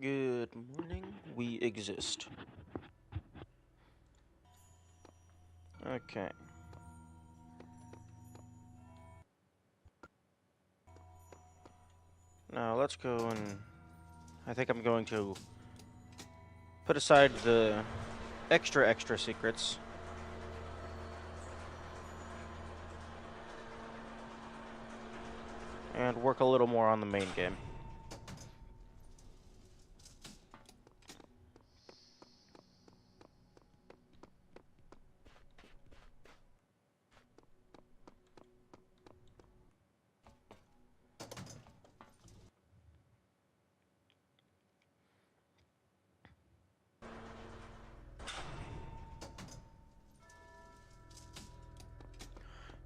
Good morning. We exist. Okay. Now let's go and I think I'm going to put aside the extra secrets and work a little more on the main game.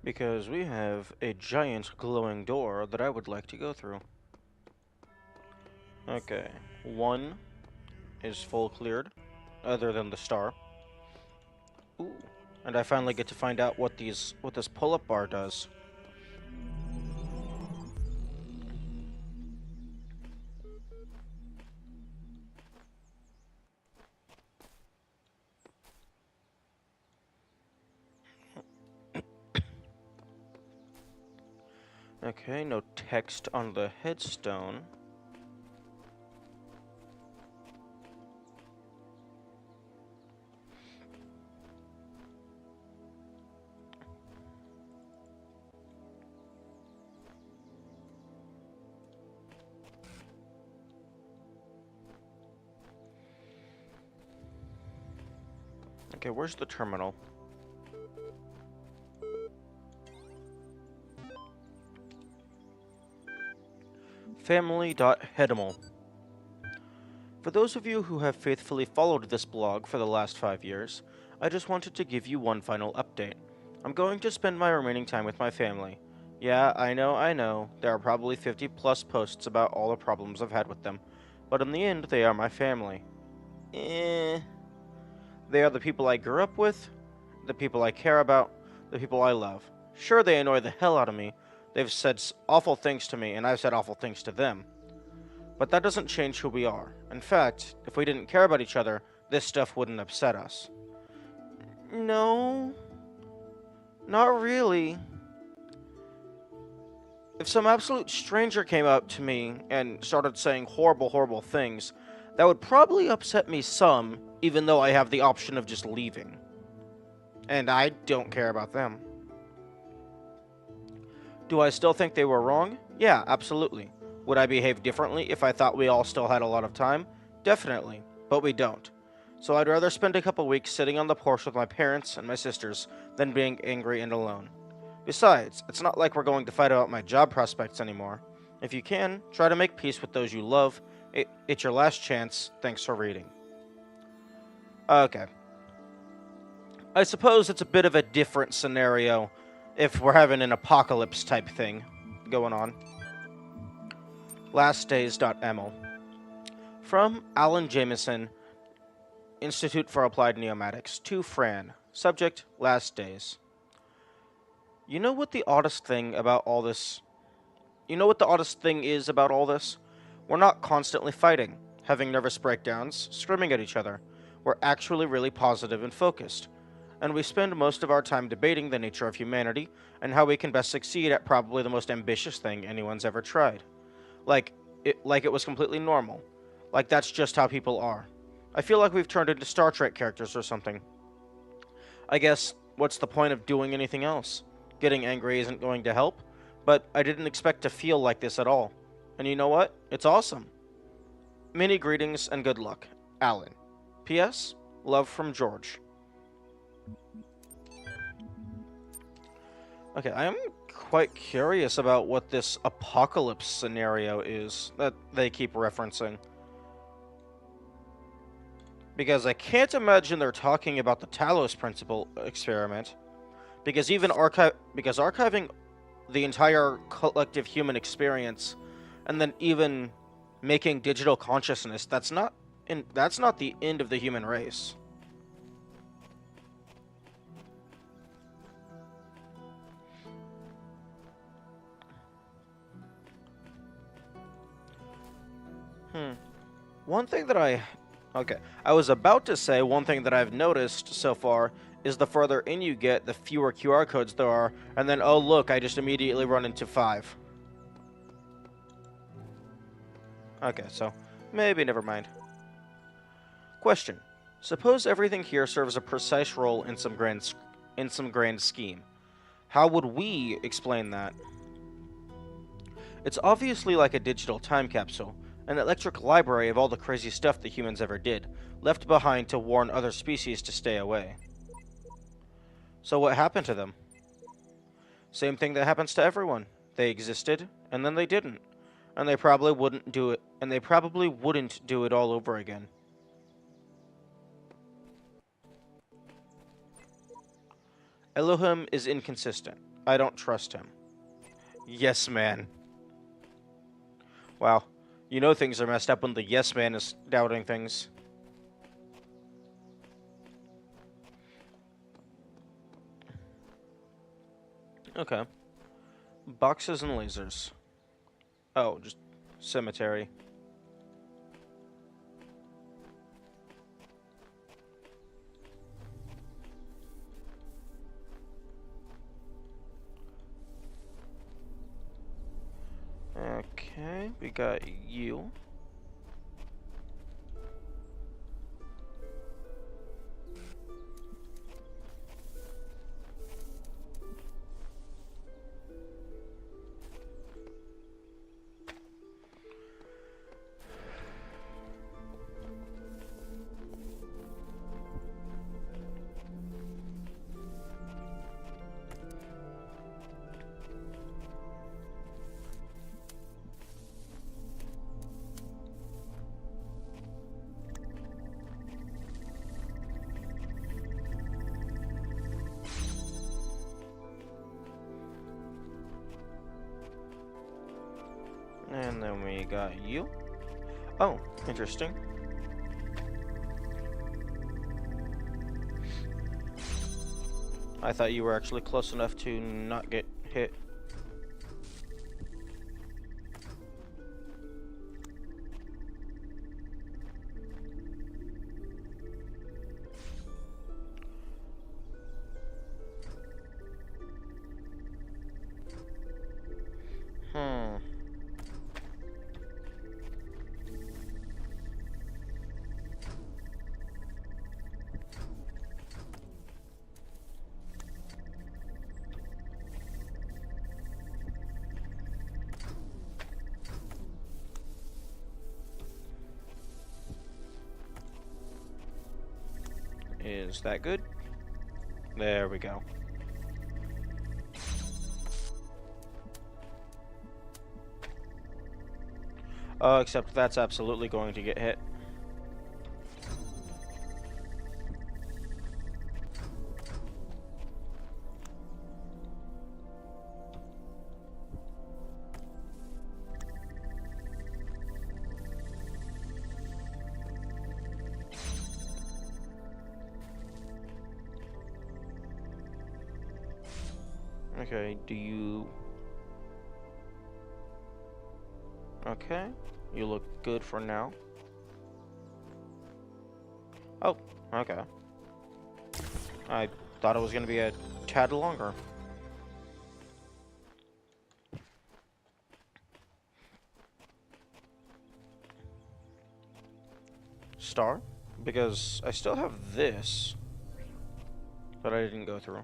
Because we have a giant glowing door that I would like to go through. Okay. One is full cleared, other than the star. Ooh. And I finally get to find out what this pull-up bar does. Okay, no text on the headstone. Okay, where's the terminal? Family.hedimal. For those of you who have faithfully followed this blog for the last 5 years, I just wanted to give you one final update. I'm going to spend my remaining time with my family. Yeah, I know, there are probably 50 plus posts about all the problems I've had with them, but in the end, they are my family. Eh. They are the people I grew up with, the people I care about, the people I love. Sure, they annoy the hell out of me. They've said awful things to me, and I've said awful things to them. But that doesn't change who we are. In fact, if we didn't care about each other, this stuff wouldn't upset us. No, not really. If some absolute stranger came up to me and started saying horrible things, that would probably upset me some, even though I have the option of just leaving. And I don't care about them. Do I still think they were wrong? Yeah, absolutely. Would I behave differently if I thought we all still had a lot of time? Definitely, but we don't. So I'd rather spend a couple weeks sitting on the porch with my parents and my sisters than being angry and alone. Besides, it's not like we're going to fight about my job prospects anymore. If you can, try to make peace with those you love. It's your last chance. Thanks for reading. Okay. I suppose it's a bit of a different scenario if we're having an apocalypse type thing going on. Lastdays.ml. From Alan Jameson, Institute for Applied Neomatics, to Fran. Subject, Last Days. You know what the oddest thing about all this... You know what the oddest thing is about all this? We're not constantly fighting, having nervous breakdowns, screaming at each other. We're actually really positive and focused. And we spend most of our time debating the nature of humanity and how we can best succeed at probably the most ambitious thing anyone's ever tried. Like it was completely normal. Like that's just how people are. I feel like we've turned into Star Trek characters or something. I guess, what's the point of doing anything else? Getting angry isn't going to help, but I didn't expect to feel like this at all. And you know what? It's awesome. Many greetings and good luck. Alan. P.S. Love from George. Okay, I am quite curious about what this apocalypse scenario is that they keep referencing. Because I can't imagine they're talking about the Talos principle experiment. Because archiving the entire collective human experience and then even making digital consciousness, that's not the end of the human race. One thing that I. Okay. I was about to say one thing that I've noticed so far is the further in you get, the fewer QR codes there are, and then, oh look, I just immediately run into 5. Okay, so maybe never mind. Question. Suppose everything here serves a precise role in some grand scheme. How would we explain that? It's obviously like a digital time capsule, an electric library of all the crazy stuff the humans ever did, left behind to warn other species to stay away. So what happened to them? Same thing that happens to everyone. They existed, and then they didn't. And they probably wouldn't do it, and they probably wouldn't do it all over again. Elohim is inconsistent. I don't trust him. Yes, man. Wow. You know things are messed up when the yes man is doubting things. Okay. Boxes and lasers. Oh, just cemetery. Okay, we got you. And then we got you. Oh, interesting. I thought you were actually close enough to not get hit. Hmm. Is that good? There we go. Except that's absolutely going to get hit. Okay, do you... Okay, you look good for now. Oh, okay. I thought it was going to be a tad longer. Star? Because I still have this that I didn't go through.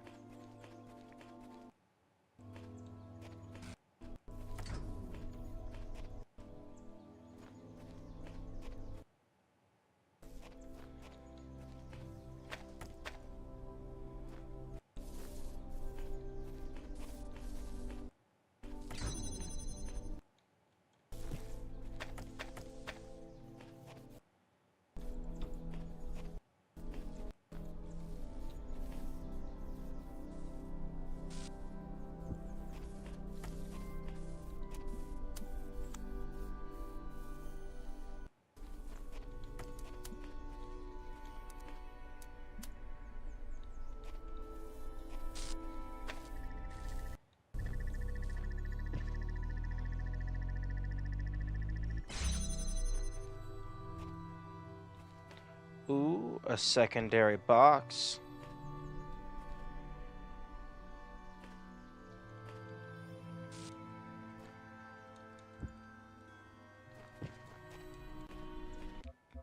Ooh, a secondary box.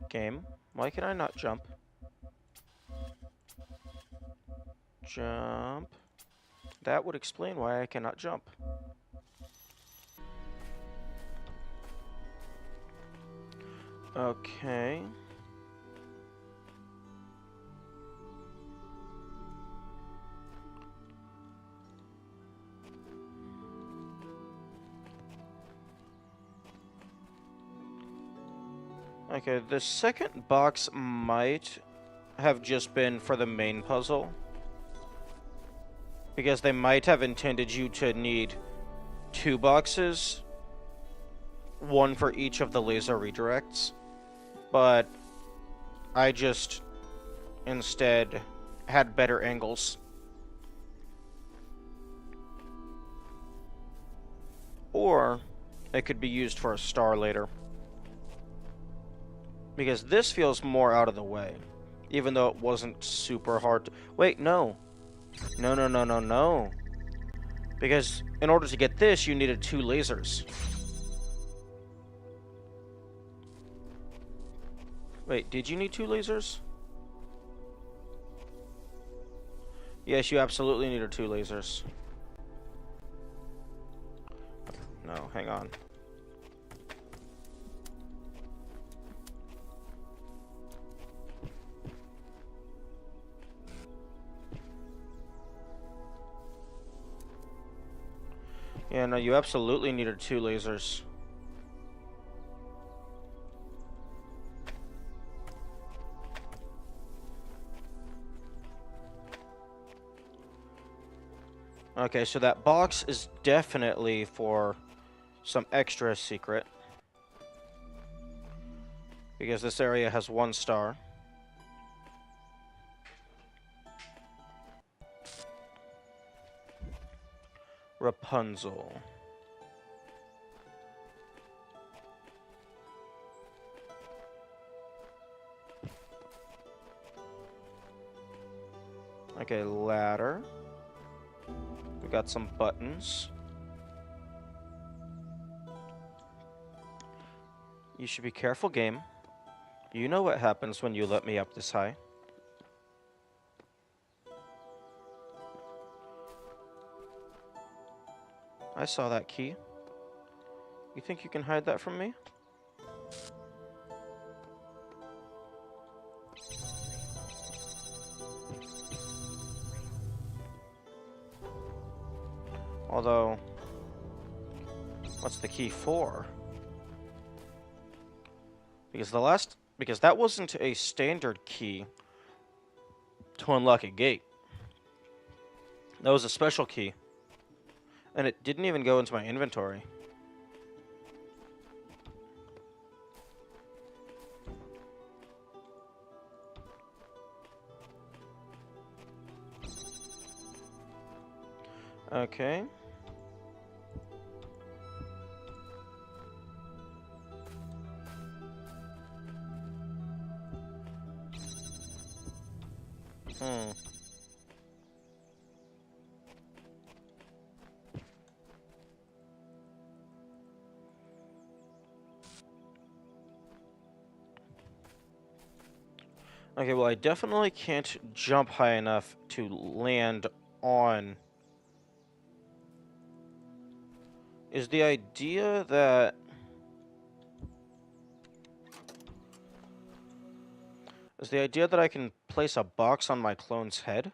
Game, why can I not jump? Jump. That would explain why I cannot jump. Okay. Okay, the second box might have just been for the main puzzle. Because they might have intended you to need 2 boxes, one for each of the laser redirects. But I just instead had better angles. Or it could be used for a star later. Because this feels more out of the way. Even though it wasn't super hard to... Wait, no. No, no, no, no, no. Because in order to get this, you needed 2 lasers. Wait, did you need 2 lasers? Yes, you absolutely needed 2 lasers. No, hang on. Yeah, no, you absolutely needed 2 lasers. Okay, so that box is definitely for some extra secret. Because this area has 1 star. Rapunzel. Okay, ladder. We got some buttons. You should be careful, game. You know what happens when you let me up this high. I saw that key. You think you can hide that from me? Although, what's the key for? Because that wasn't a standard key to unlock a gate. That was a special key. And it didn't even go into my inventory. Okay. Hmm. Okay, well, I definitely can't jump high enough to land on... Is the idea that... Is the idea that I can place a box on my clone's head?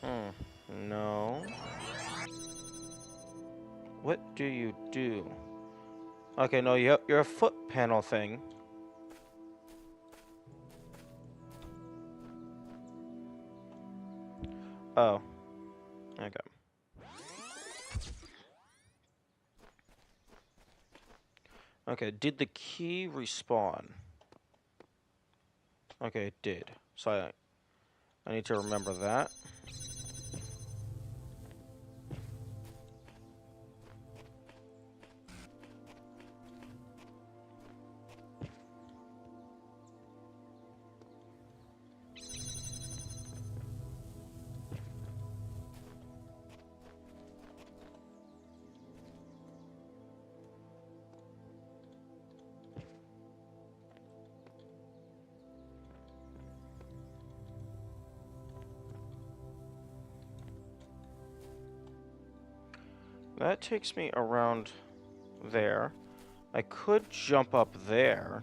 Hmm. No. What do you do? Okay, no, you're a foot panel thing. Oh. Okay. Okay, did the key respawn? Okay, it did. So I need to remember that. That takes me around there. I could jump up there.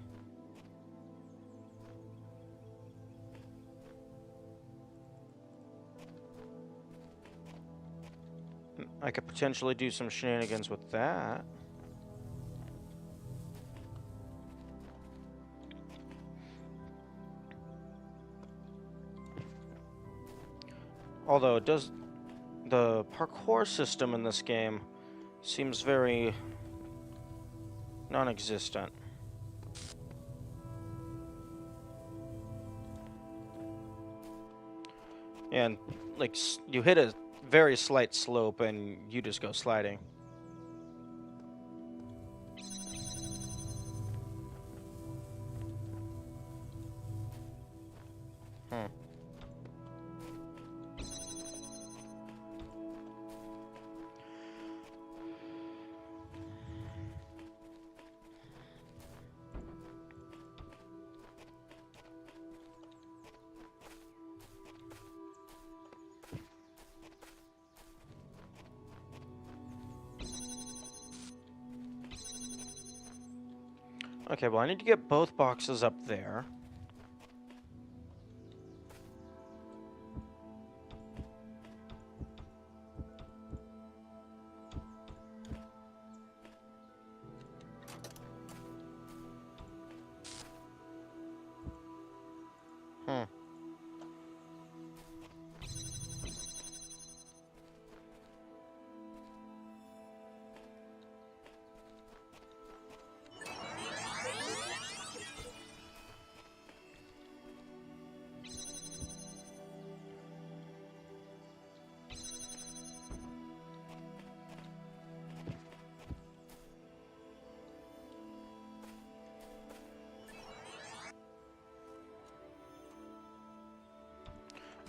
I could potentially do some shenanigans with that. Although the parkour system in this game seems very non-existent. And, like, you hit a very slight slope and you just go sliding. Okay, well, I need to get both boxes up there.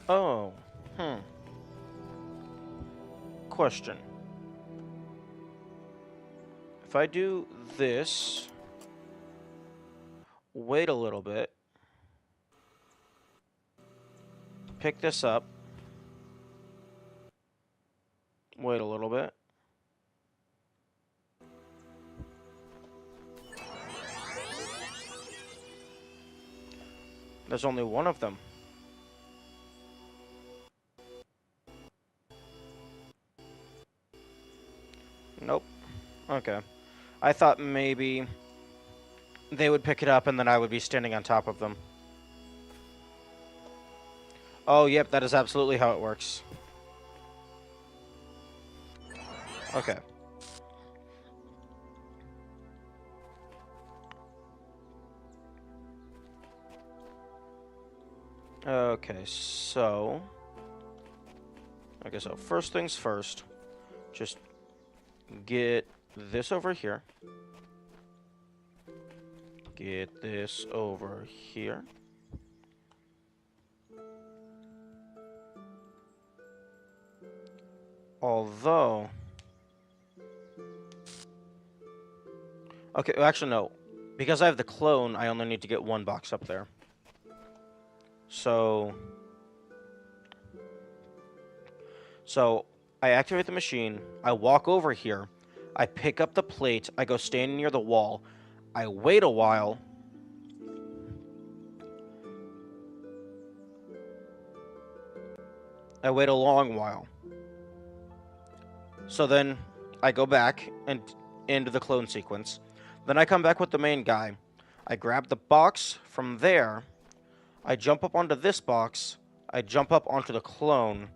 Oh, question. If I do this, wait a little bit, pick this up, wait a little bit, there's only one of them. Nope. Okay. I thought maybe they would pick it up and then I would be standing on top of them. Oh, yep, that is absolutely how it works. Okay. Okay, so... Okay, so first things first. Just get this over here. Get this over here. Although... Okay, well, actually, no. Because I have the clone, I only need to get one box up there. So I activate the machine, I walk over here, I pick up the plate, I go stand near the wall, I wait a while, I wait a long while. So then I go back and into the clone sequence. Then I come back with the main guy. I grab the box from there, I jump up onto this box, I jump up onto the clone,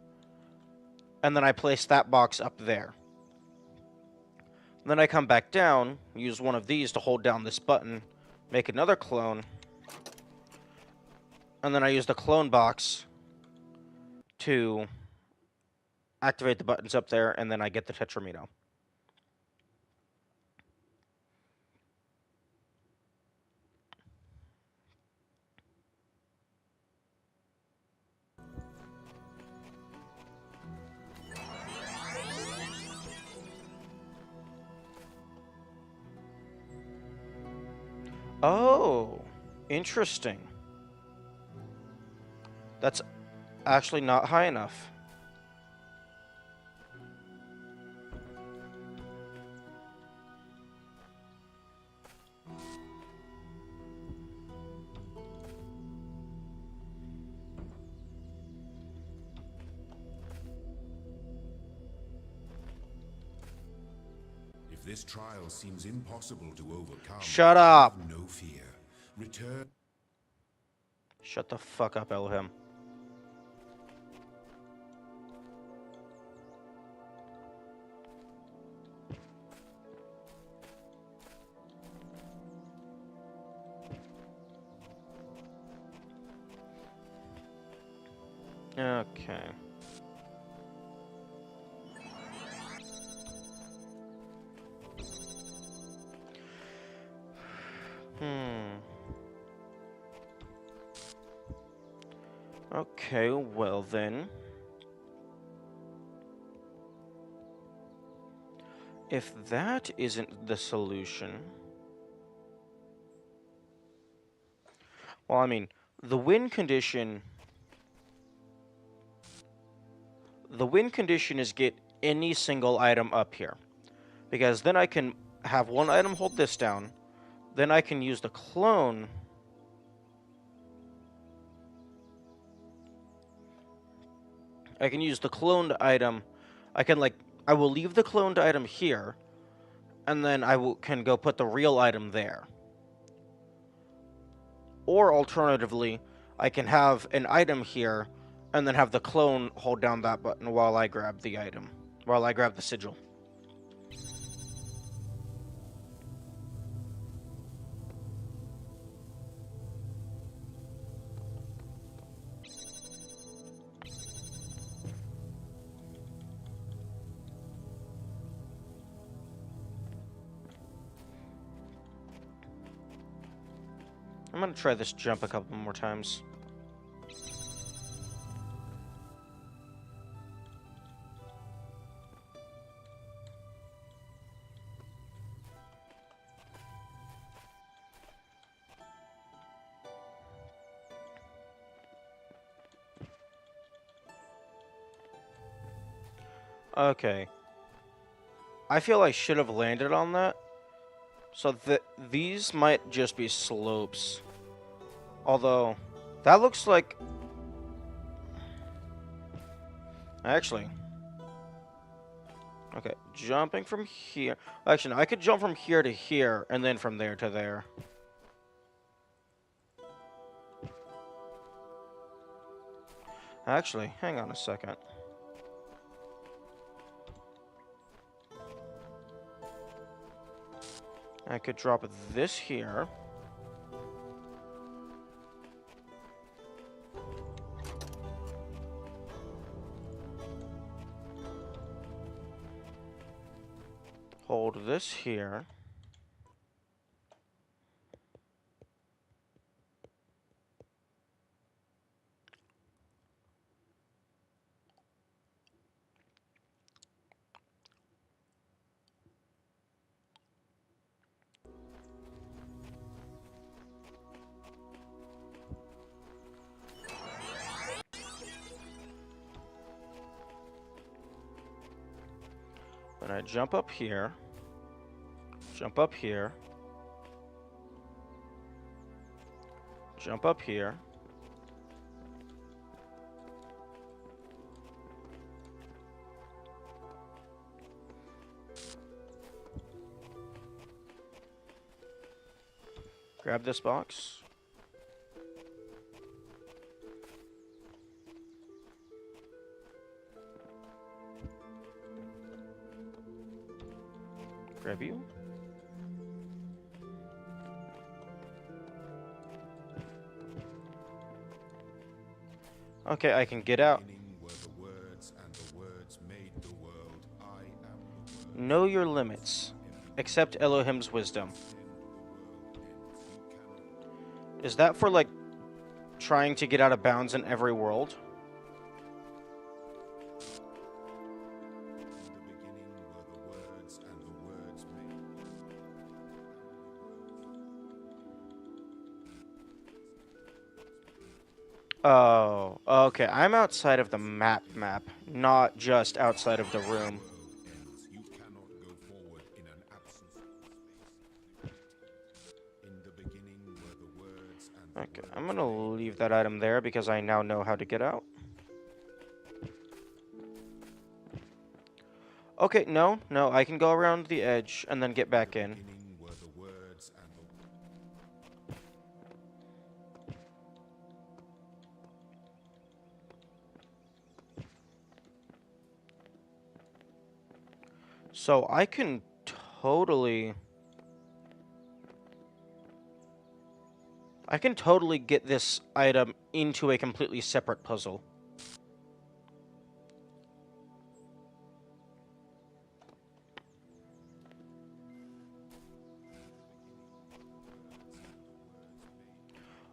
and then I place that box up there. Then I come back down, use one of these to hold down this button, make another clone, and then I use the clone box to activate the buttons up there, and then I get the Tetramino. Oh, interesting. That's actually not high enough. If this trial seems impossible to overcome, Shut up! have no fear. Return. Shut the fuck up, Elohim. Okay. Okay, well then. If that isn't the solution... Well, I mean, the win condition... The win condition is get any single item up here. Because then I can have one item hold this down. Then I can use the clone... I can use the cloned item. I will leave the cloned item here, and then can go put the real item there. Or alternatively, I can have an item here, and then have the clone hold down that button while I grab the item, while I grab the sigil. I'm gonna try this jump a couple more times. Okay. I feel I should have landed on that. So these might just be slopes. Although, that looks like... Actually... Okay, jumping from here... Actually, no, I could jump from here to here, and then from there to there. Actually, hang on a second. I could drop this here. Hold this here. Then I jump up here. Jump up here. Jump up here. Grab this box. Grab you. Okay, I can get out. Know your limits. Accept Elohim's wisdom. Is that for, like, trying to get out of bounds in every world? Oh, okay. I'm outside of the map, not just outside of the room. You cannot go forward in an absence of space. In the beginning were the words and the Okay, words I'm gonna made. leave that item there because I now know how to get out. Okay, no, I can go around the edge and then get back in. Beginning were the words and the So I can totally... I can totally get this item into a completely separate puzzle.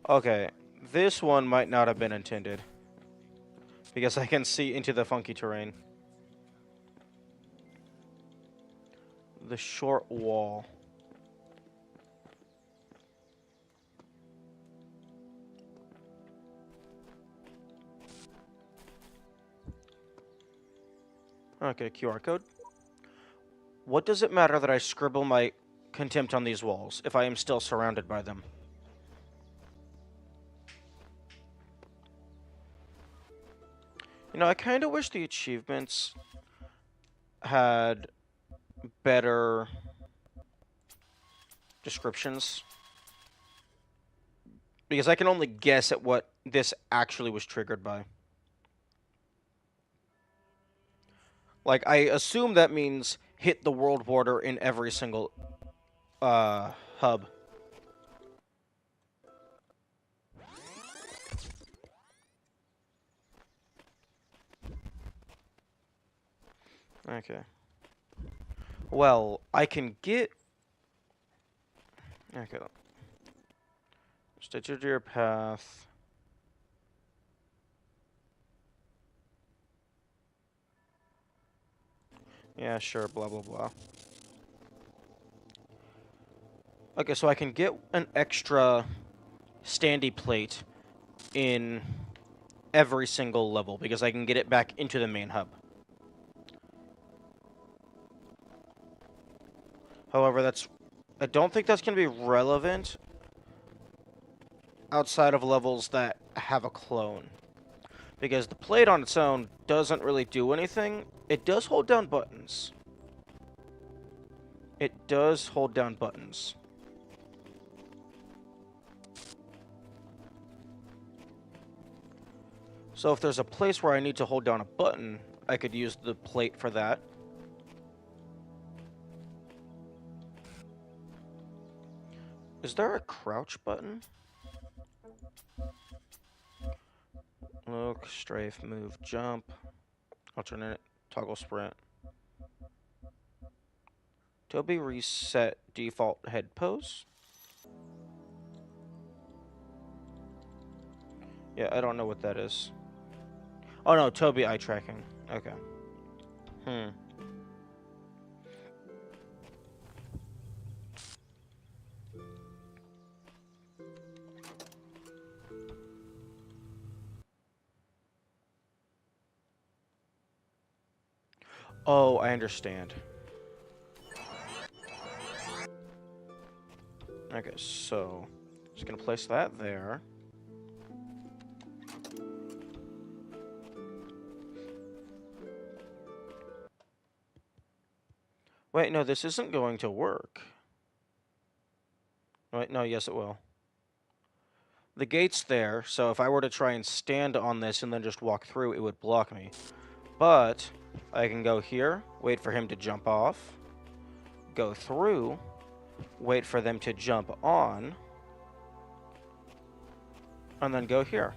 Okay, this one might not have been intended, because I can see into the funky terrain. The short wall. Okay, QR code. What does it matter that I scribble my contempt on these walls if I am still surrounded by them? You know, I kind of wish the achievements had better descriptions, because I can only guess at what this actually was triggered by. Like, I assume that means hit the world border in every single hub. Okay. Well, I can get... Okay. Stitch your deer path. Yeah, sure, blah, blah, blah. Okay, so I can get an extra standy plate in every single level, because I can get it back into the main hub. However, I don't think that's going to be relevant outside of levels that have a clone. Because the plate on its own doesn't really do anything. It does hold down buttons. It does hold down buttons. So if there's a place where I need to hold down a button, I could use the plate for that. Is there a crouch button? Look, strafe, move, jump, alternate, toggle sprint. Toby reset default head pose. Yeah, I don't know what that is. Oh no, Toby eye tracking. Okay. Oh, I understand. Okay, so just gonna place that there. Wait, no, this isn't going to work. Wait, no, yes it will. The gate's there, so if I were to try and stand on this and then just walk through, it would block me. But I can go here, wait for him to jump off, go through, wait for them to jump on, and then go here.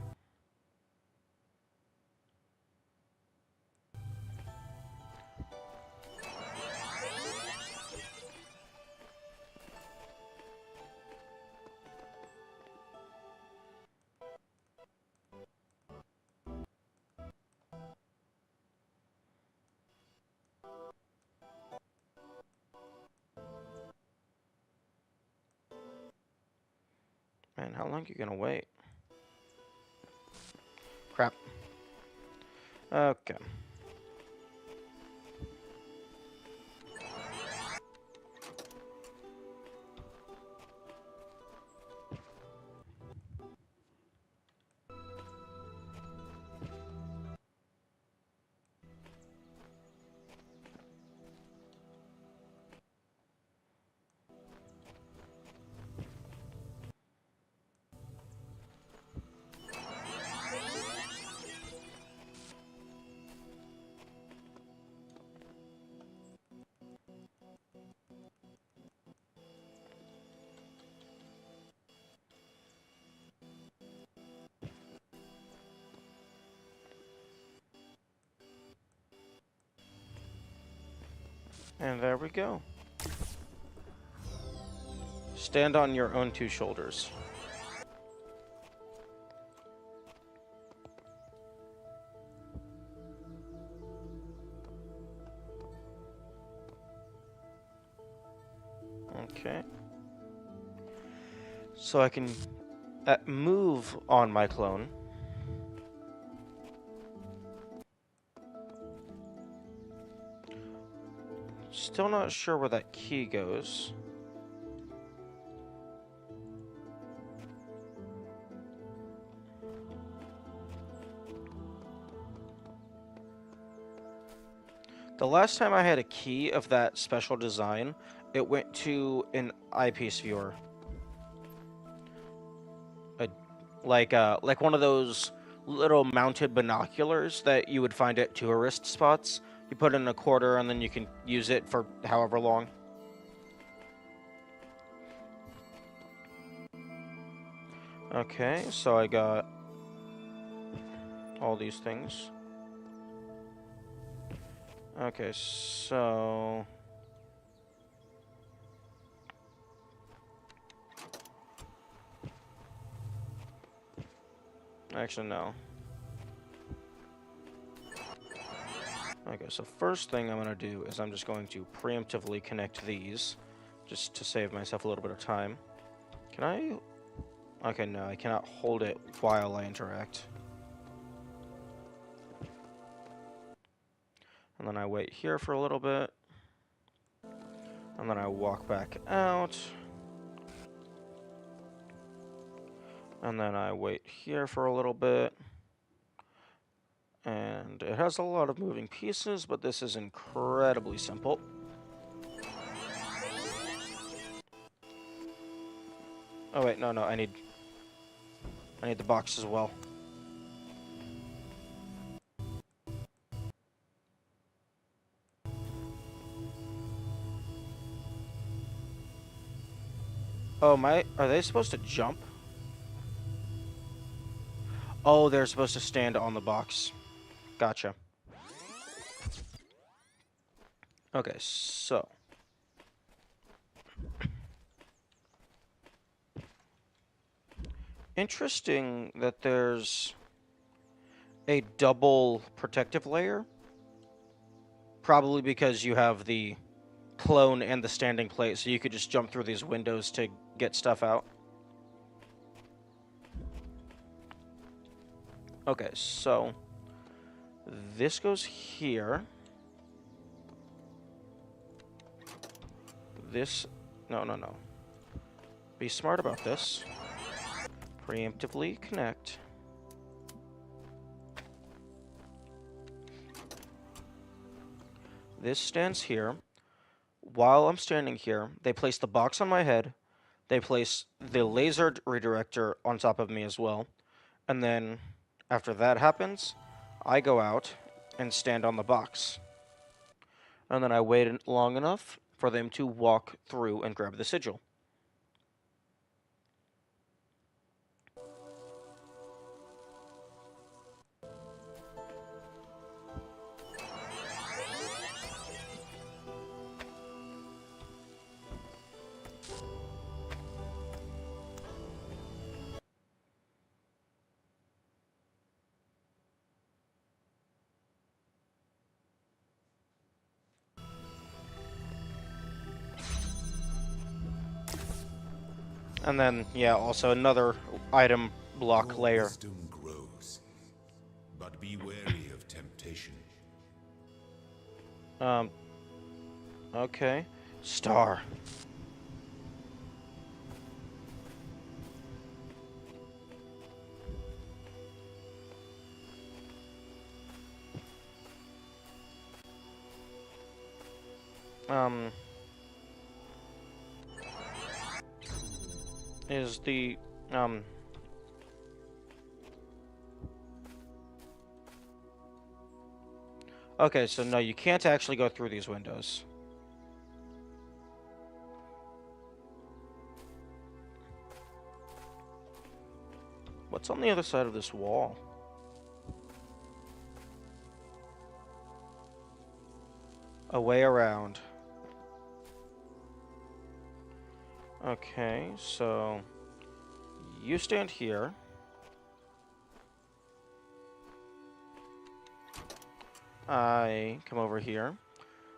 Man, how long are you gonna wait? Crap. Okay. And there we go. Stand on your own two shoulders. Okay. So I can move on my clone. Still not sure where that key goes. The last time I had a key of that special design, it went to an eyepiece viewer. Like one of those little mounted binoculars that you would find at tourist spots. You put in a quarter and then you can use it for however long. Okay, so I got all these things. Okay, so... Actually, no. Okay, so first thing I'm going to do is I'm just going to preemptively connect these, just to save myself a little bit of time. Can I... Okay, no, I cannot hold it while I interact. And then I wait here for a little bit. And then I walk back out. And then I wait here for a little bit. And it has a lot of moving pieces, but this is incredibly simple. Oh wait, no, I need the box as well. Oh, are they supposed to jump? Oh, they're supposed to stand on the box. Gotcha. Okay, so. Interesting that there's a double protective layer. Probably because you have the clone and the standing plate, so you could just jump through these windows to get stuff out. Okay, so this goes here. This... No. Be smart about this. Preemptively connect. This stands here. While I'm standing here, they place the box on my head. They place the laser redirector on top of me as well. And then, after that happens, I go out and stand on the box. And then I wait long enough for them to walk through and grab the sigil. And then, yeah, also another item block Your layer. wisdom grows, but be wary of temptation. Um, okay. Star. Um, is the, um... Okay, so no, you can't actually go through these windows. What's on the other side of this wall? A way around. Okay, so you stand here. I come over here.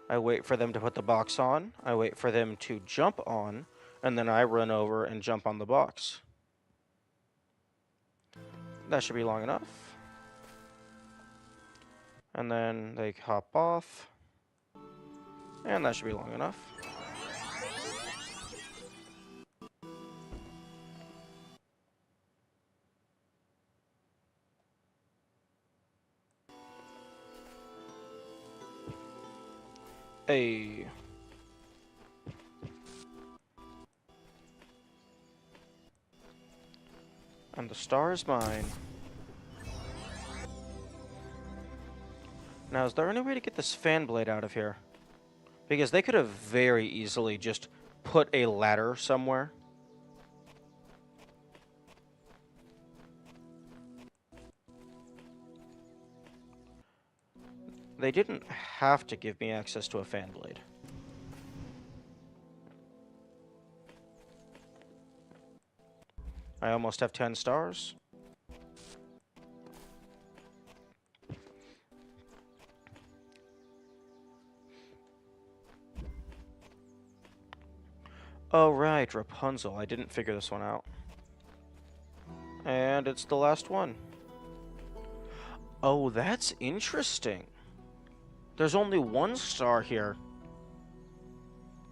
I wait for them to put the box on. I wait for them to jump on, and then I run over and jump on the box. That should be long enough. And then they hop off. And that should be long enough. Hey. And the star is mine. Now, is there any way to get this fan blade out of here? Because they could have very easily just put a ladder somewhere. They didn't have to give me access to a fan blade. I almost have 10 stars. Oh, right, Rapunzel. I didn't figure this one out. And it's the last one. Oh, that's interesting. There's only one star here.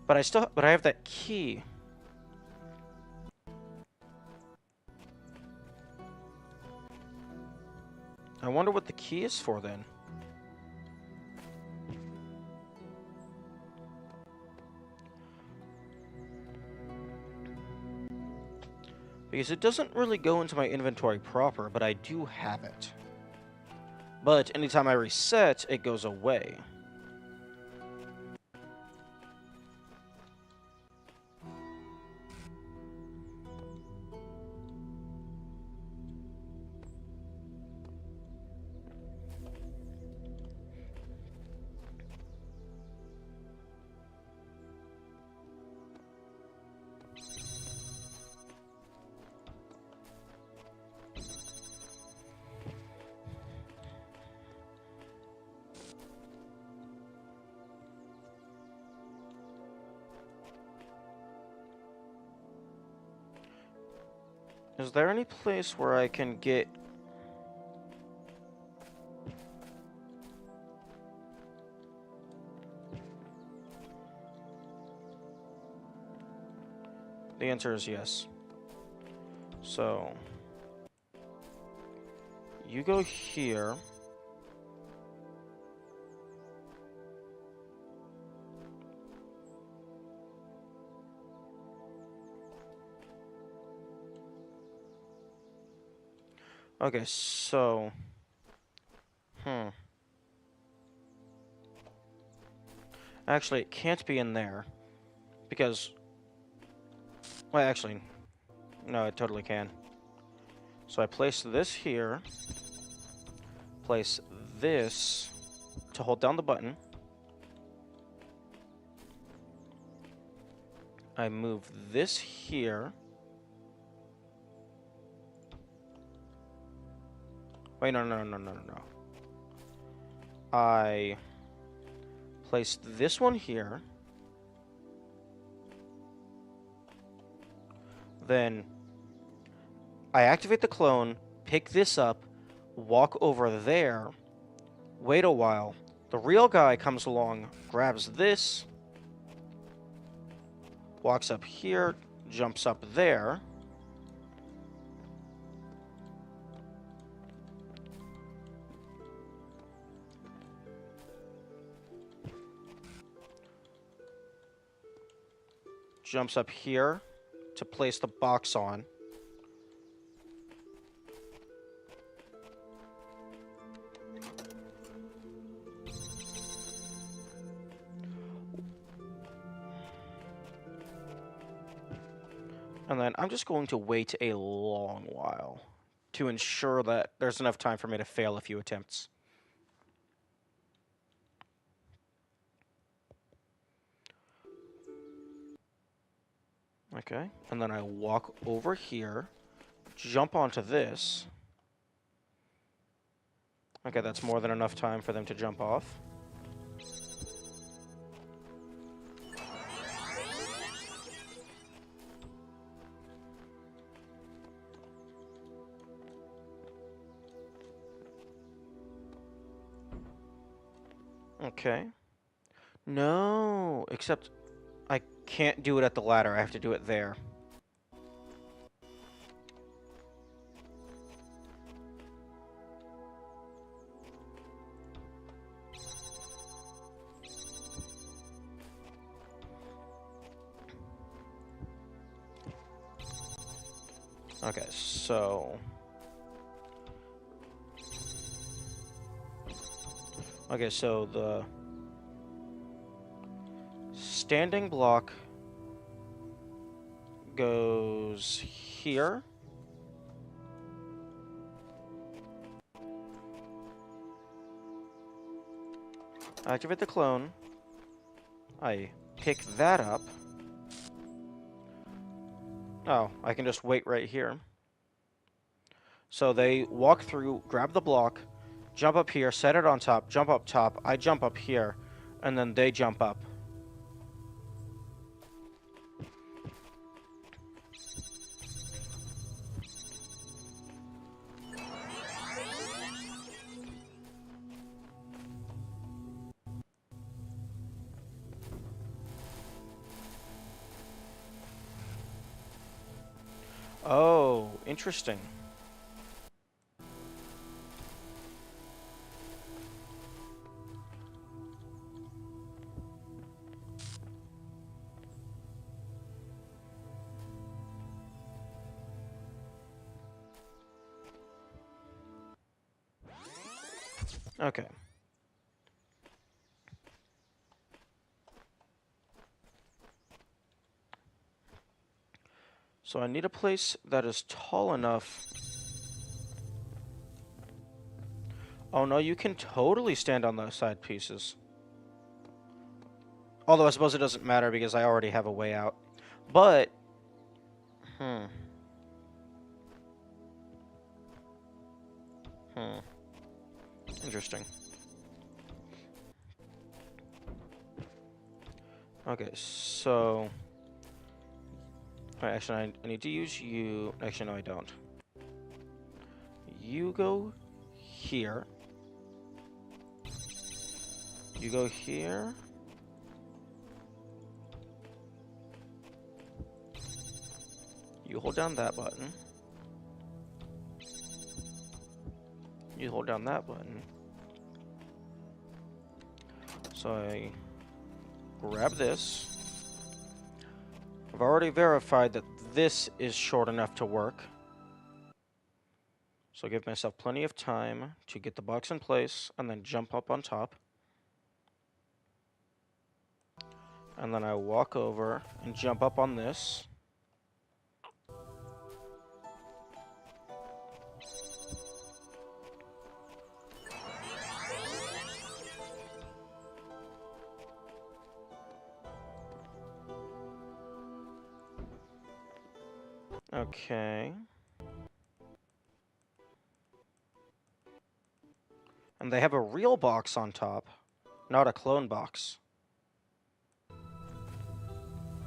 But I have that key. I wonder what the key is for then. Because it doesn't really go into my inventory proper, but I do have it. But anytime I reset, it goes away. Is there any place where I can get... The answer is yes. So... You go here. Okay, so... Actually, it can't be in there. Because... Well, actually... No, it totally can. So I place this here. Place this to hold down the button. I move this here. Wait, no. I place this one here. Then I activate the clone, pick this up, walk over there, wait a while. The real guy comes along, grabs this, walks up here, jumps up there. Jumps up here to place the box on. And then I'm just going to wait a long while to ensure that there's enough time for me to fail a few attempts. Okay, and then I walk over here, jump onto this. Okay, that's more than enough time for them to jump off. Okay. No, except I can't do it at the ladder. I have to do it there. Okay, so... Okay, so the standing block goes here. Activate the clone. I pick that up. Oh, I can just wait right here. So they walk through, grab the block, jump up here, set it on top, jump up top, I jump up here, and then they jump up. Oh, interesting. Okay. So I need a place that is tall enough. Oh no, you can totally stand on those side pieces. Although I suppose it doesn't matter because I already have a way out. But, Interesting. Okay, so... Alright, actually, I need to use you... Actually, no, I don't. You go here. You go here. You hold down that button. You hold down that button. So I grab this. I've already verified that this is short enough to work. So I give myself plenty of time to get the box in place and then jump up on top. And then I walk over and jump up on this. Okay. And they have a real box on top, not a clone box.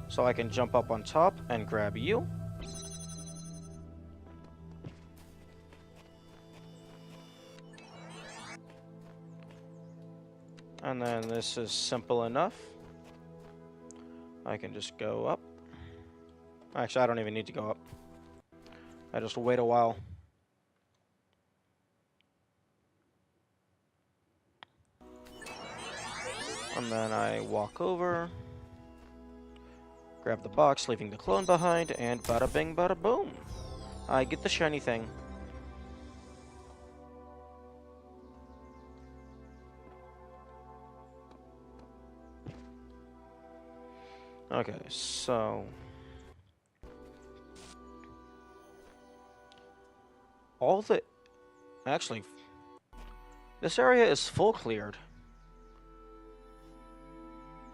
So I can jump up on top and grab you. And then this is simple enough. I can just go up. Actually, I don't even need to go up. I just wait a while. And then I walk over, grab the box, leaving the clone behind, and bada bing, bada boom. I get the shiny thing. Okay, so all the... Actually, this area is full cleared.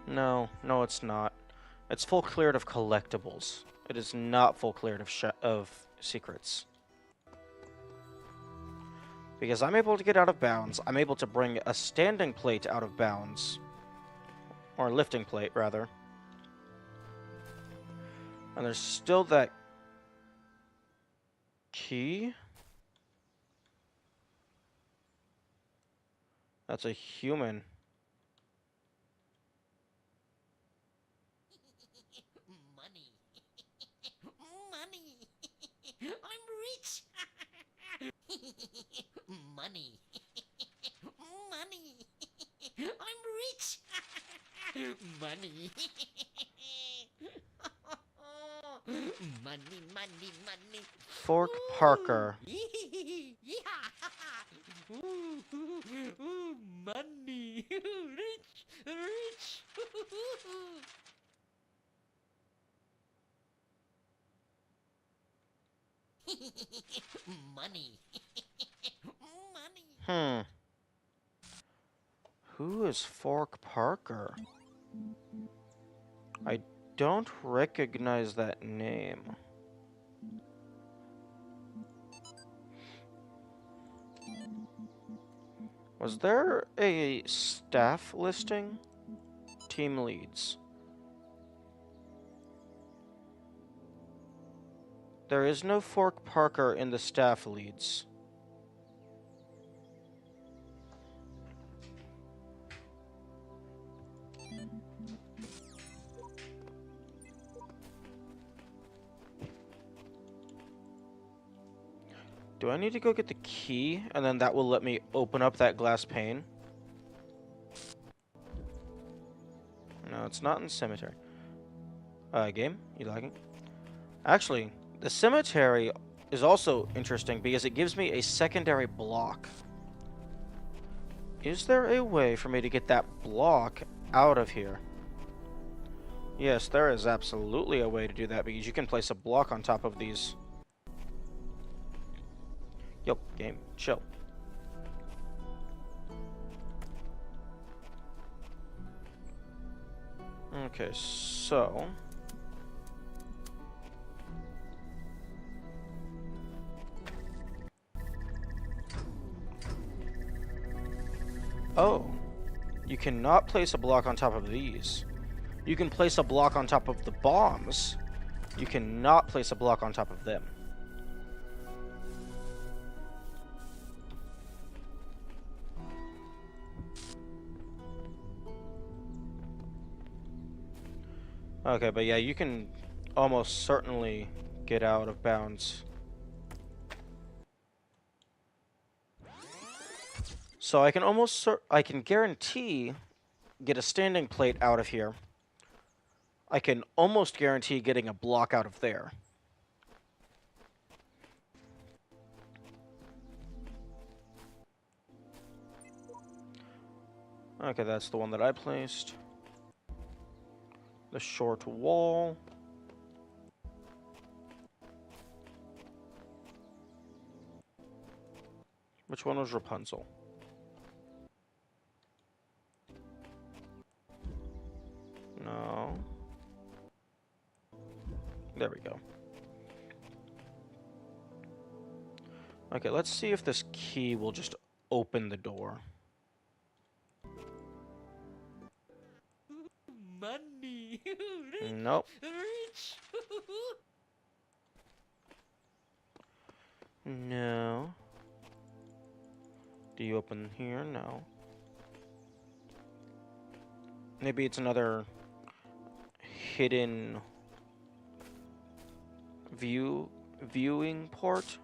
No, it's not. It's full cleared of collectibles. It is not full cleared of secrets. Because I'm able to get out of bounds, I'm able to bring a standing plate out of bounds. Or a lifting plate, rather. And there's still that key. That's a human. Money. Money. I'm rich. Money. Money. I'm rich. Money. Money, money, money. Fork Parker. Ooh, money. Rich, rich. Money. Money. Hmm. Who is Fork Parker? I don't recognize that name. Was there a staff listing? Team leads. There is no Fork Parker in the staff leads. Do I need to go get the key, and then that will let me open up that glass pane? No, it's not in the cemetery. Game? You lagging? Actually, the cemetery is also interesting because it gives me a secondary block. Is there a way for me to get that block out of here? Yes, there is absolutely a way to do that because you can place a block on top of these. Yo, game, chill. Okay, so... Oh, you cannot place a block on top of these. You can place a block on top of the bombs. You cannot place a block on top of them. Okay, but yeah, you can almost certainly get out of bounds. So I can I can guarantee get a standing plate out of here. I can almost guarantee getting a block out of there. Okay, that's the one that I placed. The short wall. Which one was Rapunzel? No. There we go. Okay, let's see if this key will just open the door. Money. Nope. Rich. No. Do you open here? No. Maybe it's another hidden viewing port.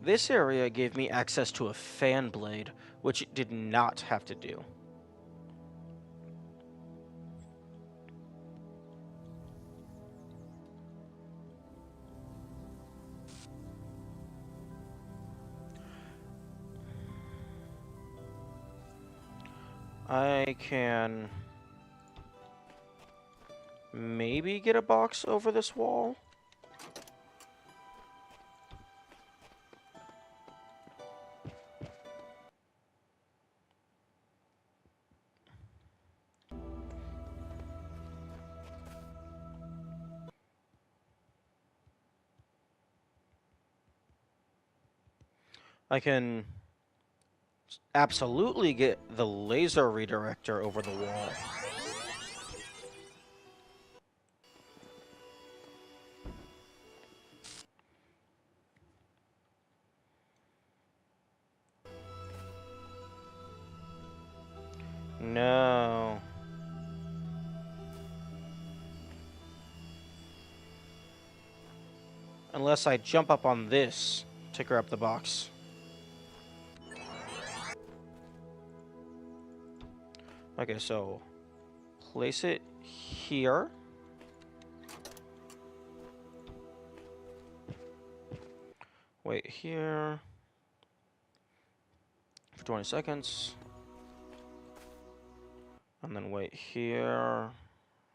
This area gave me access to a fan blade, which it did not have to do. I can maybe get a box over this wall. I can absolutely get the laser redirector over the wall. No. Unless I jump up on this to grab the box. Okay, so place it here. Wait here for 20 seconds. And then wait here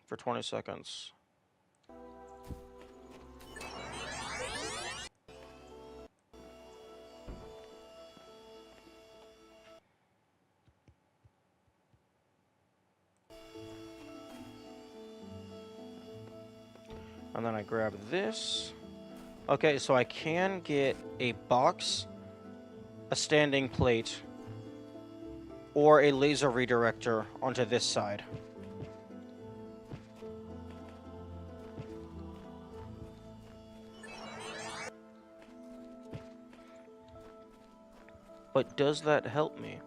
for 20 seconds. And then I grab this. Okay, so I can get a box, a standing plate, or a laser redirector onto this side. But does that help me?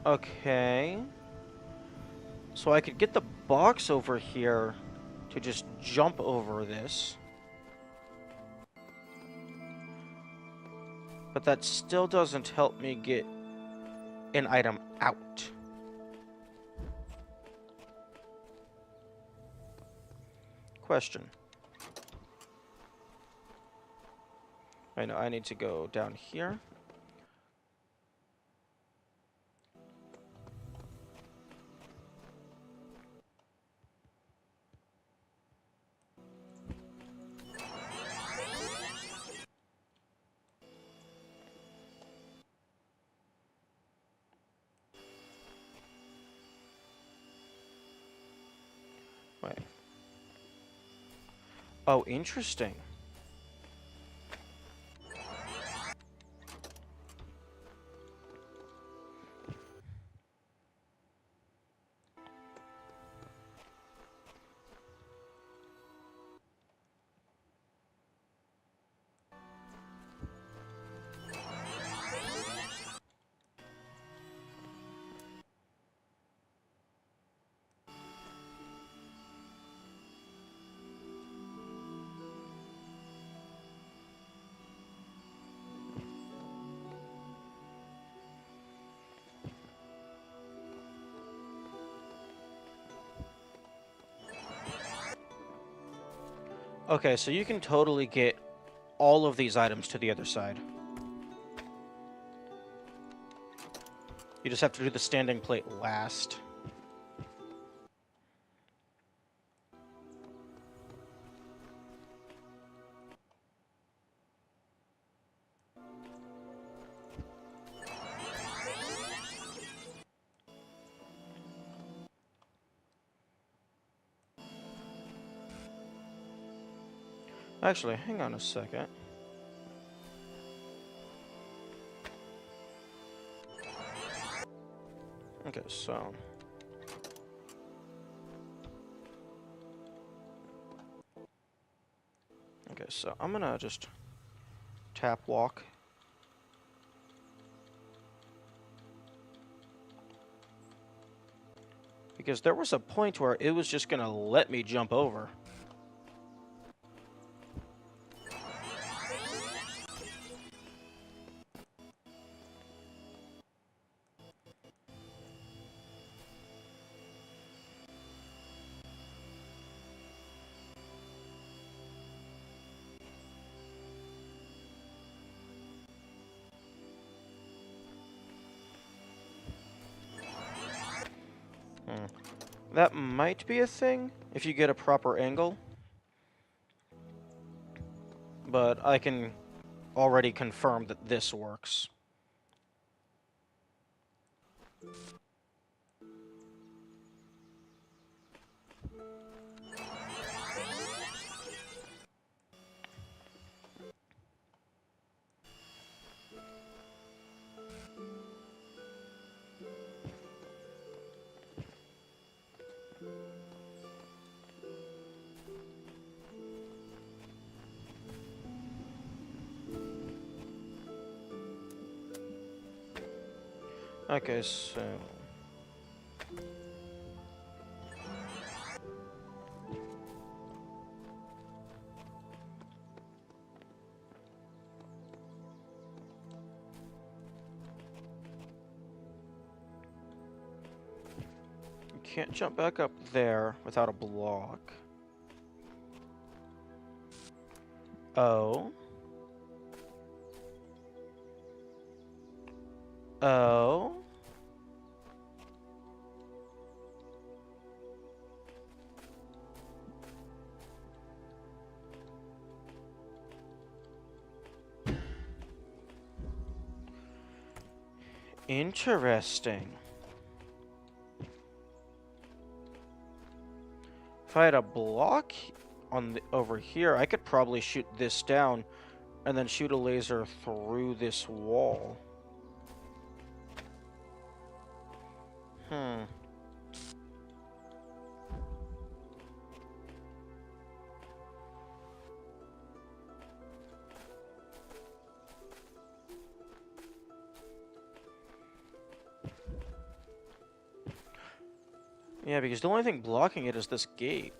Okay. So I could get the box over here to just jump over this. But that still doesn't help me get an item out. Question. I know I need to go down here. Wait. Oh, interesting. Okay, so you can totally get all of these items to the other side. You just have to do the standing plate last. Actually, hang on a second. Okay, so... Okay, so I'm gonna just tap walk. Because there was a point where it was just gonna let me jump over. That might be a thing if you get a proper angle. But I can already confirm that this works. Okay, so... You can't jump back up there without a block. Oh. Oh. Interesting. If I had a block on over here, I could probably shoot this down and then shoot a laser through this wall. Hmm. Yeah, because the only thing blocking it is this gate.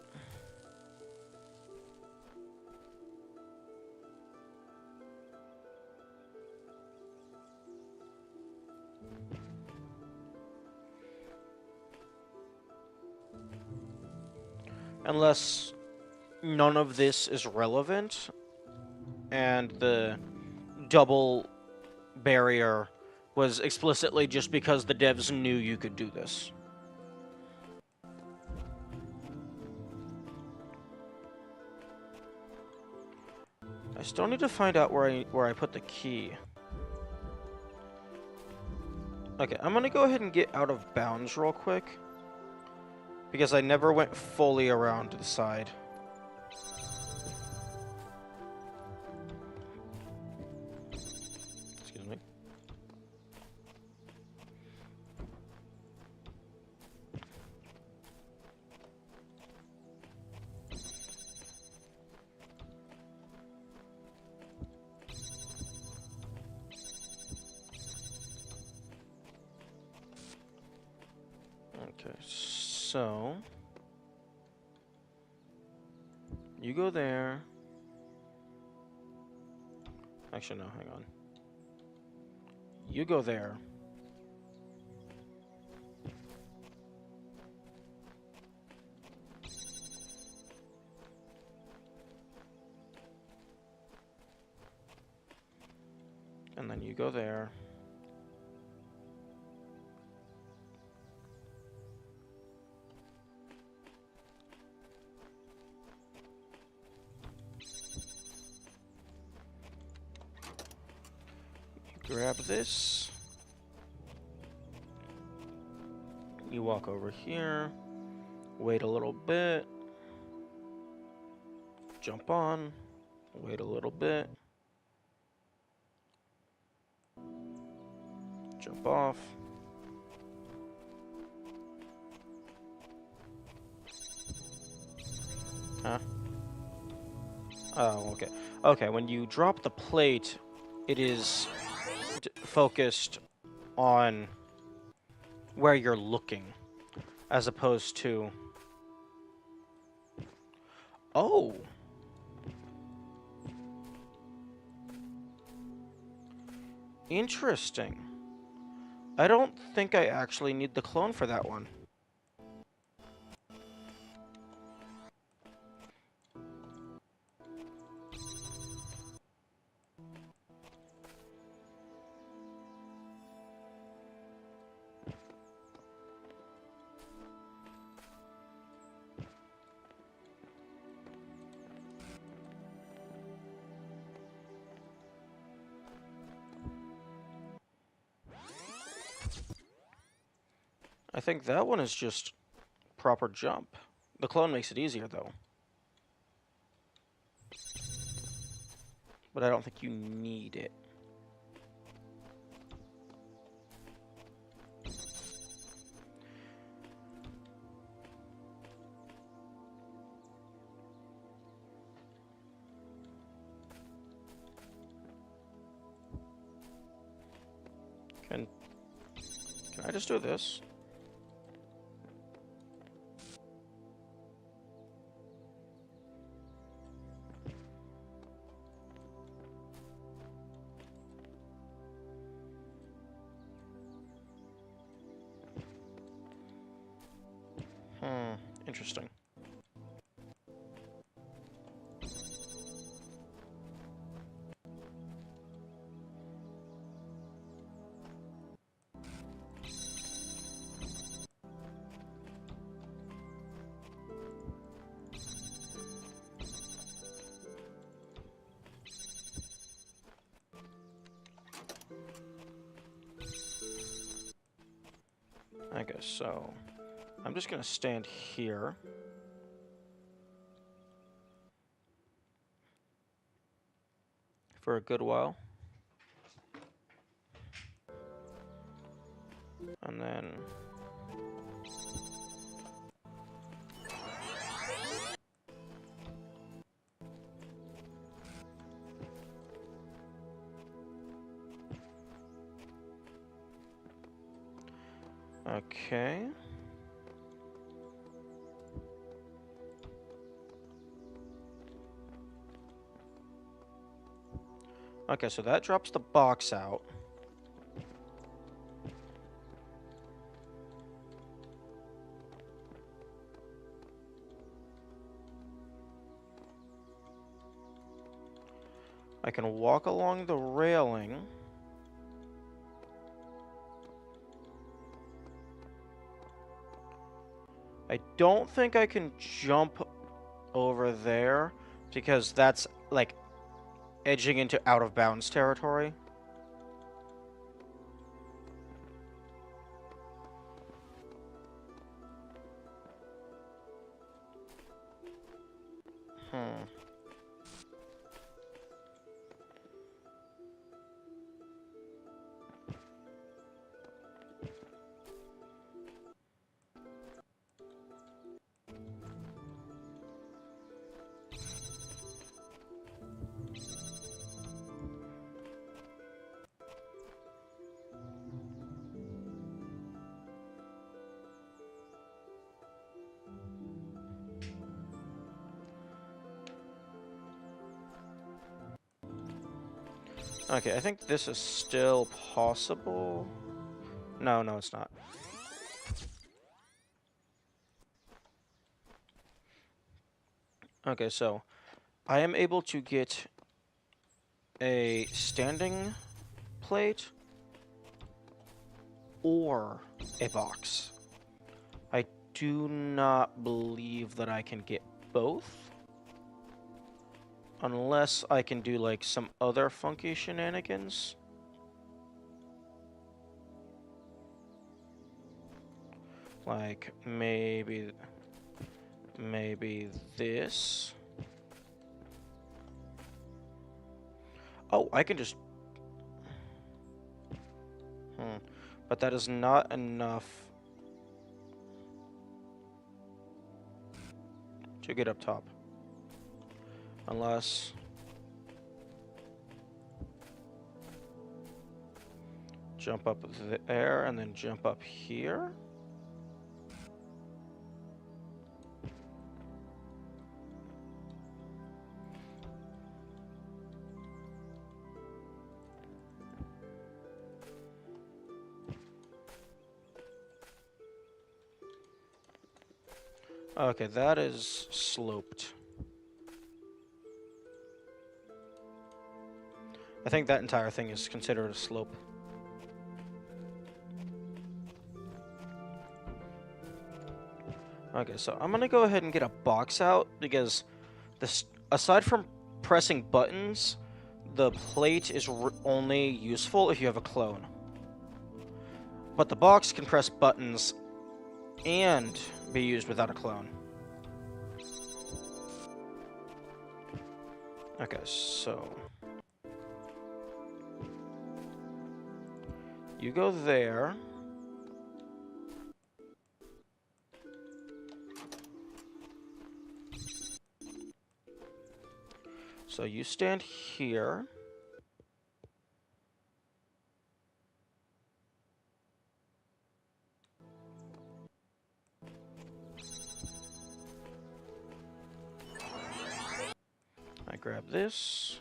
Unless none of this is relevant, and the double barrier was explicitly just because the devs knew you could do this. I still need to find out where I put the key. Okay, I'm gonna go ahead and get out of bounds real quick, because I never went fully around to the side. Excuse me. Okay, so... You go there. Actually, no, hang on. You go there. And then you go there. You grab this. You walk over here. Wait a little bit. Jump on. Wait a little bit. Jump off. Huh? Oh, okay. Okay, when you drop the plate, it is focused on where you're looking, as opposed to... Oh! Interesting. I don't think I actually need the clone for that one. I think that one is just proper jump. The clone makes it easier, though. But I don't think you need it. Can I just do this? Interesting. I guess so. I'm just gonna stand here. For a good while. And then... Okay. Okay, so that drops the box out. I can walk along the railing. I don't think I can jump over there because that's like edging into out of bounds territory. Hmm. Okay, I think this is still possible. No, no, it's not. Okay, so I am able to get a standing plate or a box. I do not believe that I can get both. Unless I can do like some other funky shenanigans. Like maybe this. Oh, I can just... But that is not enough to get up top. Unless... Jump up there and then jump up here. Okay, that is sloped. I think that entire thing is considered a slope. Okay, so I'm gonna go ahead and get a box out because this, aside from pressing buttons, the plate is only useful if you have a clone. But the box can press buttons and be used without a clone. Okay, so you go there. So you stand here. I grab this.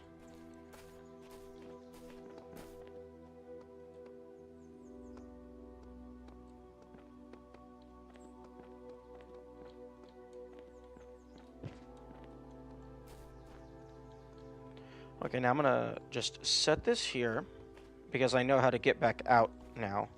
Okay, now I'm gonna just set this here because I know how to get back out now.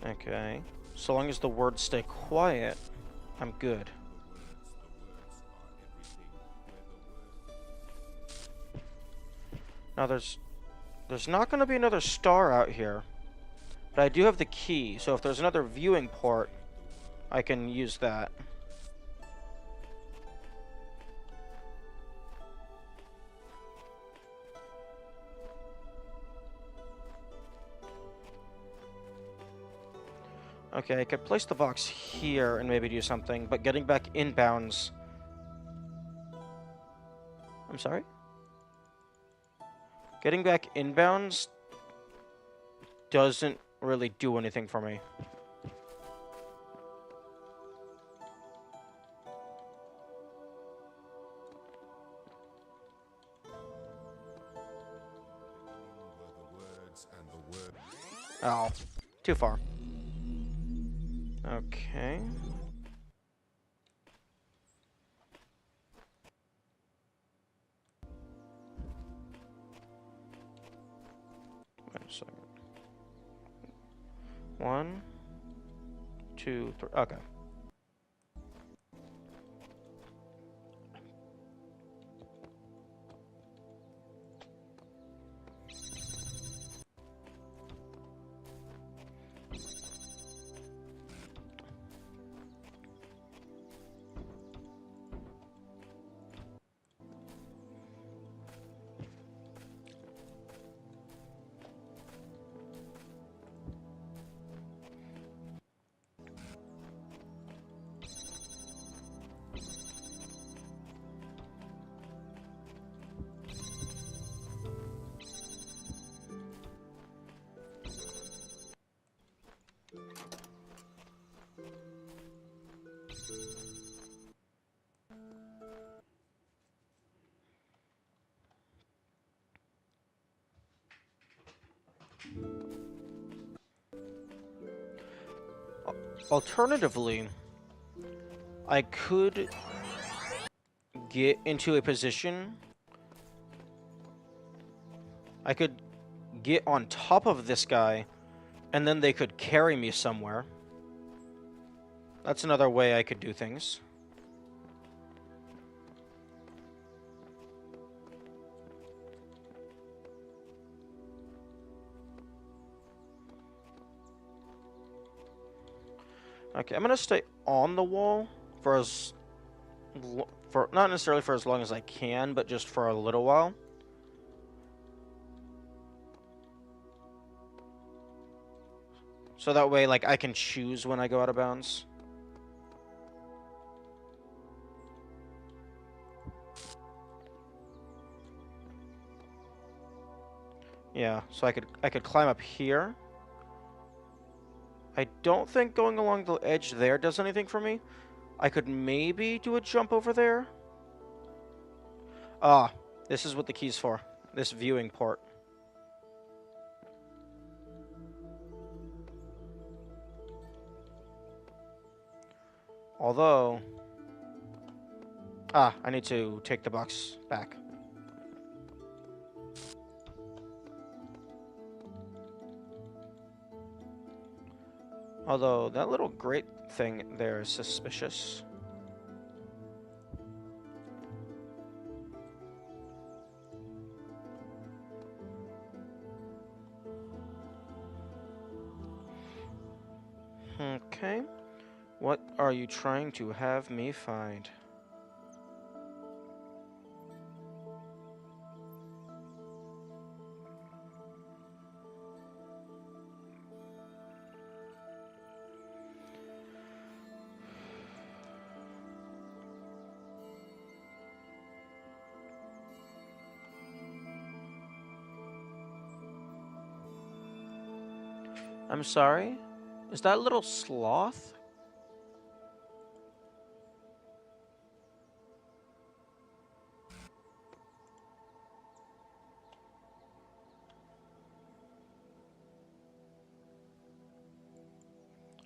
Okay, so long as the words stay quiet, I'm good. Now there's not going to be another star out here, but I do have the key, so if there's another viewing port, I can use that. Okay, I could place the box here and maybe do something, but getting back inbounds... I'm sorry? Getting back inbounds doesn't really do anything for me. Oh, too far. Okay. Wait a second. 1, 2, 3. Okay. Alternatively, I could get into a position. I could get on top of this guy, and then they could carry me somewhere. That's another way I could do things. Okay, I'm gonna stay on the wall for for not necessarily for as long as I can, but just for a little while. So that way, like, I can choose when I go out of bounds. Yeah, so I could climb up here. I don't think going along the edge there does anything for me. I could maybe do a jump over there. Ah, this is what the key's for. This viewing port. Although... Ah, I need to take the box back. Although, that little grate thing there is suspicious. Okay. What are you trying to have me find? I'm sorry? Is that little sloth?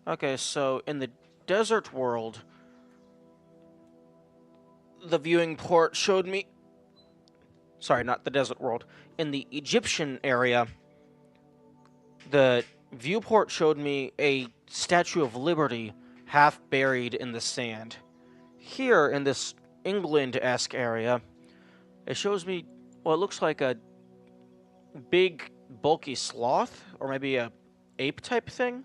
Okay, so in the desert world, the viewing port showed me... Sorry, not the desert world. In the Egyptian area, the viewport showed me a Statue of Liberty half buried in the sand. Here, in this England-esque area, it shows me what looks like a big, bulky sloth, or maybe a ape-type thing.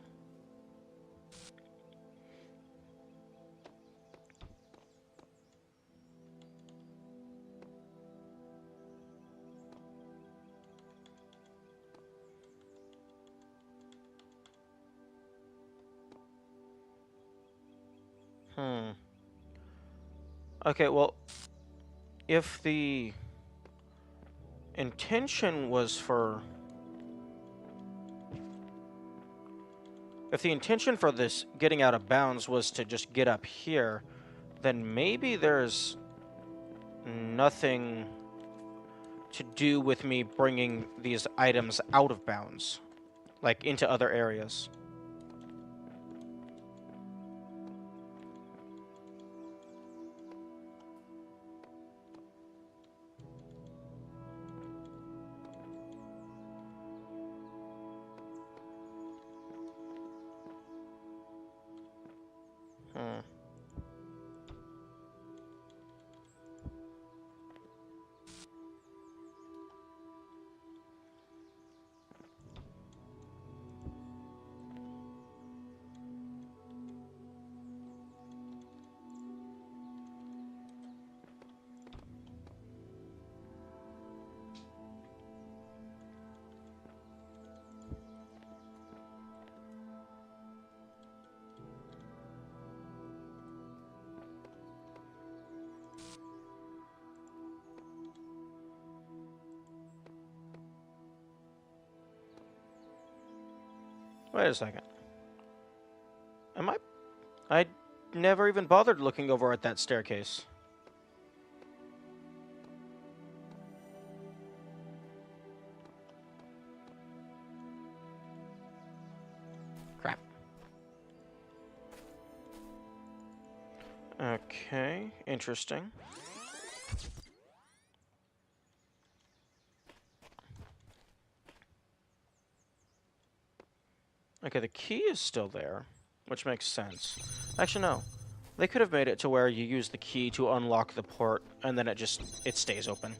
Okay, well, if the intention was for... If the intention for this getting out of bounds was to just get up here, then maybe there's nothing to do with me bringing these items out of bounds, like into other areas. Hmm. Wait a second. Am I... I never even bothered looking over at that staircase. Crap. Okay, interesting. Okay, the key is still there, which makes sense. Actually, no. They could have made it to where you use the key to unlock the port, and then it stays open.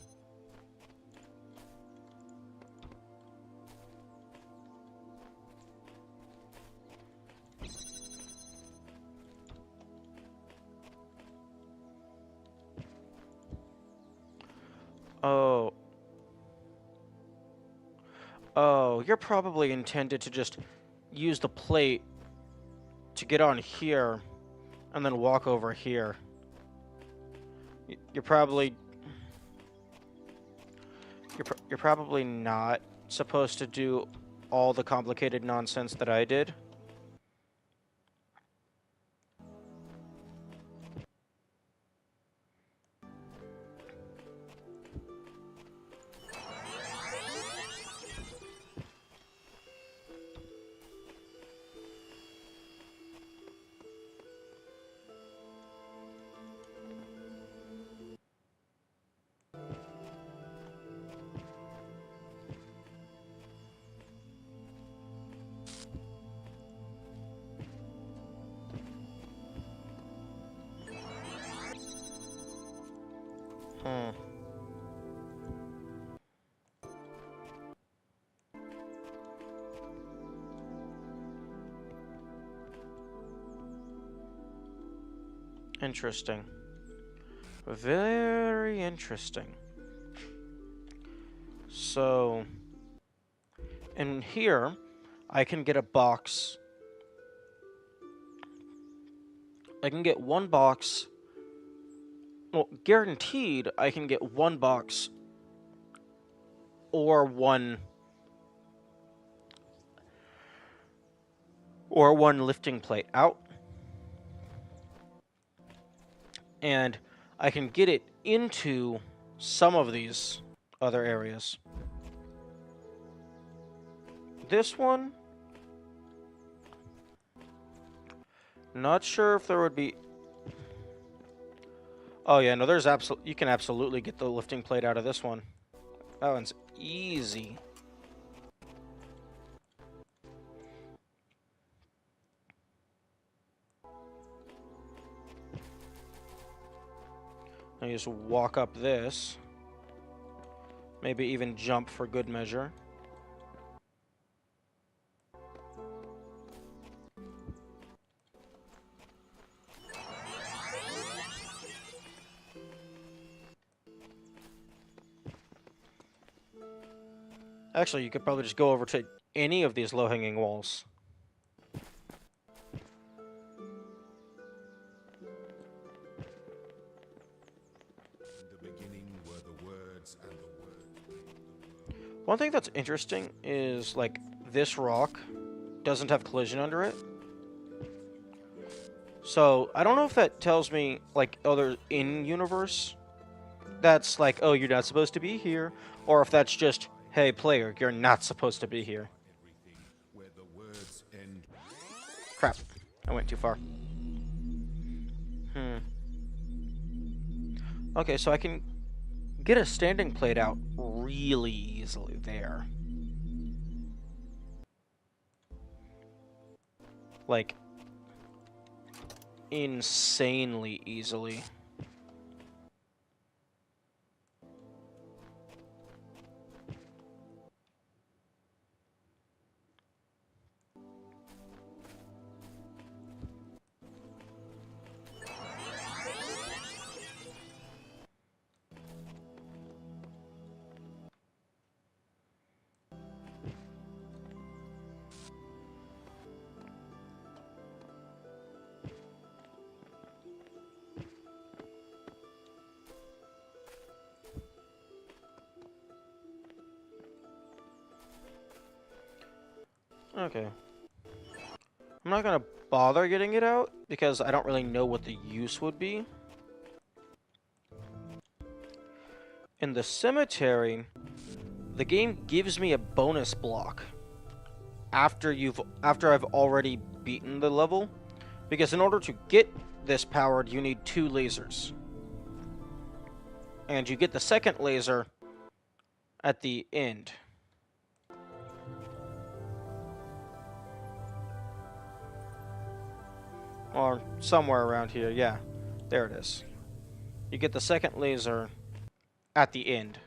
Oh. Oh, you're probably intended to just use the plate to get on here and then walk over here. You're probably you're probably not supposed to do all the complicated nonsense that I did. Hmm. Interesting. Very interesting. So, in here, I can get a box. I can get one box. Well, guaranteed, I can get one box or one lifting plate out, and I can get it into some of these other areas. This one, not sure if there would be. Oh yeah, no, there's you can absolutely get the lifting plate out of this one. That one's easy. I just walk up this. Maybe even jump for good measure. Actually, you could probably just go over to any of these low-hanging walls. In the beginning were the words, and the word. One thing that's interesting is, like, this rock doesn't have collision under it. So, I don't know if that tells me, like, other in-universe that's like, oh, you're not supposed to be here, or if that's just, hey, player, you're not supposed to be here. Everything where the words end. Crap. I went too far. Okay, so I can get a standing plate out really easily there. Like, insanely easily. Okay. I'm not gonna bother getting it out, because I don't really know what the use would be. In the cemetery, the game gives me a bonus block after I've already beaten the level, because in order to get this powered, you need 2 lasers. And you get the second laser at the end. Or somewhere around here, yeah. There it is. You get the second laser at the end.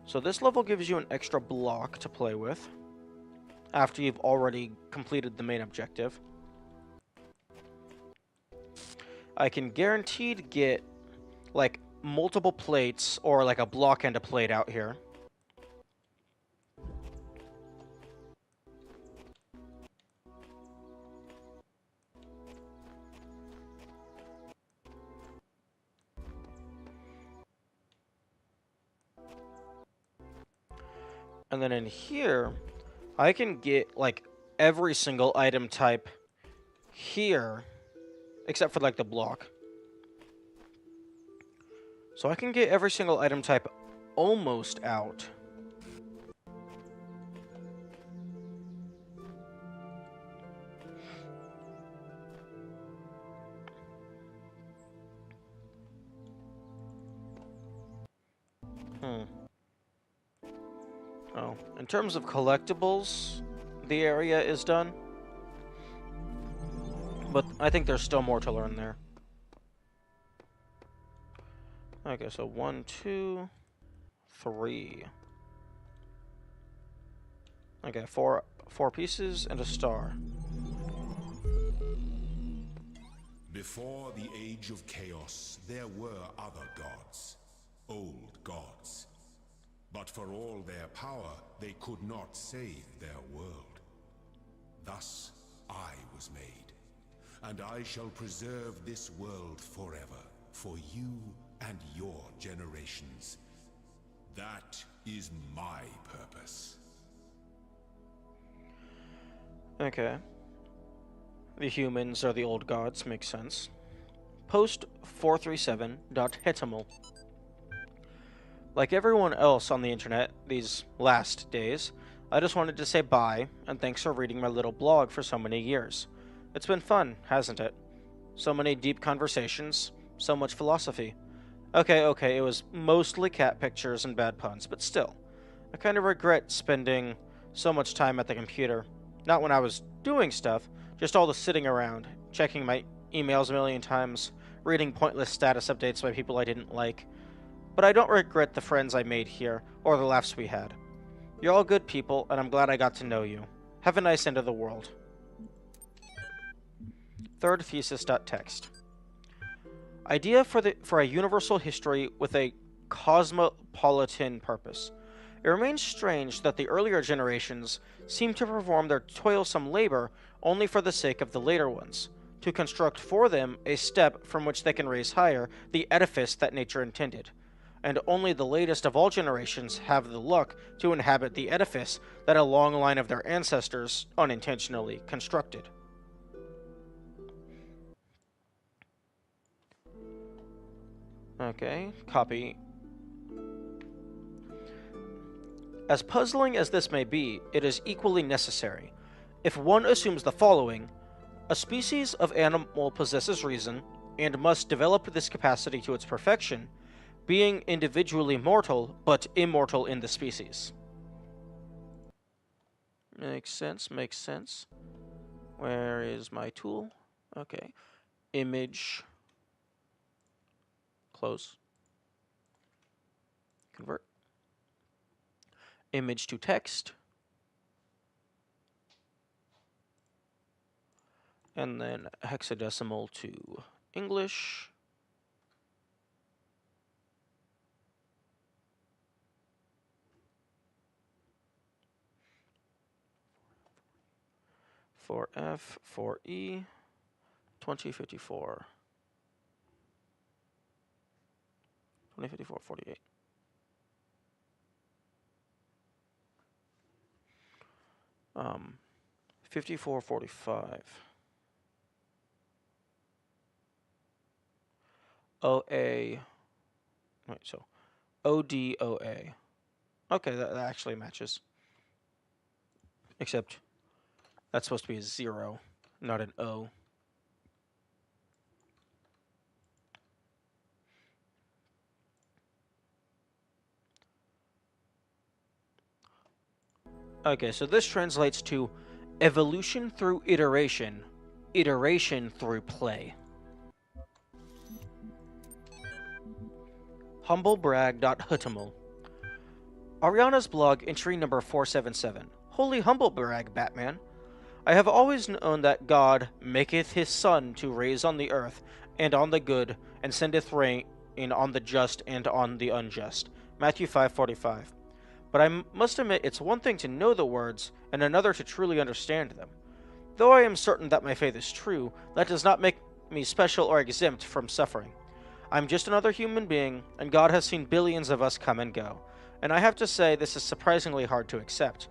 So this level gives you an extra block to play with after you've already completed the main objective. I can guaranteed get, like, multiple plates or, like, a block and a plate out here. And then in here, I can get, like, every single item type here, except for, like, the block. So I can get every single item type almost out. Oh, in terms of collectibles, the area is done. But I think there's still more to learn there. Okay, so 1, 2, 3. Okay, four pieces and a star. Before the Age of Chaos, there were other gods, old gods. But for all their power, they could not save their world. Thus, I was made, and I shall preserve this world forever, for you and your generations. That is my purpose. Okay. The humans are the old gods, makes sense. Post 437.hetimal. Like everyone else on the internet these last days, I just wanted to say bye, and thanks for reading my little blog for so many years. It's been fun, hasn't it? So many deep conversations, so much philosophy. Okay, it was mostly cat pictures and bad puns, but still. I kind of regret spending so much time at the computer. Not when I was doing stuff, just all the sitting around, checking my emails a million times, reading pointless status updates by people I didn't like. But I don't regret the friends I made here, or the laughs we had. You're all good people, and I'm glad I got to know you. Have a nice end of the world. Third thesis.text. Idea for a universal history with a cosmopolitan purpose. It remains strange that the earlier generations seem to perform their toilsome labor only for the sake of the later ones, to construct for them a step from which they can raise higher the edifice that nature intended. And only the latest of all generations have the luck to inhabit the edifice that a long line of their ancestors unintentionally constructed. Okay, copy. As puzzling as this may be, it is equally necessary. If one assumes the following, a species of animal possesses reason, and must develop this capacity to its perfection, being individually mortal, but immortal in the species. Makes sense, makes sense. Where is my tool? Okay. Image. Close. Convert. Image to text. And then hexadecimal to English. For F, for E, 2054. 2054, 48. Um, 5445. OA. Wait, so ODOA. Okay, that actually matches. Except that's supposed to be a 0, not an O. Okay, so this translates to evolution through iteration, iteration through play. Humblebrag.hutimal. Ariana's blog entry number 477. Holy humblebrag, Batman. I have always known that God maketh his sun to raise on the earth and on the good, and sendeth rain on the just and on the unjust. Matthew 5:45. But I must admit it's one thing to know the words, and another to truly understand them. Though I am certain that my faith is true, that does not make me special or exempt from suffering. I'm just another human being, and God has seen billions of us come and go. And I have to say, this is surprisingly hard to accept.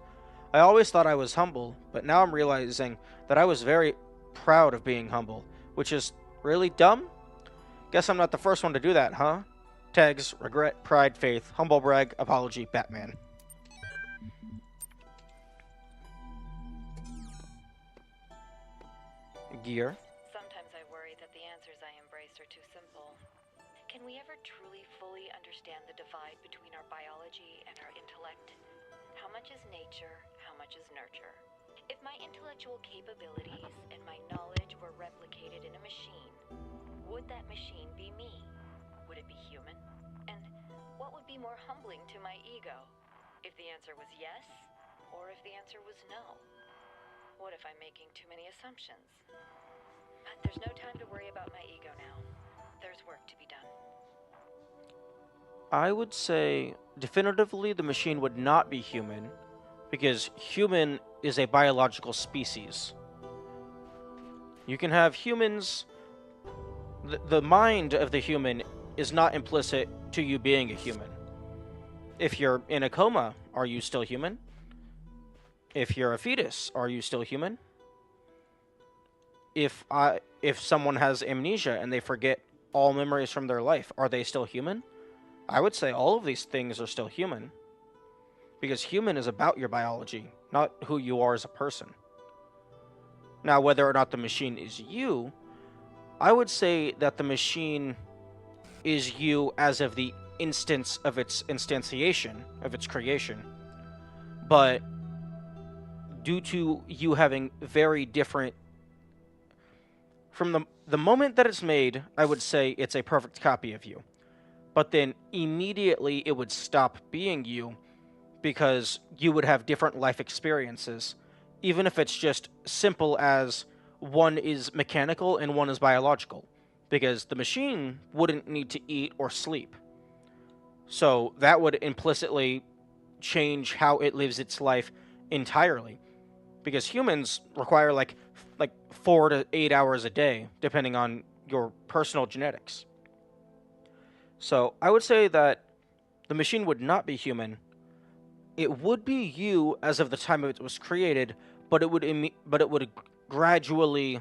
I always thought I was humble, but now I'm realizing that I was very proud of being humble, which is really dumb? Guess I'm not the first one to do that, huh? Tags, regret, pride, faith, humble brag, apology, Batman. Gear. Sometimes I worry that the answers I embrace are too simple. Can we ever truly fully understand the divide between our biology and our intellect? How much is nature? How much is nurture? If my intellectual capabilities and my knowledge were replicated in a machine, would that machine be me? Would it be human? And what would be more humbling to my ego? If the answer was yes, or if the answer was no? What if I'm making too many assumptions? But there's no time to worry about my ego now. There's work to be done. I would say definitively the machine would not be human, because human is a biological species. You can have humans. The mind of the human is not implicit to you being a human. If you're in a coma, are you still human? If you're a fetus, are you still human? If someone has amnesia and they forget all memories from their life, are they still human? I would say all of these things are still human. Because human is about your biology, not who you are as a person. Now, whether or not the machine is you, I would say that the machine is you as of the instance of its instantiation, of its creation. But due to you having very different... From the moment that it's made, I would say it's a perfect copy of you. But then immediately it would stop being you, because you would have different life experiences, even if it's just simple as one is mechanical and one is biological, because the machine wouldn't need to eat or sleep. So that would implicitly change how it lives its life entirely, because humans require like 4 to 8 hours a day, depending on your personal genetics. So I would say that the machine would not be human. It would be you as of the time it was created, but it would gradually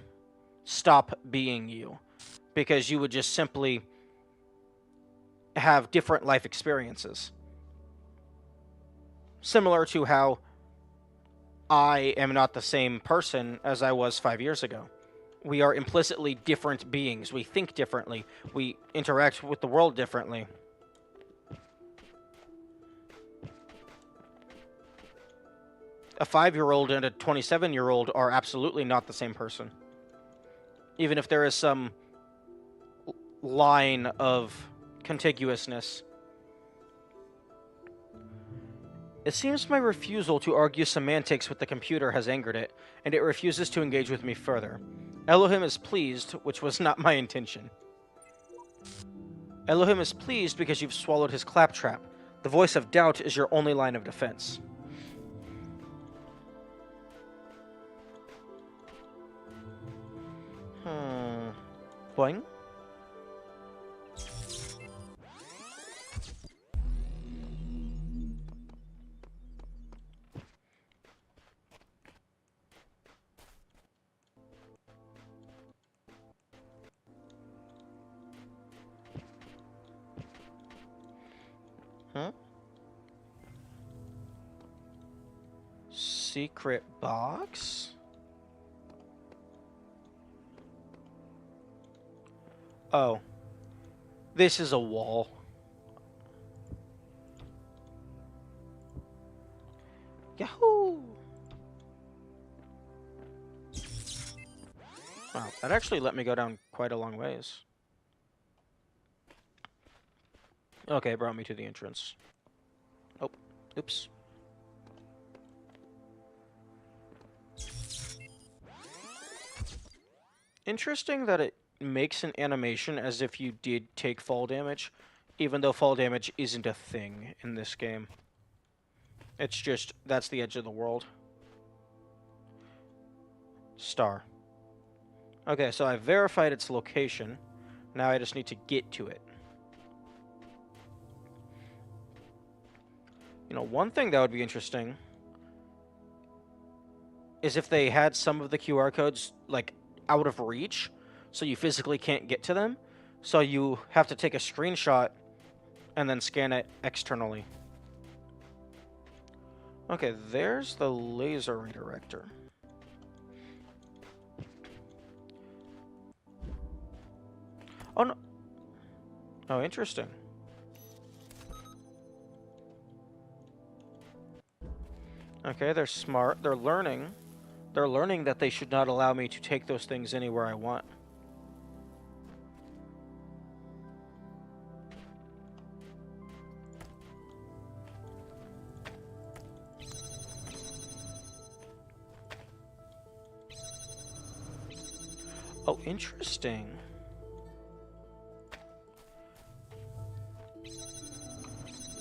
stop being you, because you would just simply have different life experiences. Similar to how I am not the same person as I was 5 years ago. We are implicitly different beings. We think differently. We interact with the world differently. A 5-year-old and a 27-year-old are absolutely not the same person. Even if there is some line of contiguousness. It seems my refusal to argue semantics with the computer has angered it, and it refuses to engage with me further. Elohim is pleased, which was not my intention. Elohim is pleased because you've swallowed his claptrap. The voice of doubt is your only line of defense. Boing. Huh? Secret box? Oh. This is a wall. Yahoo! Wow, that actually let me go down quite a long ways. Okay, it brought me to the entrance. Oh, oops. Interesting that it makes an animation as if you did take fall damage, even though fall damage isn't a thing in this game. It's just, that's the edge of the world. Star. Okay, so I verified its location. Now I just need to get to it. You know, one thing that would be interesting is if they had some of the QR codes, like, out of reach, so you physically can't get to them, so you have to take a screenshot and then scan it externally. Okay, there's the laser redirector. Oh, no. Oh, interesting. Okay, they're smart. They're learning. They're learning that they should not allow me to take those things anywhere I want. Oh, interesting.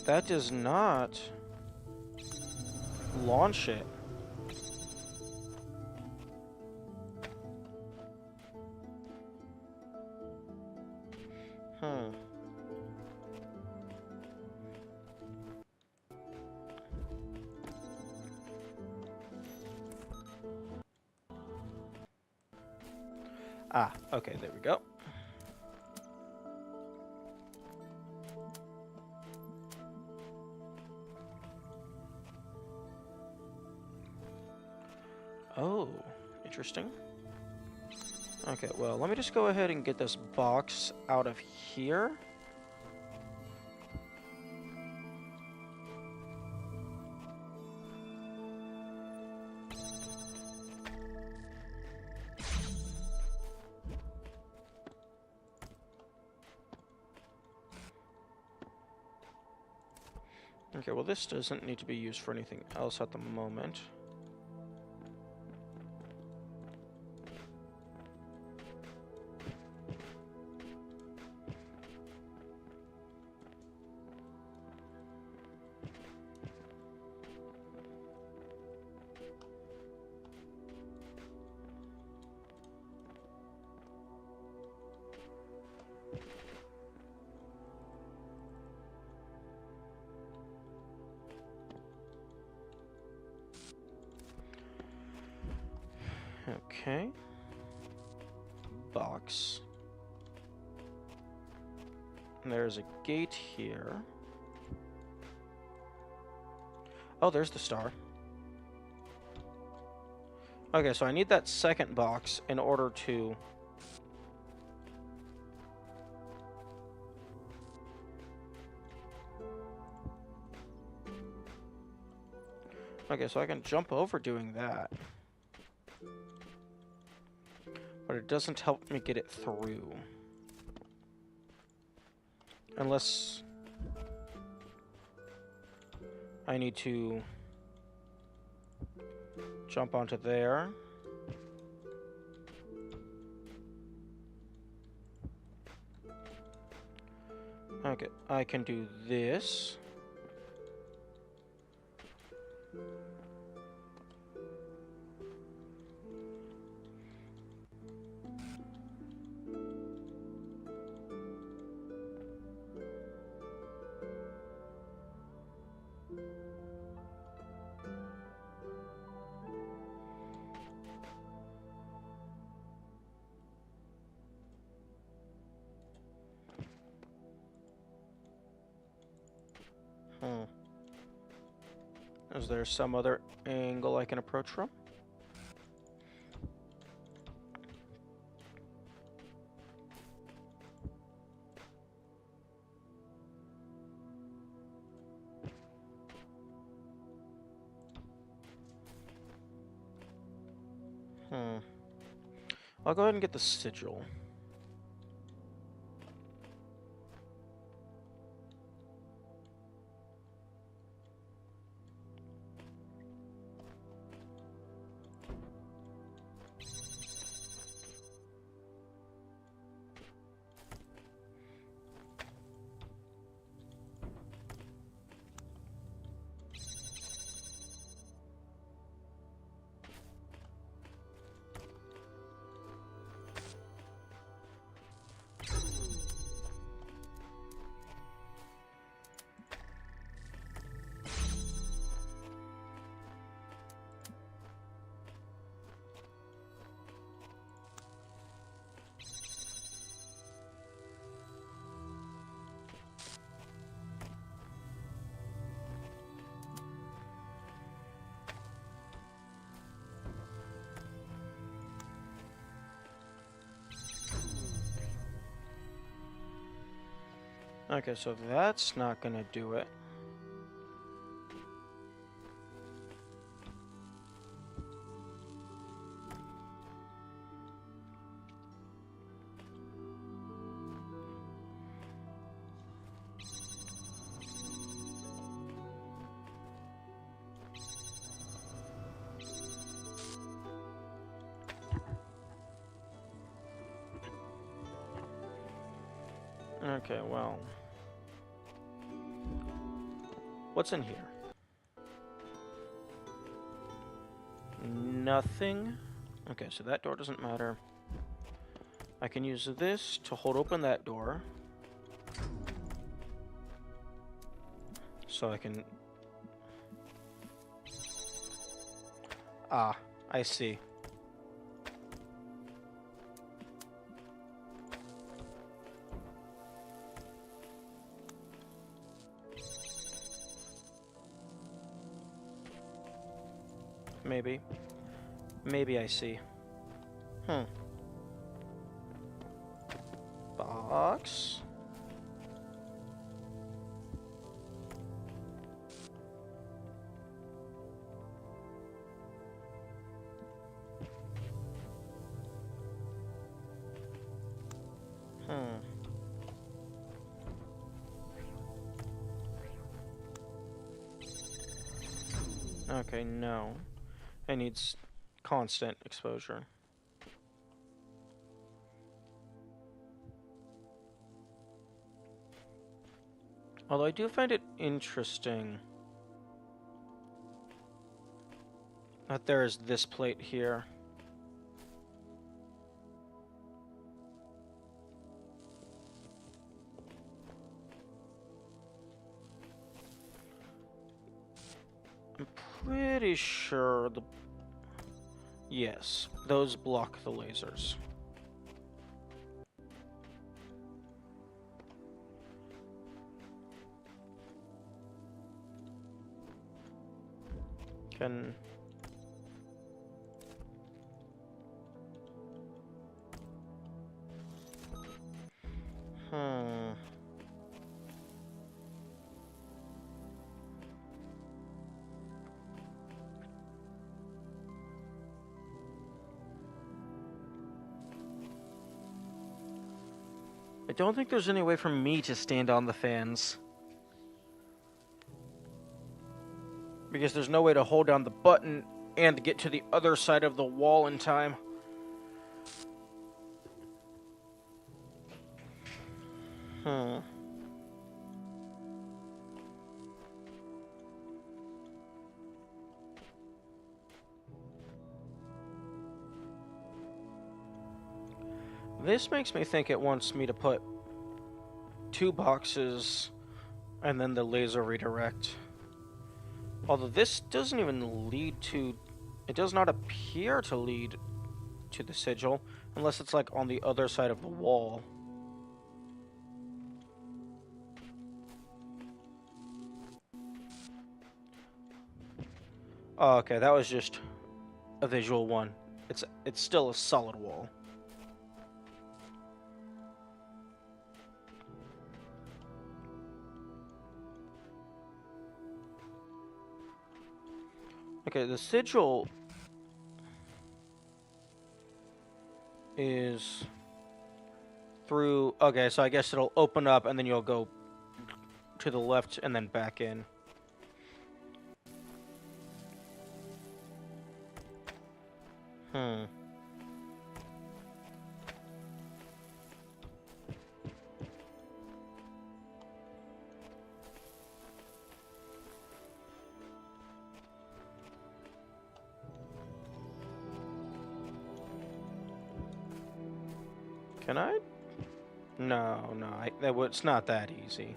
That does not launch it. Hmm. Ah, okay, there we go. Oh, interesting. Okay, well, let me just go ahead and get this box out of here. Okay, well, this doesn't need to be used for anything else at the moment. Okay. Box. And there's a gate here. Oh, there's the star. Okay, so I need that second box in order to... Okay, so I can jump over doing that. But it doesn't help me get it through. Unless... I need to... jump onto there. Okay, I can do this. Is there some other angle I can approach from? I'll go ahead and get the sigil. Okay, so that's not gonna do it. Okay, well. What's in here? Nothing. Okay, so that door doesn't matter. I can use this to hold open that door. So I can... Ah, I see. Maybe. Maybe I see. Box. Okay, no. It needs constant exposure. Although I do find it interesting that there is this plate here. I'm pretty sure the... Yes, those block the lasers. Can... I don't think there's any way for me to stand on the fans. Because there's no way to hold down the button and get to the other side of the wall in time. This makes me think it wants me to put 2 boxes and then the laser redirect. Although this doesn't even lead to... It does not appear to lead to the sigil, unless it's like on the other side of the wall. Oh, okay, that was just a visual one. It's still a solid wall. Okay, the sigil is through... Okay, so I guess it'll open up and then you'll go to the left and then back in. Can I? No, it's not that easy.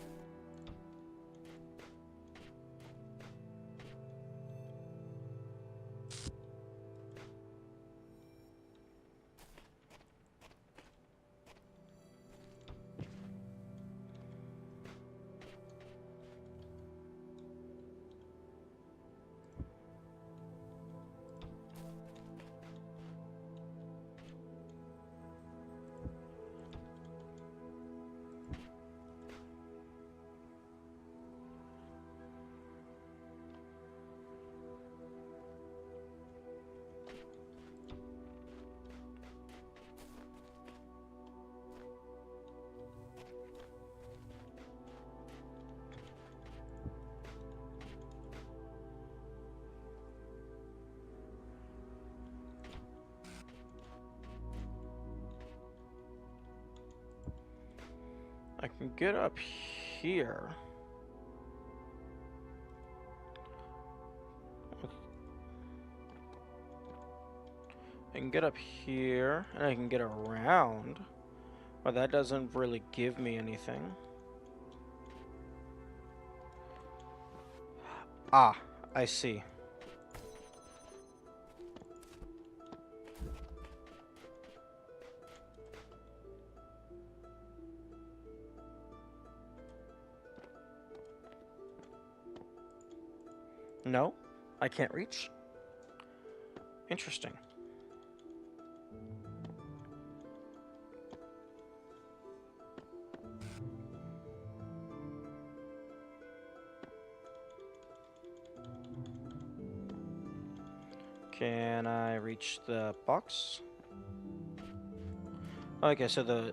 I can get up here. I can get up here, and I can get around, but that doesn't really give me anything. Ah, I see. No, I can't reach. Interesting. Can I reach the box? Okay, so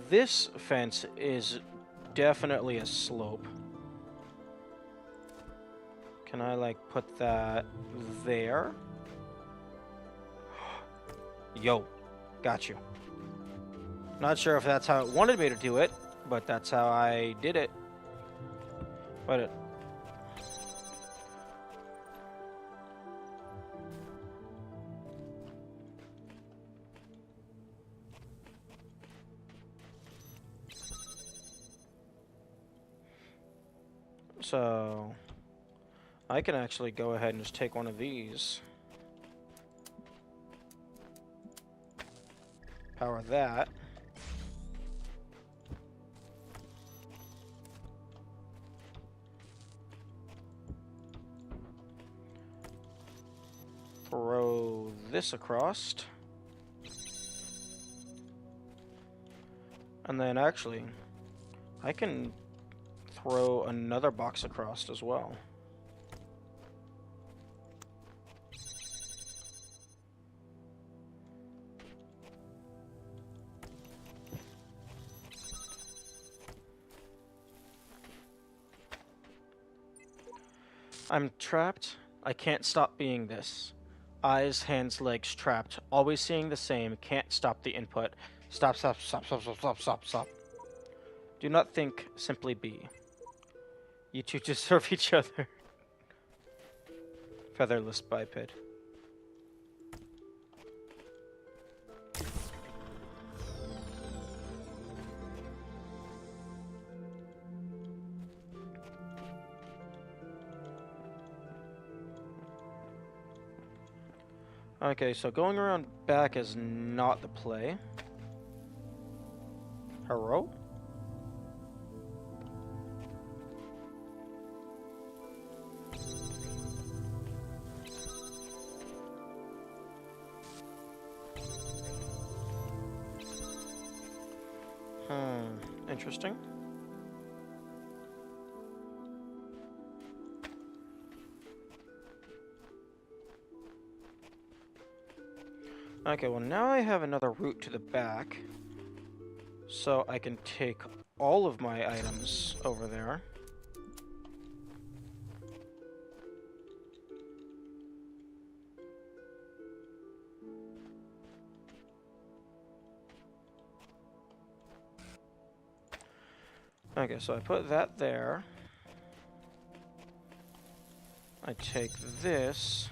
this fence is definitely a slope. Can I like put that there? Yo, got you. Not sure if that's how it wanted me to do it, but that's how I did it. But it. So I can actually go ahead and just take one of these. Power that. Throw this across. And then actually, I can throw another box across as well. I'm trapped. I can't stop being this. Eyes, hands, legs trapped. Always seeing the same. Can't stop the input. Stop, stop, stop, stop, stop, stop, stop, stop. Do not think, simply be. You two deserve each other. Featherless biped. Okay, so going around back is not the play. Hello? Interesting. Okay, well now I have another route to the back. So I can take all of my items over there. Okay, so I put that there. I take this.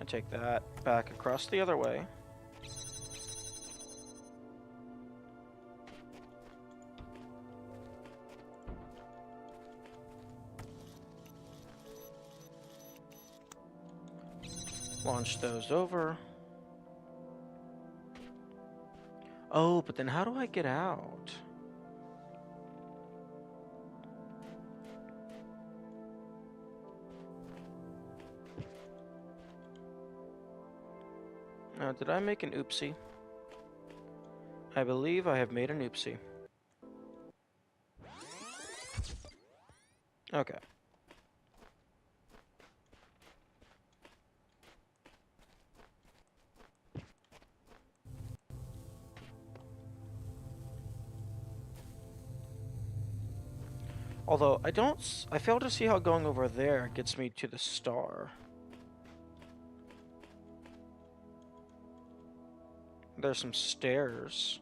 I take that back across the other way. Launch those over. Oh, but then how do I get out? Now, did I make an oopsie? I believe I have made an oopsie. Okay. Although, I fail to see how going over there gets me to the star. There's some stairs.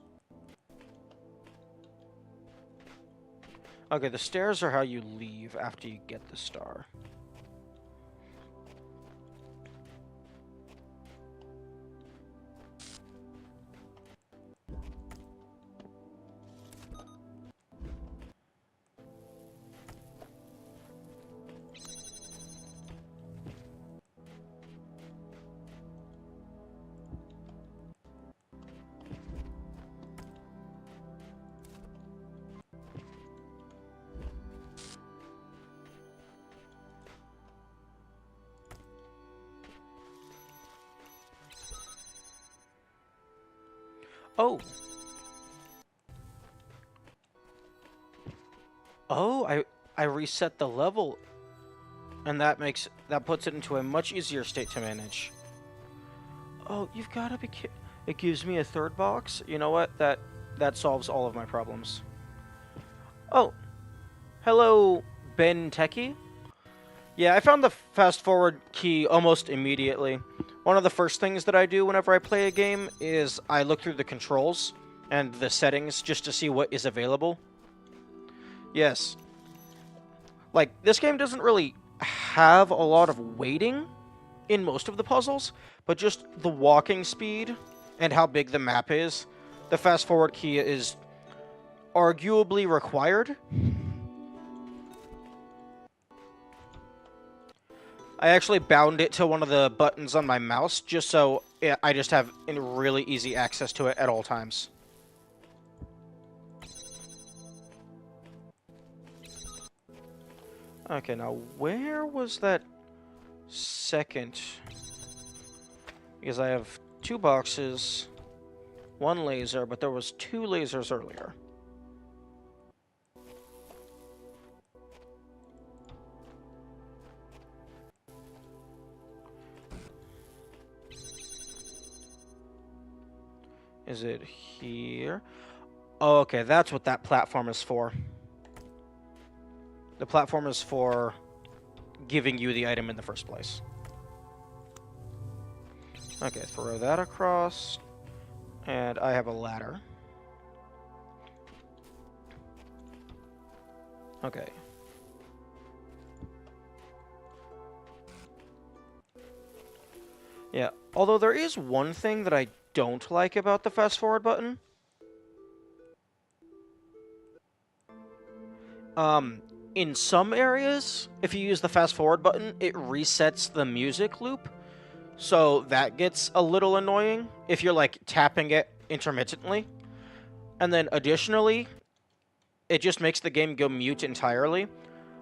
Okay, the stairs are how you leave after you get the star. Oh. Oh, I reset the level, and that puts it into a much easier state to manage. Oh, you've got to be it gives me a third box. You know what? That solves all of my problems. Oh, hello, Ben Techie. Yeah, I found the fast forward key almost immediately. One of the first things that I do whenever I play a game is I look through the controls and the settings just to see what is available. Yes. Like, this game doesn't really have a lot of waiting in most of the puzzles, but just the walking speed and how big the map is, the fast forward key is arguably required. I actually bound it to one of the buttons on my mouse just so I just have really easy access to it at all times. Okay, now where was that second? Because I have 2 boxes, 1 laser, but there was 2 lasers earlier. Is it here? Oh, okay, that's what that platform is for. The platform is for giving you the item in the first place. Okay, throw that across. And I have a ladder. Okay. Yeah, although there is one thing that I don't like about the fast forward button. In some areas, if you use the fast forward button, it resets the music loop. So that gets a little annoying if you're like tapping it intermittently. And then additionally, it just makes the game go mute entirely.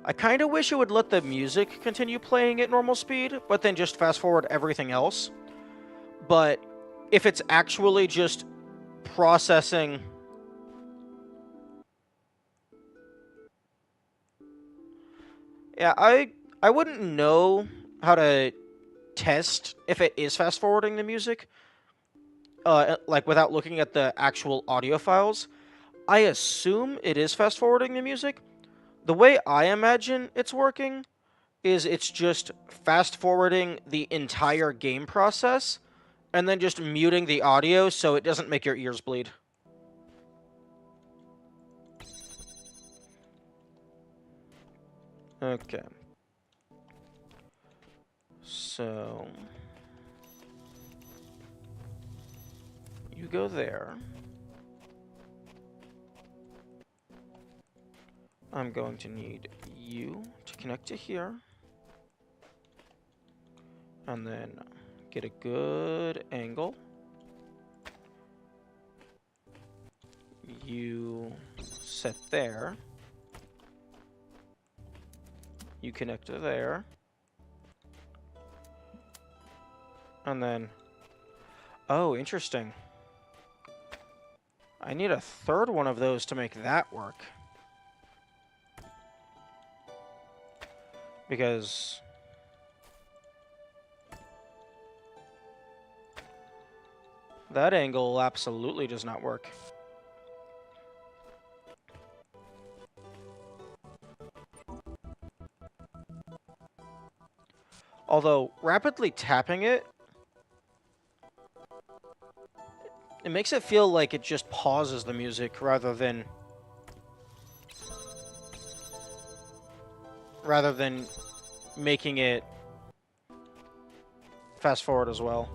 I kind of wish it would let the music continue playing at normal speed, but then just fast forward everything else. But if it's actually just processing... Yeah, I wouldn't know how to test if it is fast forwarding the music, like without looking at the actual audio files. I assume it is fast forwarding the music. The way I imagine it's working is it's just fast forwarding the entire game process and then just muting the audio so it doesn't make your ears bleed. Okay. So you go there. I'm going to need you to connect to here. And then get a good angle. You set there. You connect to there. And then... Oh, interesting. I need a third one of those to make that work. Because... that angle absolutely does not work. Although, rapidly tapping it, it makes it feel like it just pauses the music rather than making it fast forward as well.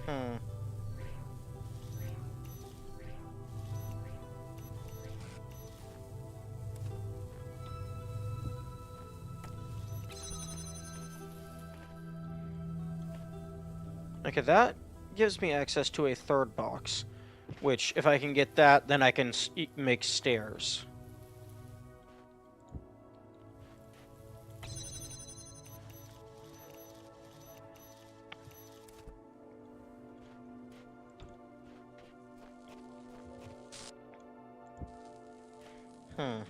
Hmm. Okay, that gives me access to a third box, which, if I can get that, then I can make stairs. Hmm.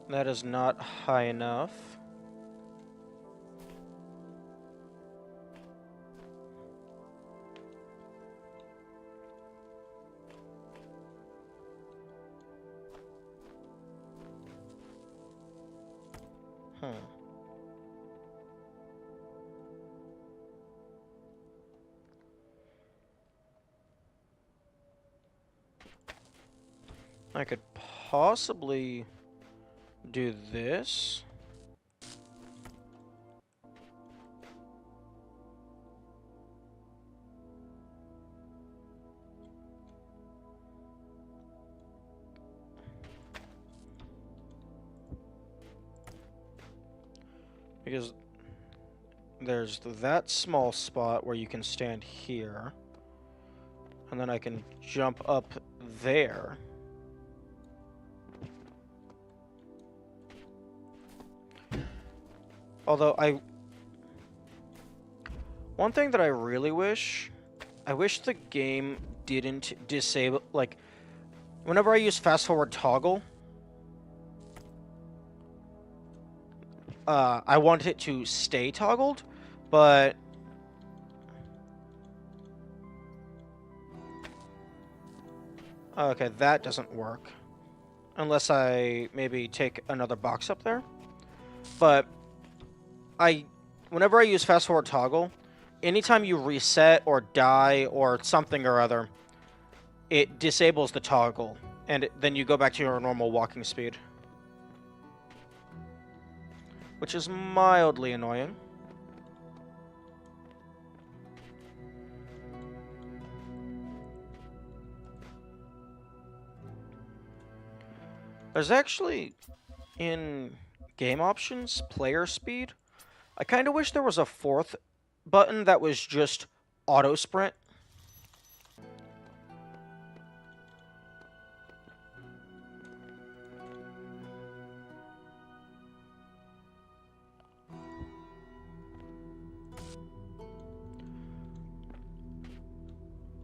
That is not high enough. Hmm. I could possibly do this. Because there's that small spot where you can stand here. And then I can jump up there. Although one thing that I really wish the game didn't disable, like, whenever I use fast forward toggle, I want it to stay toggled, but okay, that doesn't work. Unless I maybe take another box up there. But whenever I use fast forward toggle, anytime you reset or die or something or other, it disables the toggle, and then you go back to your normal walking speed. Which is mildly annoying. There's actually, in game options, player speed, I kind of wish there was a fourth button that was just auto sprint.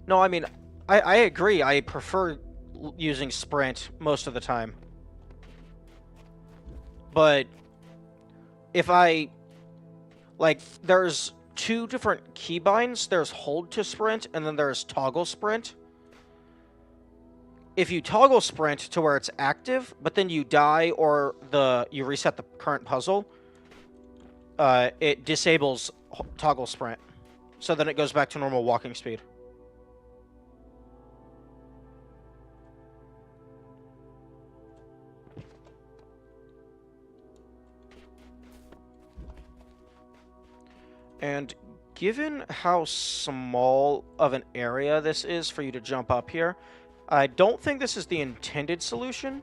No, I mean, I agree. I prefer using sprint most of the time. But if I, like, there's two different keybinds. There's hold to sprint, and then there's toggle sprint. If you toggle sprint to where it's active, but then you die or you reset the current puzzle, it disables toggle sprint. So then it goes back to normal walking speed. And given how small of an area this is for you to jump up here, I don't think this is the intended solution,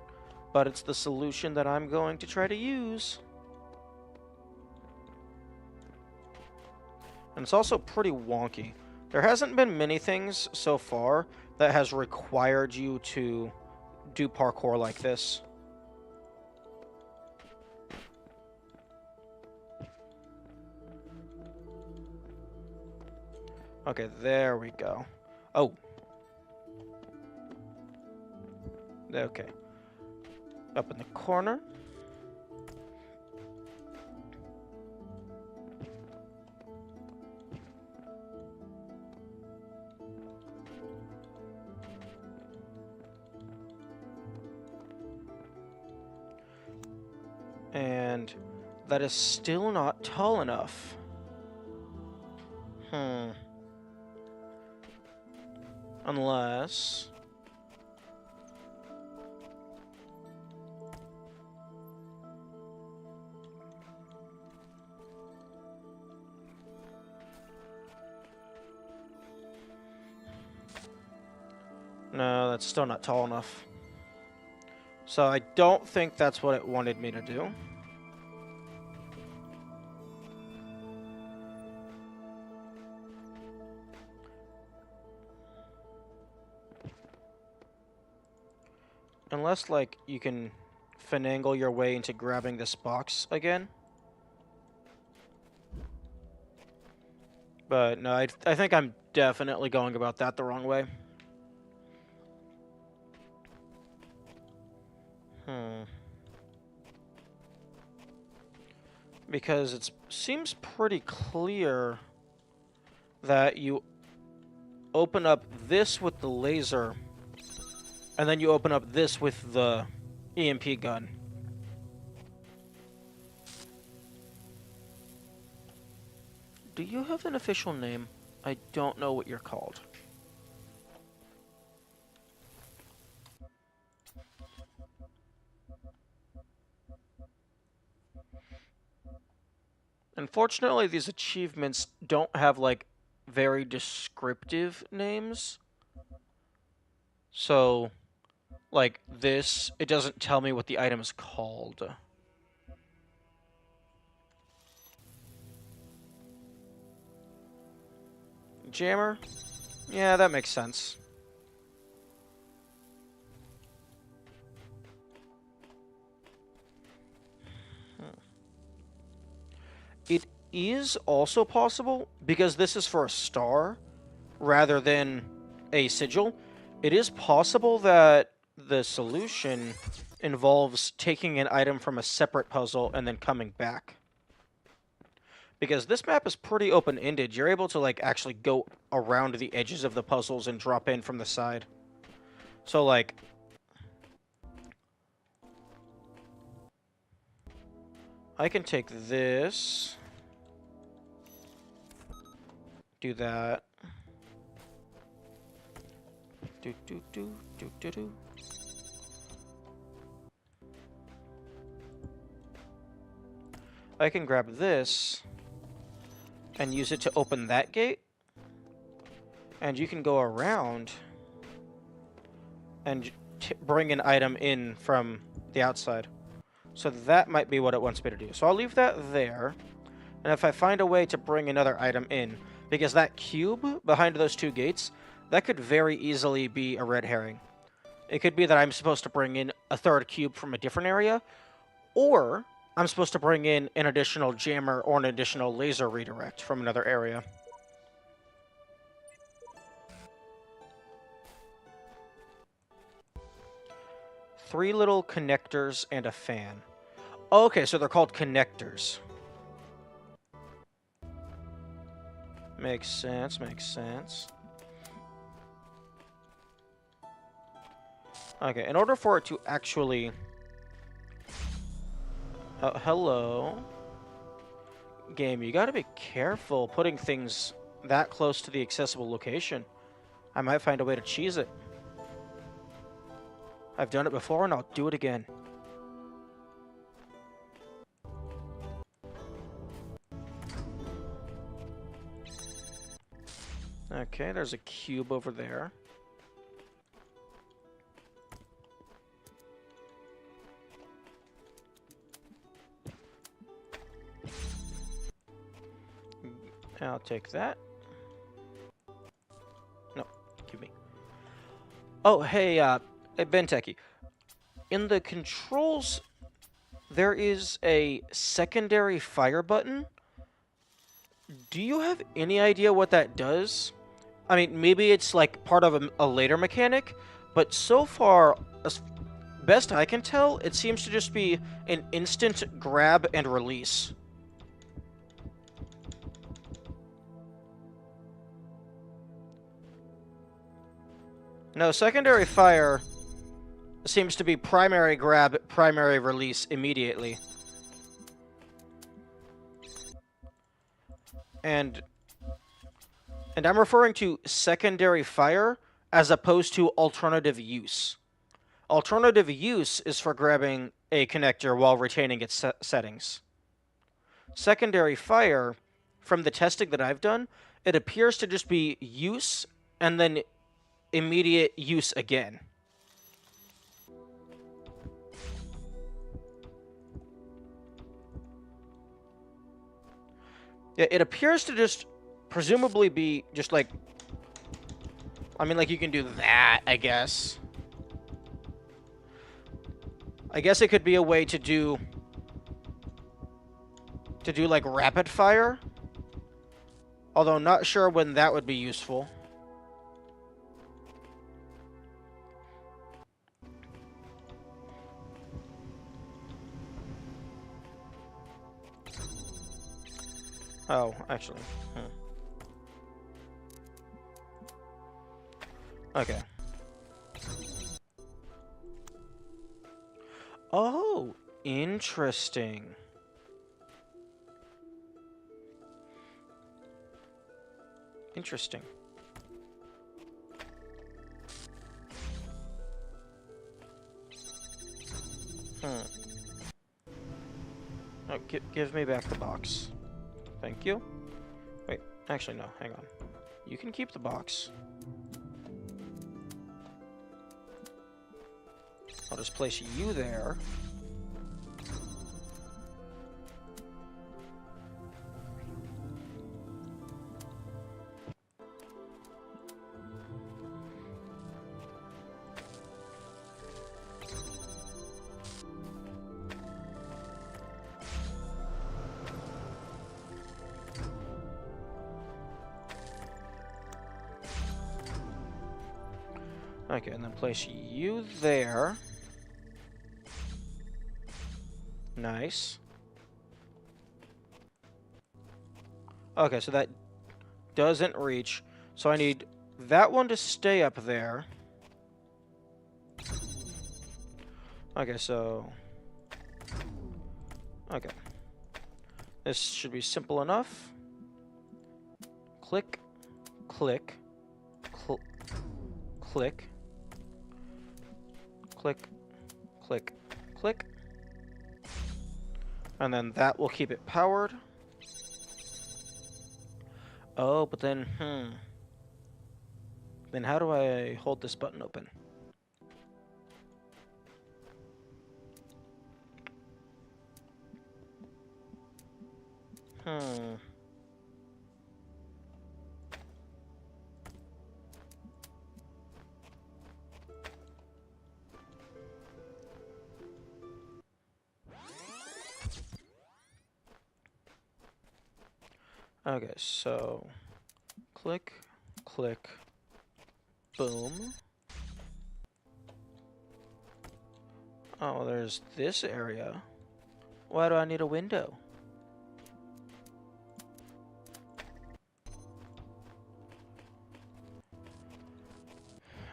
but it's the solution that I'm going to try to use. And it's also pretty wonky. There hasn't been many things so far that has required you to do parkour like this. Okay, there we go. Oh. Okay. Up in the corner. And that is still not tall enough. Unless... No, that's still not tall enough. So I don't think that's what it wanted me to do. Unless, like, you can finagle your way into grabbing this box again. But no, I think I'm definitely going about that the wrong way. Because it seems pretty clear that you open up this with the laser, and then you open up this with the EMP gun. Do you have an official name? I don't know what you're called. Unfortunately, these achievements don't have, like, very descriptive names. So, like this, it doesn't tell me what the item is called. Jammer? Yeah, that makes sense. It is also possible, because this is for a star rather than a sigil, it is possible that the solution involves taking an item from a separate puzzle and then coming back. Because this map is pretty open-ended. You're able to, like, actually go around the edges of the puzzles and drop in from the side. So, like... I can take this... do that. Do. I can grab this and use it to open that gate. And you can go around and bring an item in from the outside. So that might be what it wants me to do. So I'll leave that there. And if I find a way to bring another item in, because that cube behind those two gates, that could very easily be a red herring. It could be that I'm supposed to bring in a third cube from a different area, or I'm supposed to bring in an additional jammer or an additional laser redirect from another area. Three little connectors and a fan. Okay, so they're called connectors. Makes sense, makes sense. Okay, in order for it to actually... hello? Game, you gotta be careful putting things that close to the accessible location. I might find a way to cheese it. I've done it before and I'll do it again. Okay, there's a cube over there. I'll take that. No, give me. Oh, hey, Ben Techie. In the controls, there is a secondary fire button Do you have any idea what that does? I mean, maybe it's like part of a later mechanic, but so far, as best I can tell, it seems to just be an instant grab and release. No, secondary fire seems to be primary grab, primary release immediately. And I'm referring to secondary fire as opposed to alternative use. Alternative use is for grabbing a connector while retaining its settings. Secondary fire, from the testing that I've done, it appears to just be use and then immediate use again. Yeah, it appears to just presumably be just like, I mean, like you can do that, I guess. I guess it could be a way to do like rapid fire. Although not sure when that would be useful. Oh, actually. Okay. Oh, interesting. Interesting. Oh, give me back the box. Thank you. Wait, actually no, hang on. You can keep the box. I'll just place you there. Okay, and then place you there. Nice. Okay, so that doesn't reach. So I need that one to stay up there. Okay, so... Okay. This should be simple enough. Click, click, click, click, click, click. And then that will keep it powered. Oh, but then, Then how do I hold this button open? Okay, so click, click, boom. Oh, there's this area. Why do I need a window?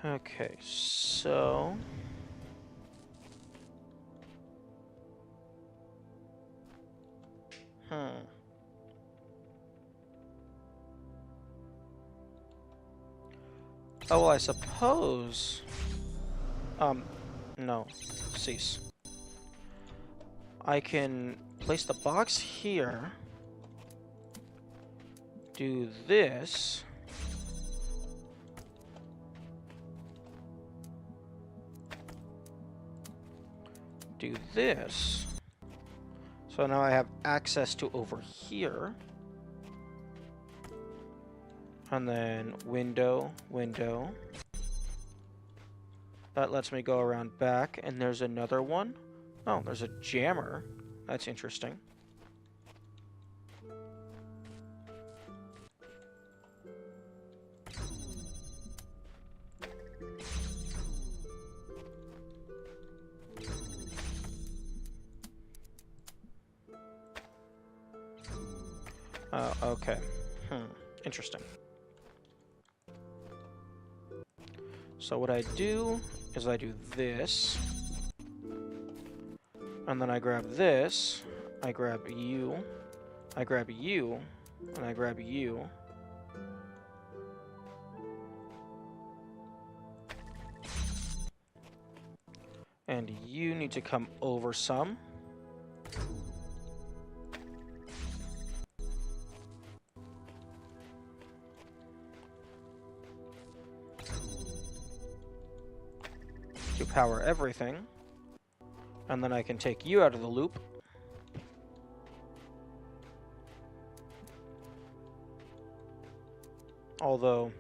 Okay, so... Oh, well, I suppose... no. Cease. I can place the box here. Do this. Do this. So now I have access to over here. And then window, window. That lets me go around back, and there's another one. Oh, there's a jammer. That's interesting. Okay. Interesting. So what I do is I do this, and then I grab this, I grab you, I grab you, and I grab you. And you need to come over some. To power everything. And then I can take you out of the loop. Although,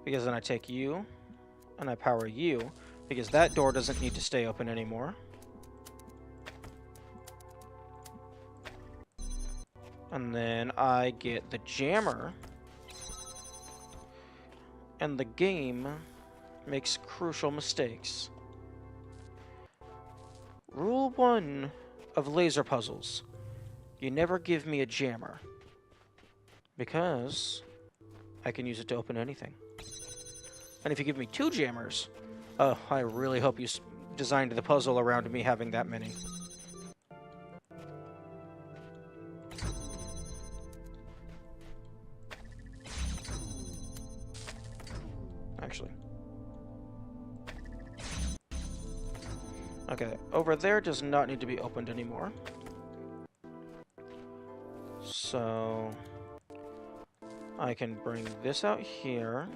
because then I take you, and I power you, because that door doesn't need to stay open anymore. And then I get the jammer, and the game makes crucial mistakes. Rule 1 of laser puzzles. You never give me a jammer. Because I can use it to open anything. And if you give me 2 jammers, oh, I really hope you designed the puzzle around me having that many. Actually. Okay, over there does not need to be opened anymore. So I can bring this out here.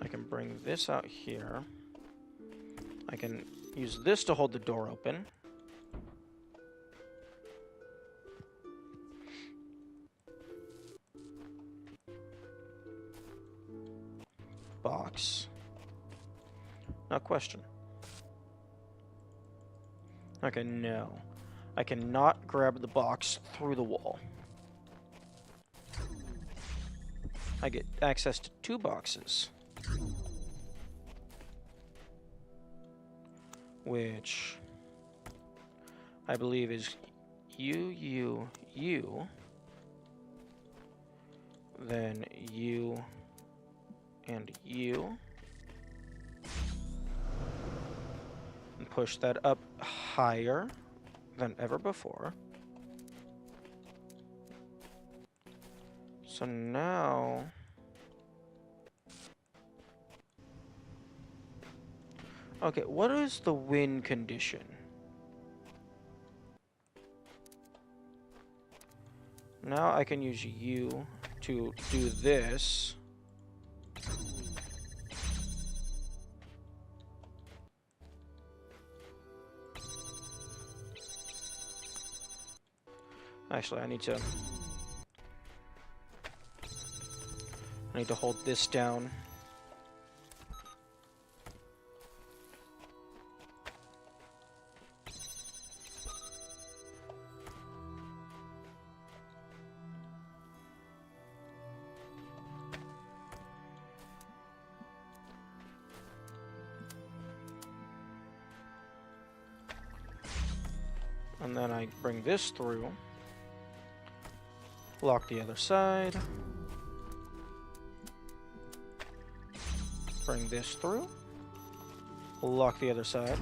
I can bring this out here. I can use this to hold the door open. Box. Now question. Okay, no. I cannot grab the box through the wall. I get access to 2 boxes. Which I believe is you, then you, and you. And push that up higher than ever before. So now okay, what is the win condition? Now I can use you to do this. Actually, I need to hold this down. And then I bring this through. Lock the other side. Bring this through. Lock the other side.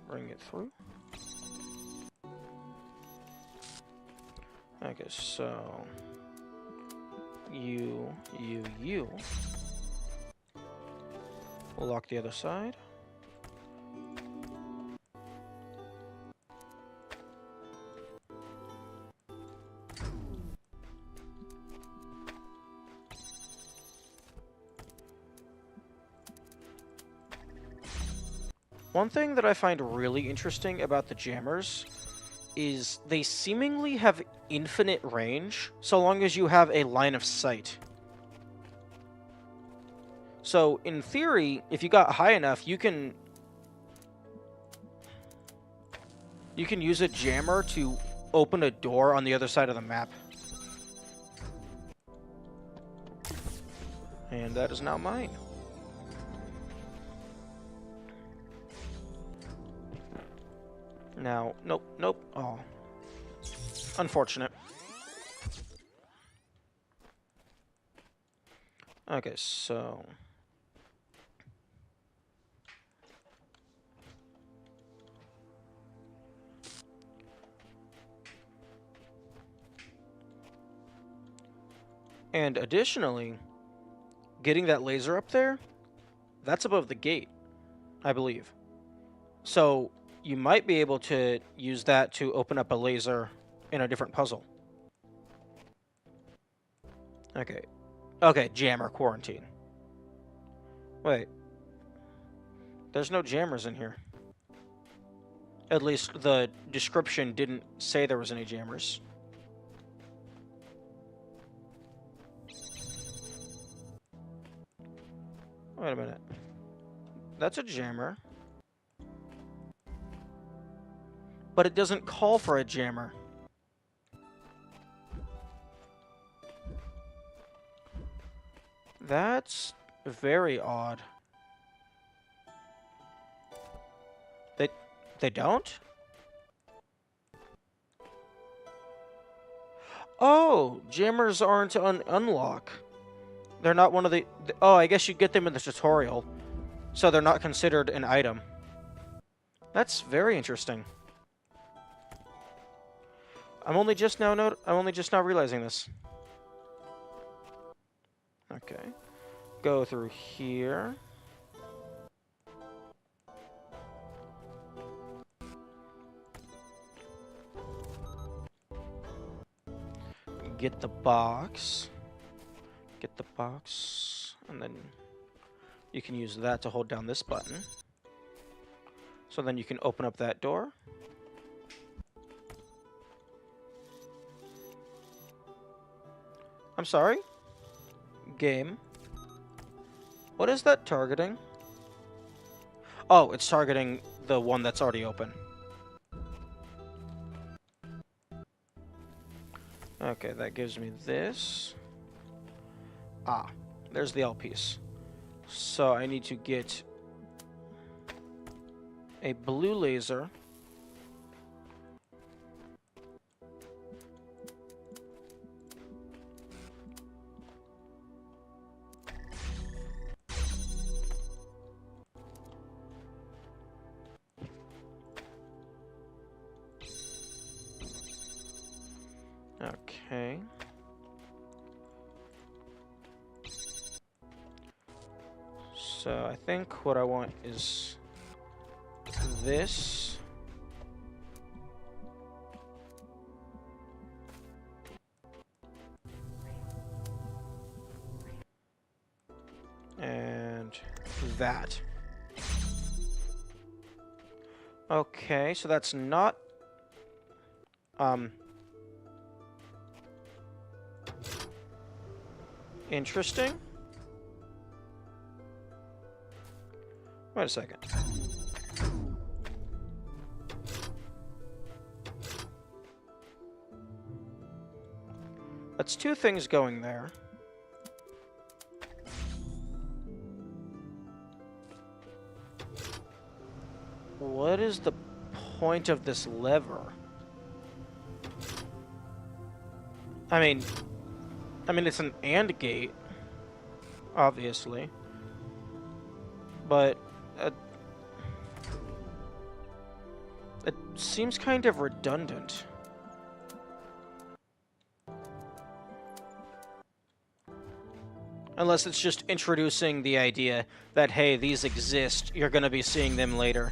Bring it through. Okay, so you. Lock the other side. One thing that I find really interesting about the jammers is they seemingly have infinite range so long as you have a line of sight. So, in theory, if you got high enough, you can use a jammer to open a door on the other side of the map. And that is now mine. Now, nope, nope. Oh. Unfortunate. Okay, so... And additionally, getting that laser up there, that's above the gate, I believe. So you might be able to use that to open up a laser in a different puzzle. Okay. Okay, jammer quarantine. Wait. There's no jammers in here. At least the description didn't say there was any jammers. Wait a minute. That's a jammer. But it doesn't call for a jammer. That's very odd. They don't? Oh, jammers aren't unlock. They're not one of the... Oh, I guess you get them in the tutorial. So they're not considered an item. That's very interesting. I'm only just now realizing this. Okay. Go through here. Get the box. Get the box. And then you can use that to hold down this button. So then you can open up that door. I'm sorry? Game. What is that targeting? Oh, it's targeting the one that's already open. Okay, that gives me this. Ah, there's the L piece. So I need to get a blue laser. Okay. So I think what I want is this. And that. Okay, so that's not... Interesting. Wait a second. That's two things going there. What is the point of this lever? I mean, it's an AND gate, obviously, but it seems kind of redundant. Unless it's just introducing the idea that, hey, these exist, you're going to be seeing them later.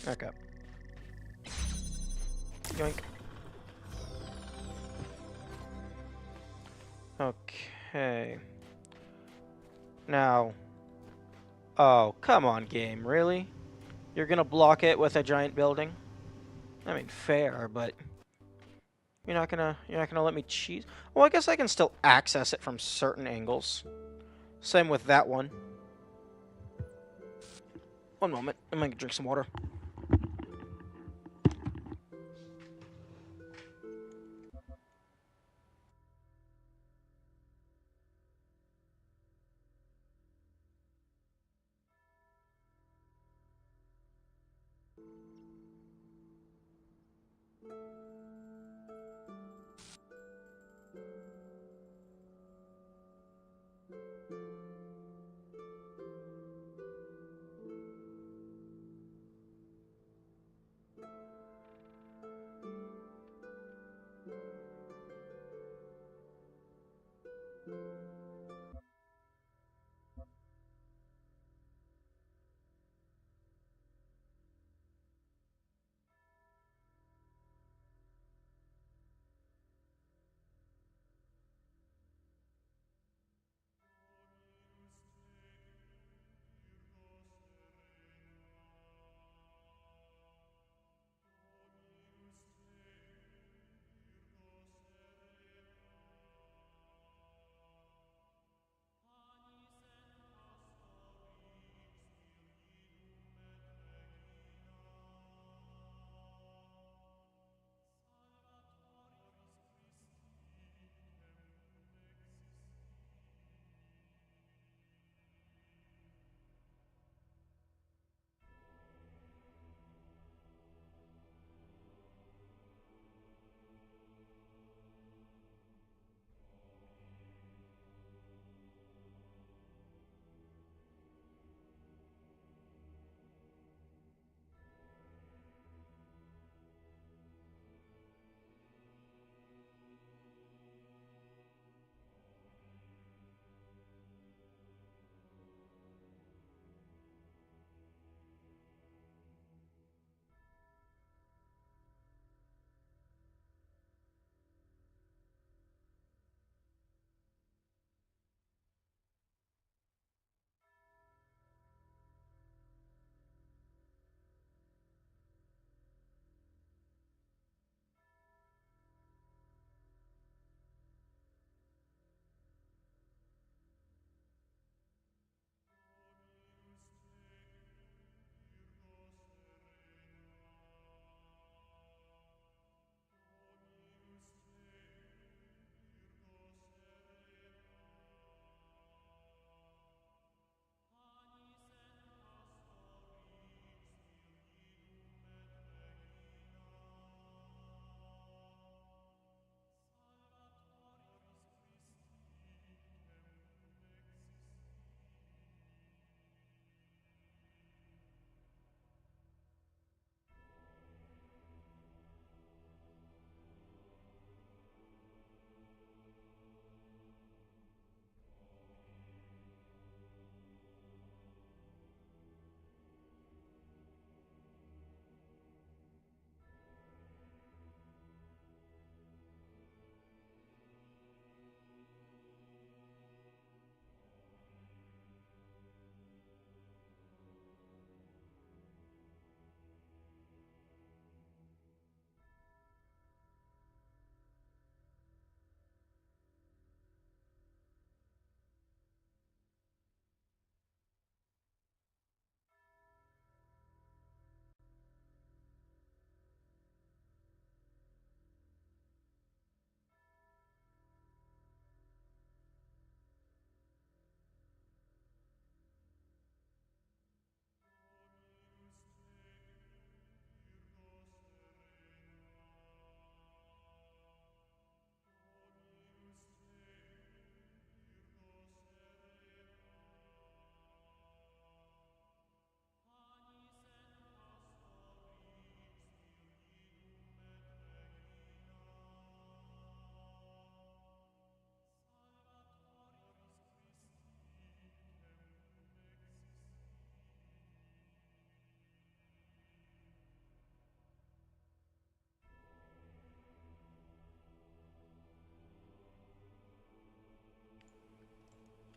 Okay. Yoink. Okay. Now... Oh, come on, game, really? You're gonna block it with a giant building? I mean, fair, but you're not gonna let me cheese. Well, I guess I can still access it from certain angles. Same with that one. One moment. I'm gonna drink some water.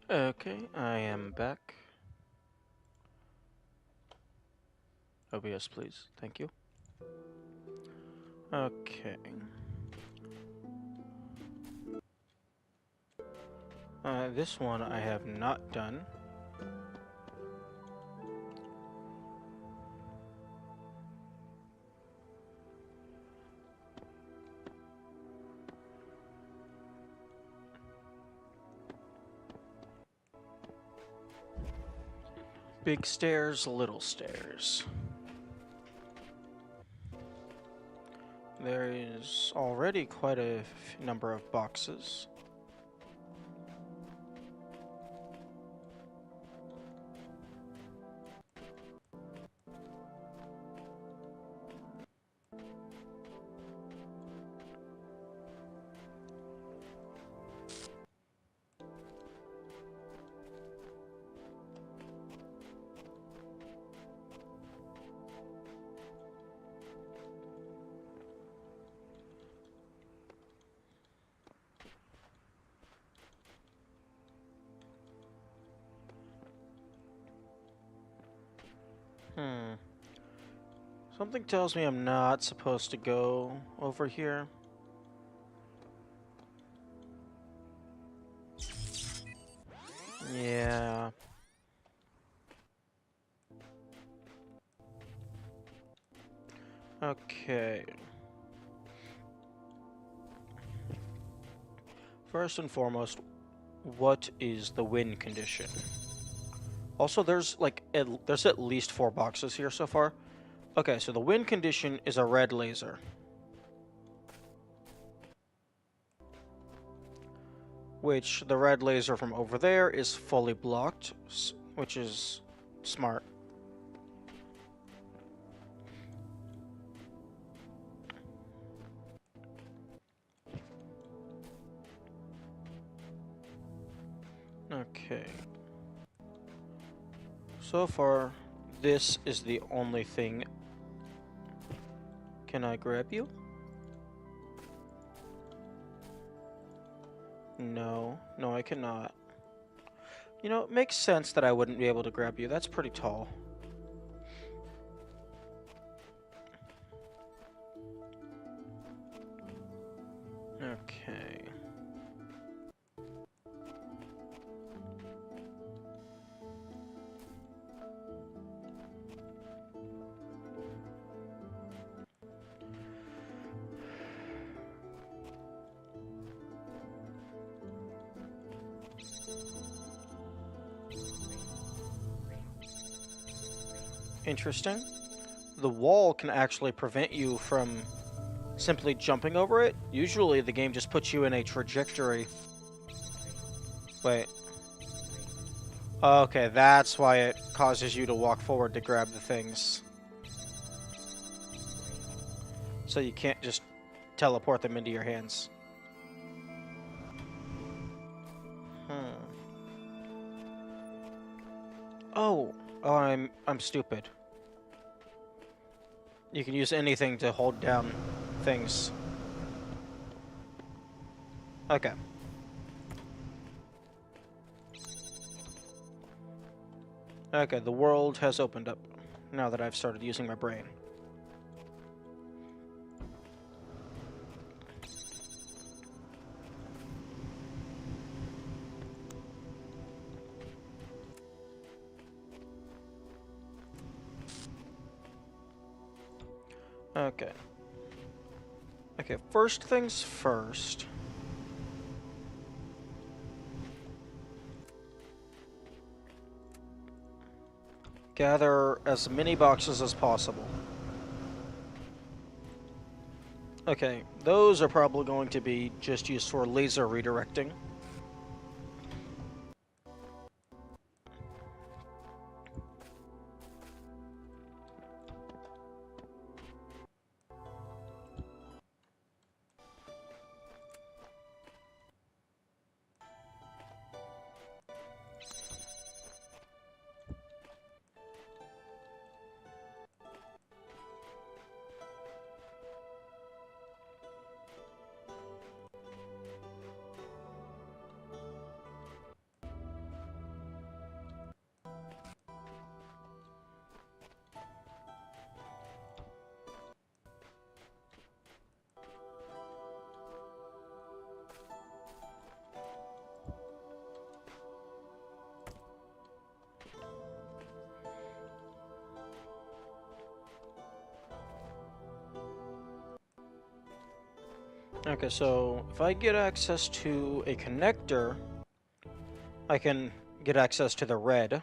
Okay, I am back. OBS, please. Thank you. Okay. This one I have not done. Big stairs, little stairs. There is already quite a number of boxes. Something tells me I'm not supposed to go over here. Yeah. Okay. First and foremost, what is the win condition? Also, there's there's at least 4 boxes here so far. Okay, so the win condition is a red laser. Which the red laser from over there is fully blocked, which is smart. Okay. So far, this is the only thing. Can I grab you? No. No, I cannot. You know, it makes sense that I wouldn't be able to grab you. That's pretty tall. Okay. Interesting. The wall can actually prevent you from simply jumping over it. Usually the game just puts you in a trajectory. Wait. Okay, that's why it causes you to walk forward to grab the things. So you can't just teleport them into your hands. Oh, I'm stupid. You can use anything to hold down things. Okay. Okay, the world has opened up now that I've started using my brain. Okay. Okay, first things first. Gather as many boxes as possible. Okay, those are probably going to be just used for laser redirecting. Okay, so if I get access to a connector, I can get access to the red.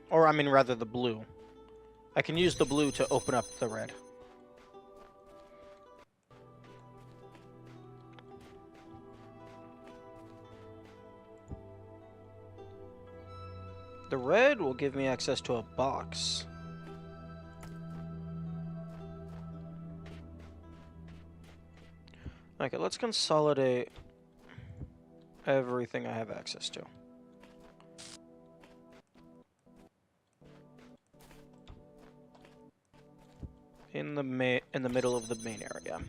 Or, I mean, rather, the blue. I can use the blue to open up the red. The red will give me access to a box. Okay, let's consolidate everything I have access to. In the middle of the main area.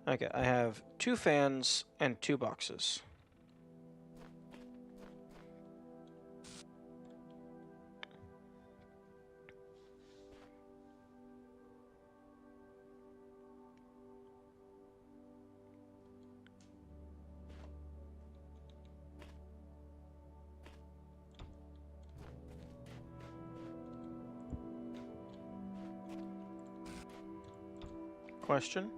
Okay, I have 2 fans and 2 boxes. Question?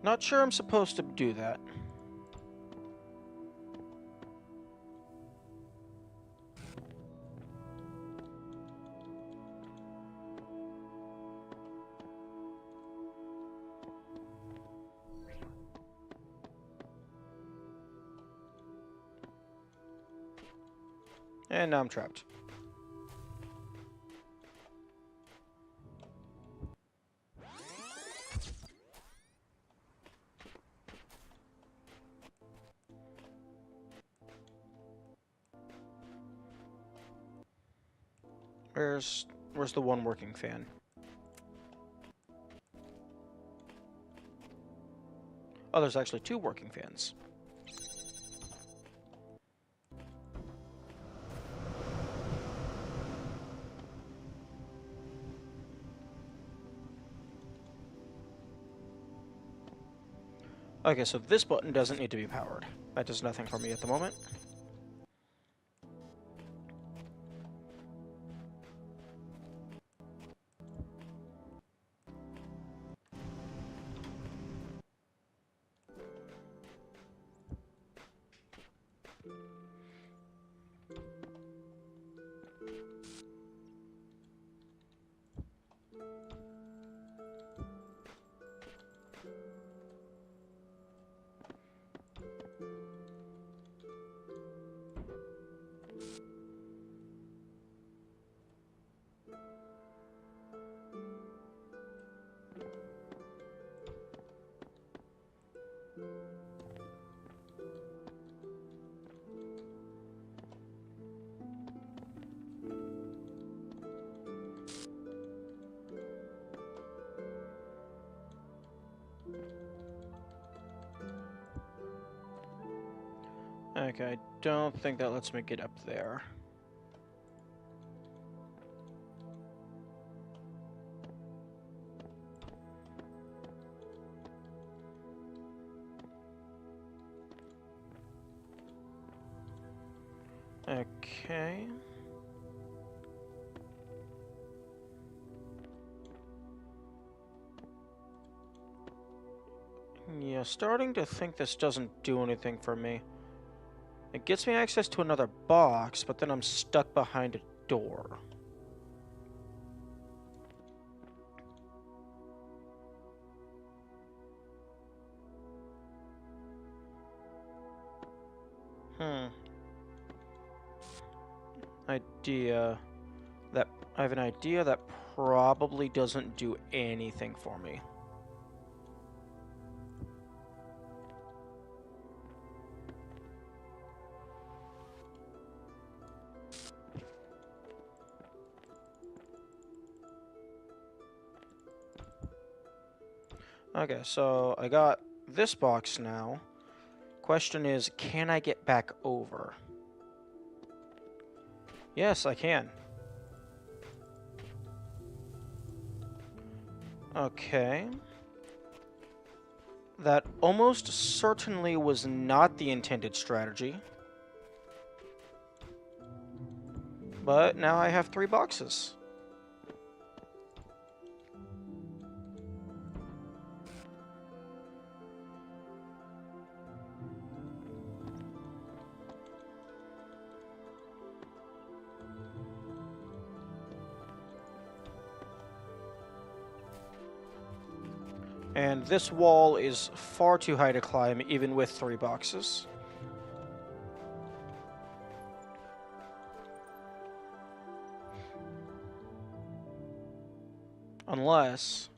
Not sure I'm supposed to do that. And now I'm trapped. Where's the one working fan? Oh, there's actually 2 working fans. Okay, so this button doesn't need to be powered. That does nothing for me at the moment. Okay, I don't think that lets me get up there. Okay. Yeah, starting to think this doesn't do anything for me. It gets me access to another box, but then I'm stuck behind a door. Idea that I have an idea that probably doesn't do anything for me. Okay, so I got this box now. Question is, can I get back over? Yes, I can. Okay. That almost certainly was not the intended strategy. But now I have 3 boxes. And this wall is far too high to climb, even with 3 boxes. Unless...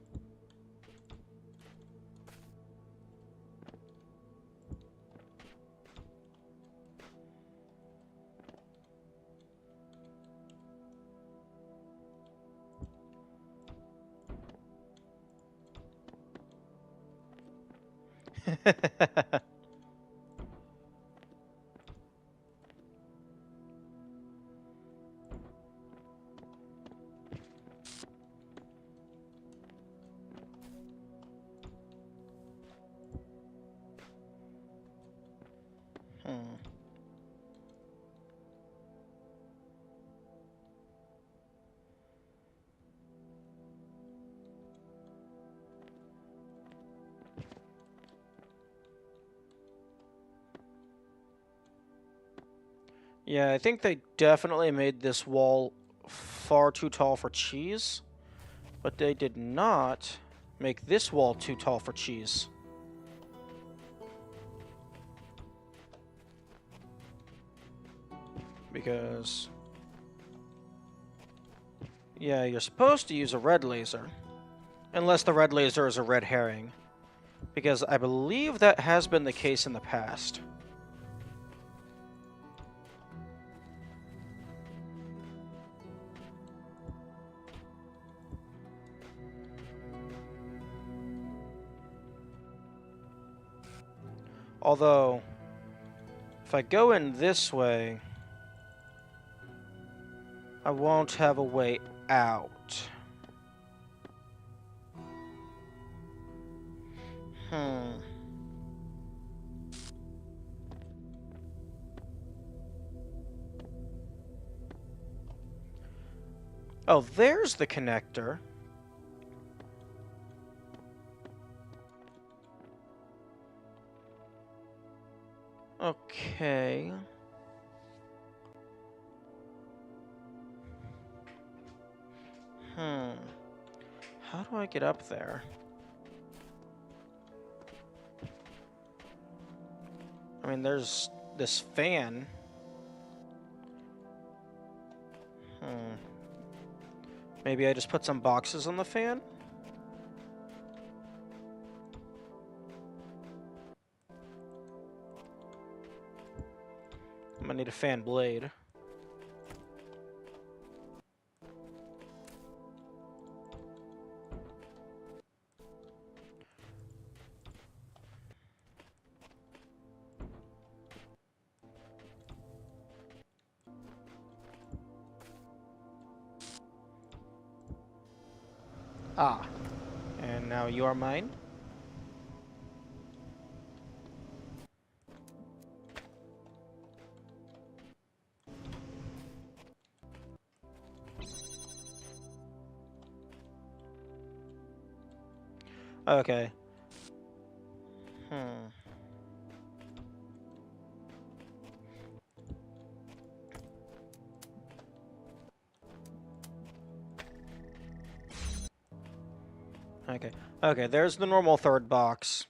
Hmm. Yeah, I think they definitely made this wall far too tall for cheese, but they did not make this wall too tall for cheese. Because... yeah, you're supposed to use a red laser. Unless the red laser is a red herring. Because I believe that has been the case in the past. Although, if I go in this way, I won't have a way out. Hmm. Oh, there's the connector. Okay. Hmm. How do I get up there? I mean, there's this fan. Hmm. Maybe I just put some boxes on the fan? I'm gonna need a fan blade. Ah. And now you are mine? Okay. Hmm. Okay. Okay, there's the normal third box.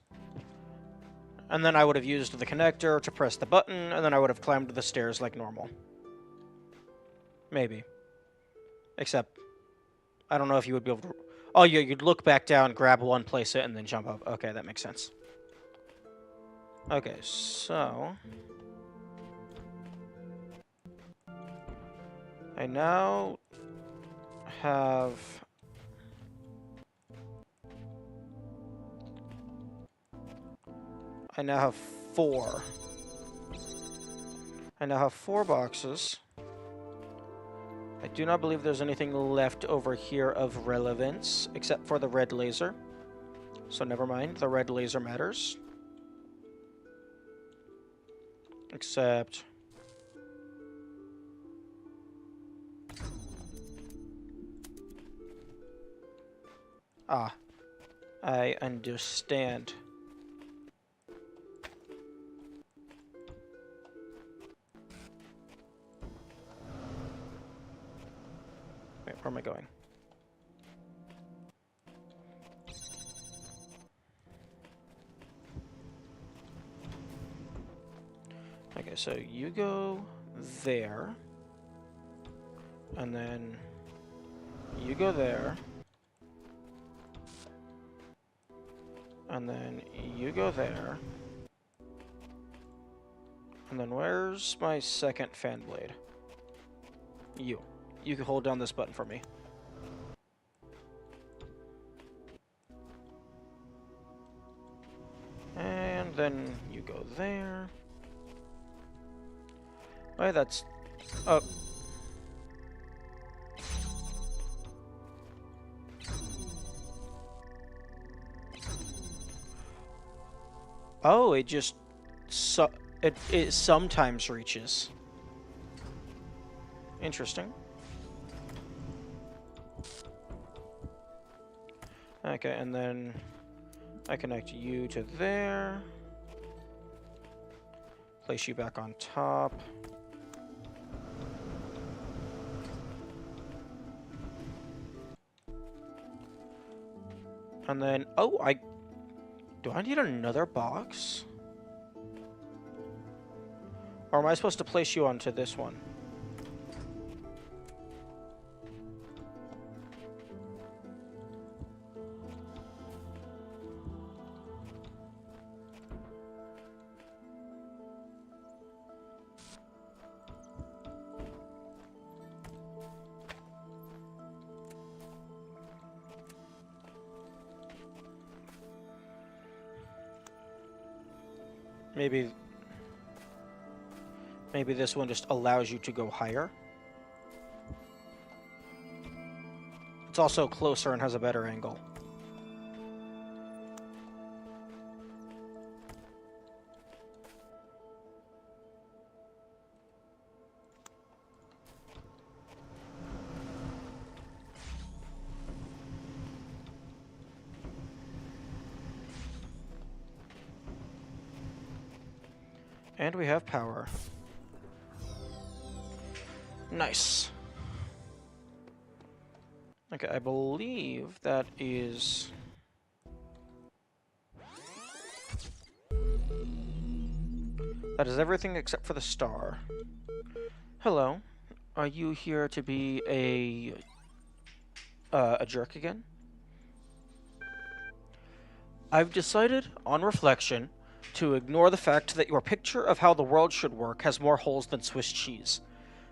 And then I would have used the connector to press the button, and then I would have climbed the stairs like normal. Maybe. Except, I don't know if you would be able to... oh, yeah, you'd look back down, grab one, place it, and then jump up. Okay, that makes sense. Okay, so... I now have... I now have 4. I now have 4 boxes. I do not believe there's anything left over here of relevance, except for the red laser. So never mind, the red laser matters. Except... Ah, I understand. Wait, where am I going? Okay, so you go there. And then you go there. And then you go there. And then where's my second fan blade? You. You can hold down this button for me. And then you go there. Wait, that's... Oh. Oh, it just... It sometimes reaches. Interesting. Okay, and then I connect you to there. Place you back on top. And then, oh, do I need another box? Or am I supposed to place you onto this one? Maybe this one just allows you to go higher. It's also closer and has a better angle. And we have power. Nice. Okay, I believe that is... That is everything except for the star. Hello. Are you here to be a jerk again? I've decided, on reflection, to ignore the fact that your picture of how the world should work has more holes than Swiss cheese.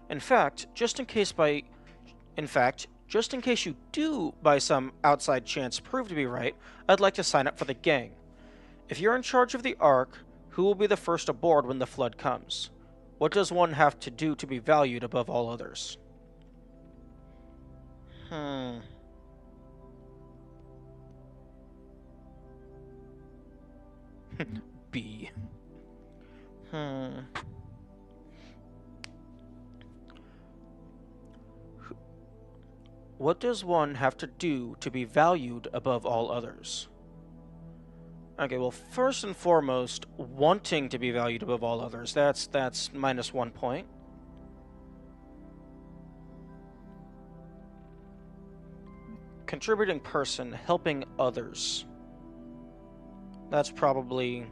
In fact, just in case you do, by some outside chance, prove to be right, I'd like to sign up for the gang. If you're in charge of the Ark, who will be the first aboard when the flood comes? What does one have to do to be valued above all others? B. What does one have to do to be valued above all others? Okay, well, first and foremost, wanting to be valued above all others, that's -1 point. Contributing person, helping others. That's probably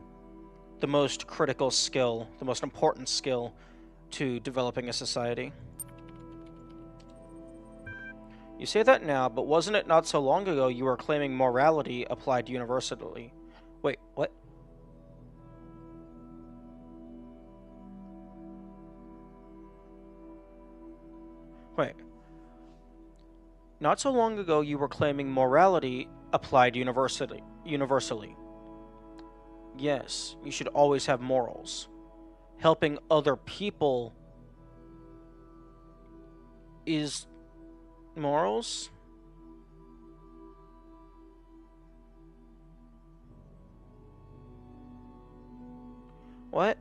the most critical skill, the most important skill to developing a society. You say that now, but wasn't it not so long ago you were claiming morality applied universally? Wait, what? Wait. Not so long ago you were claiming morality applied universally. yes, you should always have morals. Helping other people is morals? What?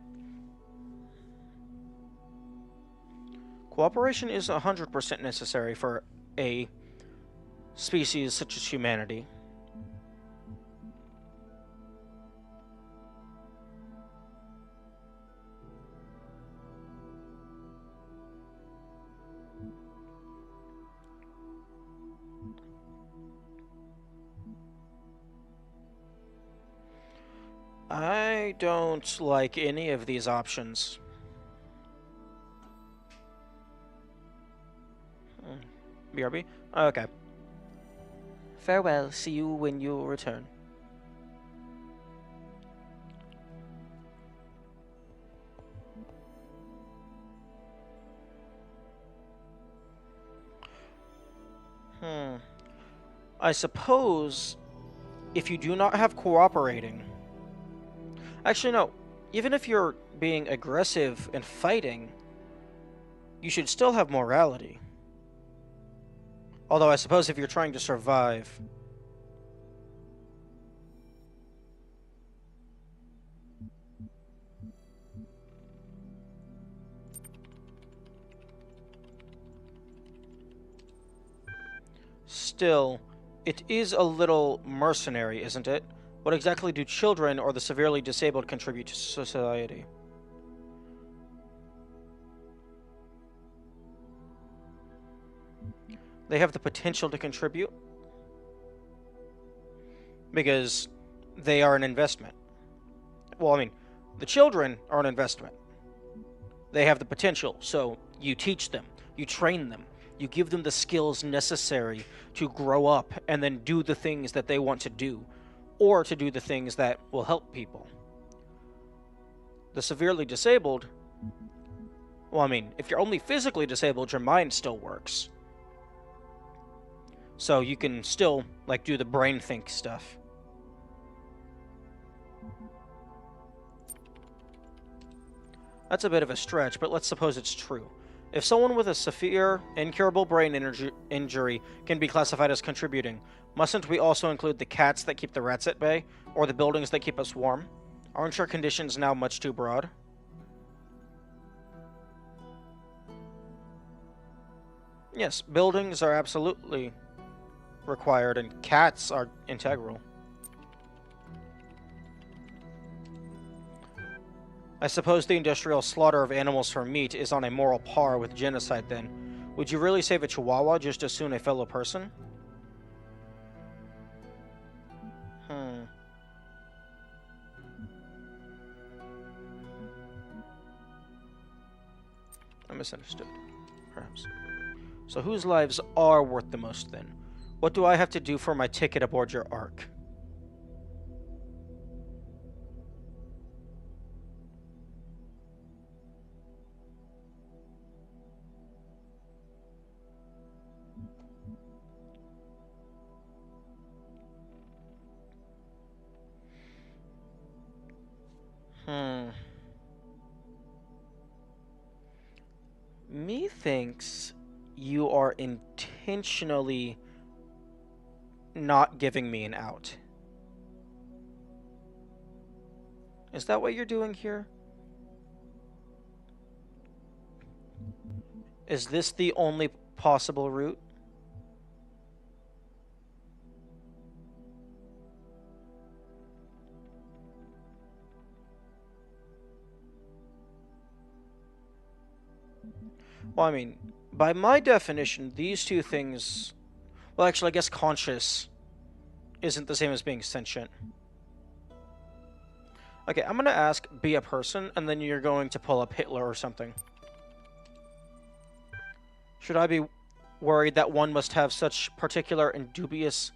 Cooperation is 100% necessary for a species such as humanity. I don't like any of these options. BRB? Okay. Farewell. See you when you return. I suppose if you do not have cooperating... Actually, no. Even if you're being aggressive and fighting, you should still have morality. Although I suppose if you're trying to survive... Still, it is a little mercenary, isn't it? What exactly do children or the severely disabled contribute to society? They have the potential to contribute because they are an investment. Well, I mean, the children are an investment. They have the potential, so you teach them, you train them, you give them the skills necessary to grow up and then do the things that they want to do, or to do the things that will help people. The severely disabled, well, I mean, if you're only physically disabled, your mind still works. So you can still, like, do the brain think stuff. That's a bit of a stretch, but let's suppose it's true. If someone with a severe, incurable brain injury can be classified as contributing, mustn't we also include the cats that keep the rats at bay, or the buildings that keep us warm? Aren't your conditions now much too broad? Yes, buildings are absolutely required, and cats are integral. I suppose the industrial slaughter of animals for meat is on a moral par with genocide, then. Would you really save a chihuahua just as soon a fellow person? I misunderstood, perhaps. So whose lives are worth the most, then? What do I have to do for my ticket aboard your Ark? Methinks you are intentionally not giving me an out. Is that what you're doing here? Is this the only possible route? Well, I mean, by my definition, these two things... Well, actually, I guess conscious isn't the same as being sentient. Okay, I'm gonna ask, be a person, and then you're going to pull up Hitler or something. Should I be worried that one must have such particular and dubious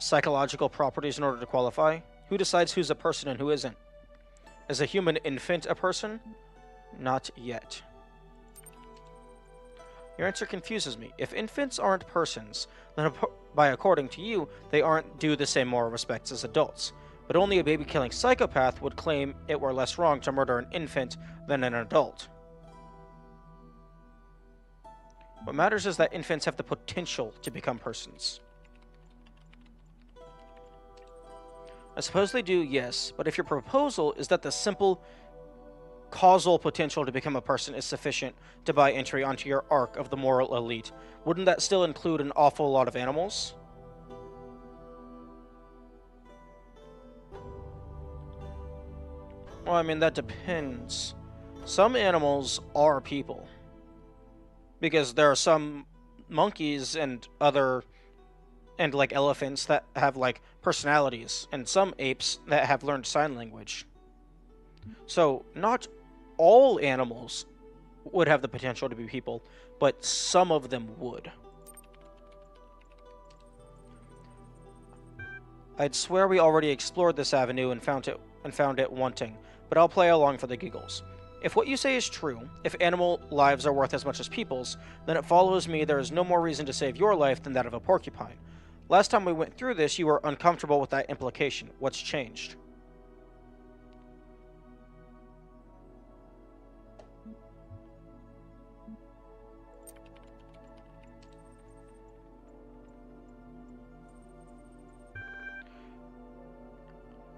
psychological properties in order to qualify? Who decides who's a person and who isn't? Is a human infant a person? Not yet. Your answer confuses me. If infants aren't persons, then by according to you, they aren't due the same moral respects as adults. but only a baby-killing psychopath would claim it were less wrong to murder an infant than an adult. What matters is that infants have the potential to become persons. I suppose they do, yes, but if your proposal is that the simple causal potential to become a person is sufficient to buy entry onto your arc of the moral elite, wouldn't that still include an awful lot of animals? Well, I mean, that depends. Some animals are people. Because there are some monkeys and like elephants that have like personalities, and some apes that have learned sign language. So, not all animals would have the potential to be people, but some of them would. I'd swear we already explored this avenue and found it wanting, but I'll play along for the giggles. If what you say is true, if animal lives are worth as much as people's, then it follows me there is no more reason to save your life than that of a porcupine. Last time we went through this, you were uncomfortable with that implication. What's changed?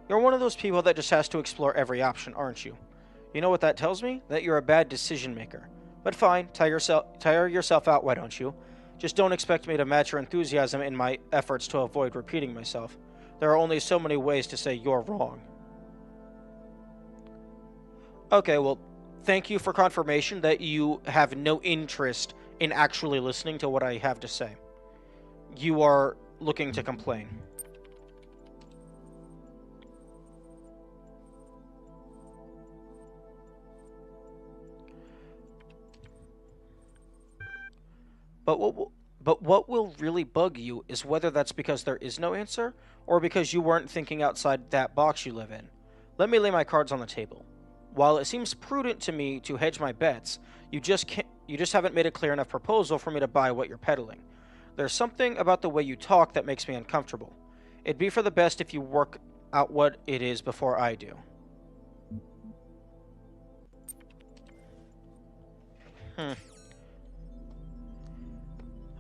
You're one of those people that just has to explore every option, aren't you? You know what that tells me? That you're a bad decision maker. But fine, tire yourself out, why don't you? Just don't expect me to match your enthusiasm in my efforts to avoid repeating myself. There are only so many ways to say you're wrong. Okay, well, thank you for confirmation that you have no interest in actually listening to what I have to say. You are looking to complain. But what will really bug you is whether that's because there is no answer, or because you weren't thinking outside that box you live in. Let me lay my cards on the table. While it seems prudent to me to hedge my bets, you just haven't made a clear enough proposal for me to buy what you're peddling. There's something about the way you talk that makes me uncomfortable. It'd be for the best if you work out what it is before I do.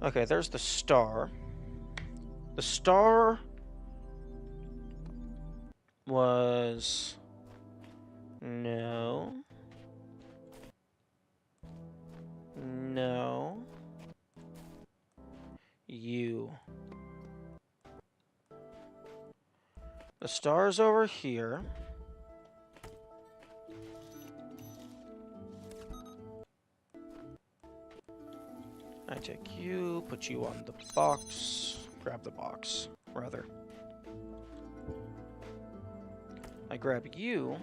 Okay, there's the star. The star was... No. No. You. The star's over here. I take you, put you on the box, grab the box, rather. I grab you.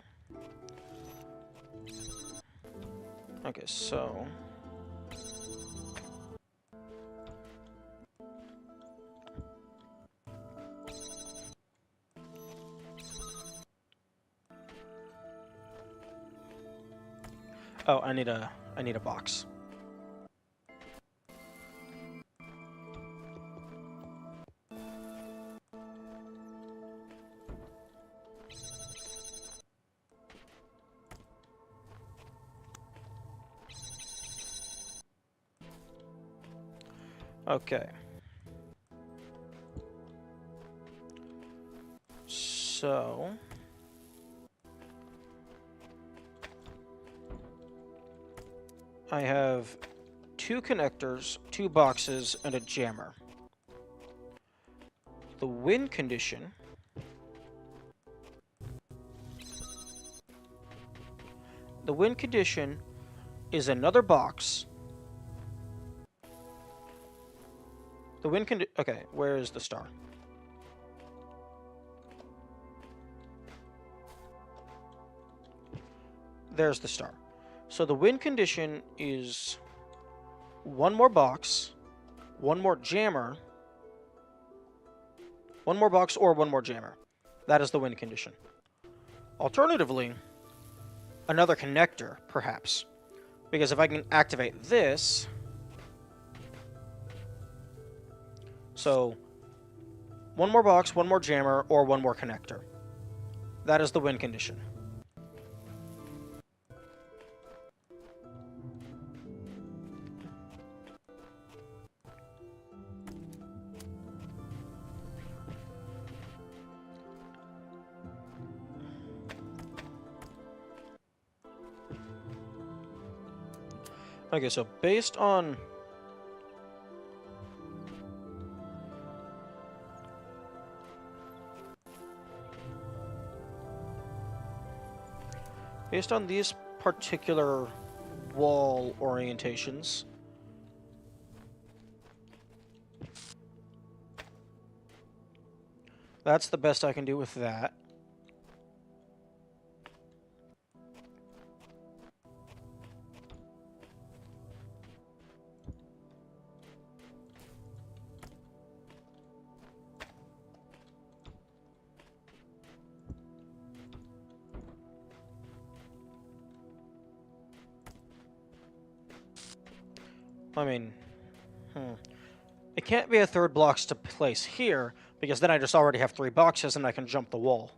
Okay, so... Oh, I need a box. Okay. So... I have 2 connectors, 2 boxes, and a jammer. The win condition... The win condition is another box. The win condition... Okay, where is the star? There's the star. So the win condition is 1 more box, 1 more jammer, 1 more box or 1 more jammer. That is the win condition. Alternatively, another connector, perhaps. Because if I can activate this... So, 1 more box, 1 more jammer, or 1 more connector. That is the win condition. Okay, so based on... Based on these particular wall orientations, that's the best I can do with that. I mean, it can't be a third blocks to place here, because then I just already have 3 boxes and I can jump the wall.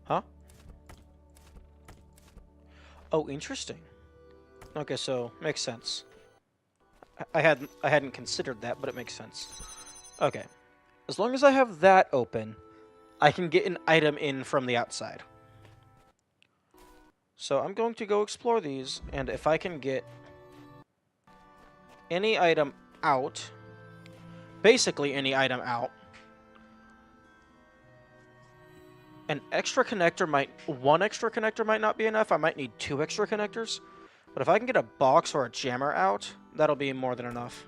Huh? Oh, interesting. Okay, so makes sense. I hadn't considered that, but it makes sense. Okay. As long as I have that open, I can get an item in from the outside. So I'm going to go explore these, and if I can get any item out, basically any item out, one extra connector might not be enough. I might need 2 extra connectors. But if I can get a box or a jammer out, that'll be more than enough.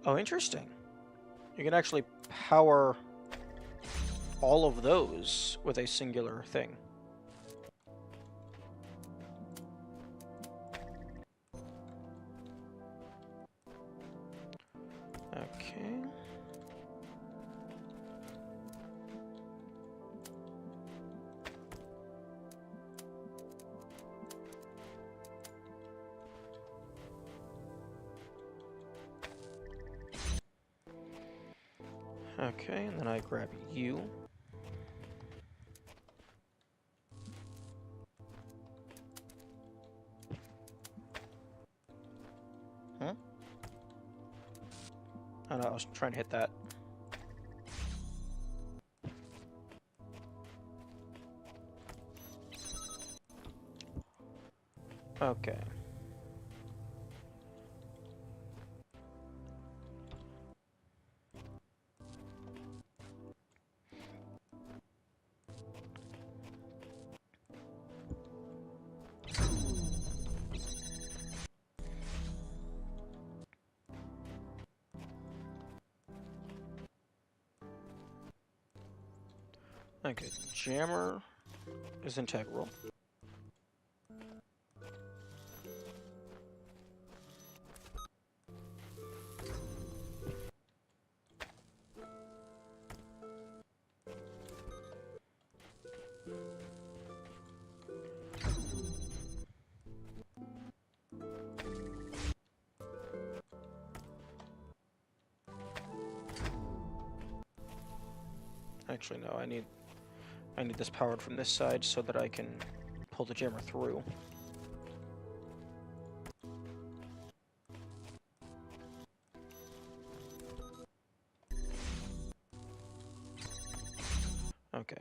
Oh, interesting. You can actually power all of those with a singular thing. Okay. Okay, and then I grab you. Huh? Oh no, I was trying to hit that. Okay. Okay, jammer is integral. Actually, no, I need this powered from this side so that I can pull the jammer through. Okay.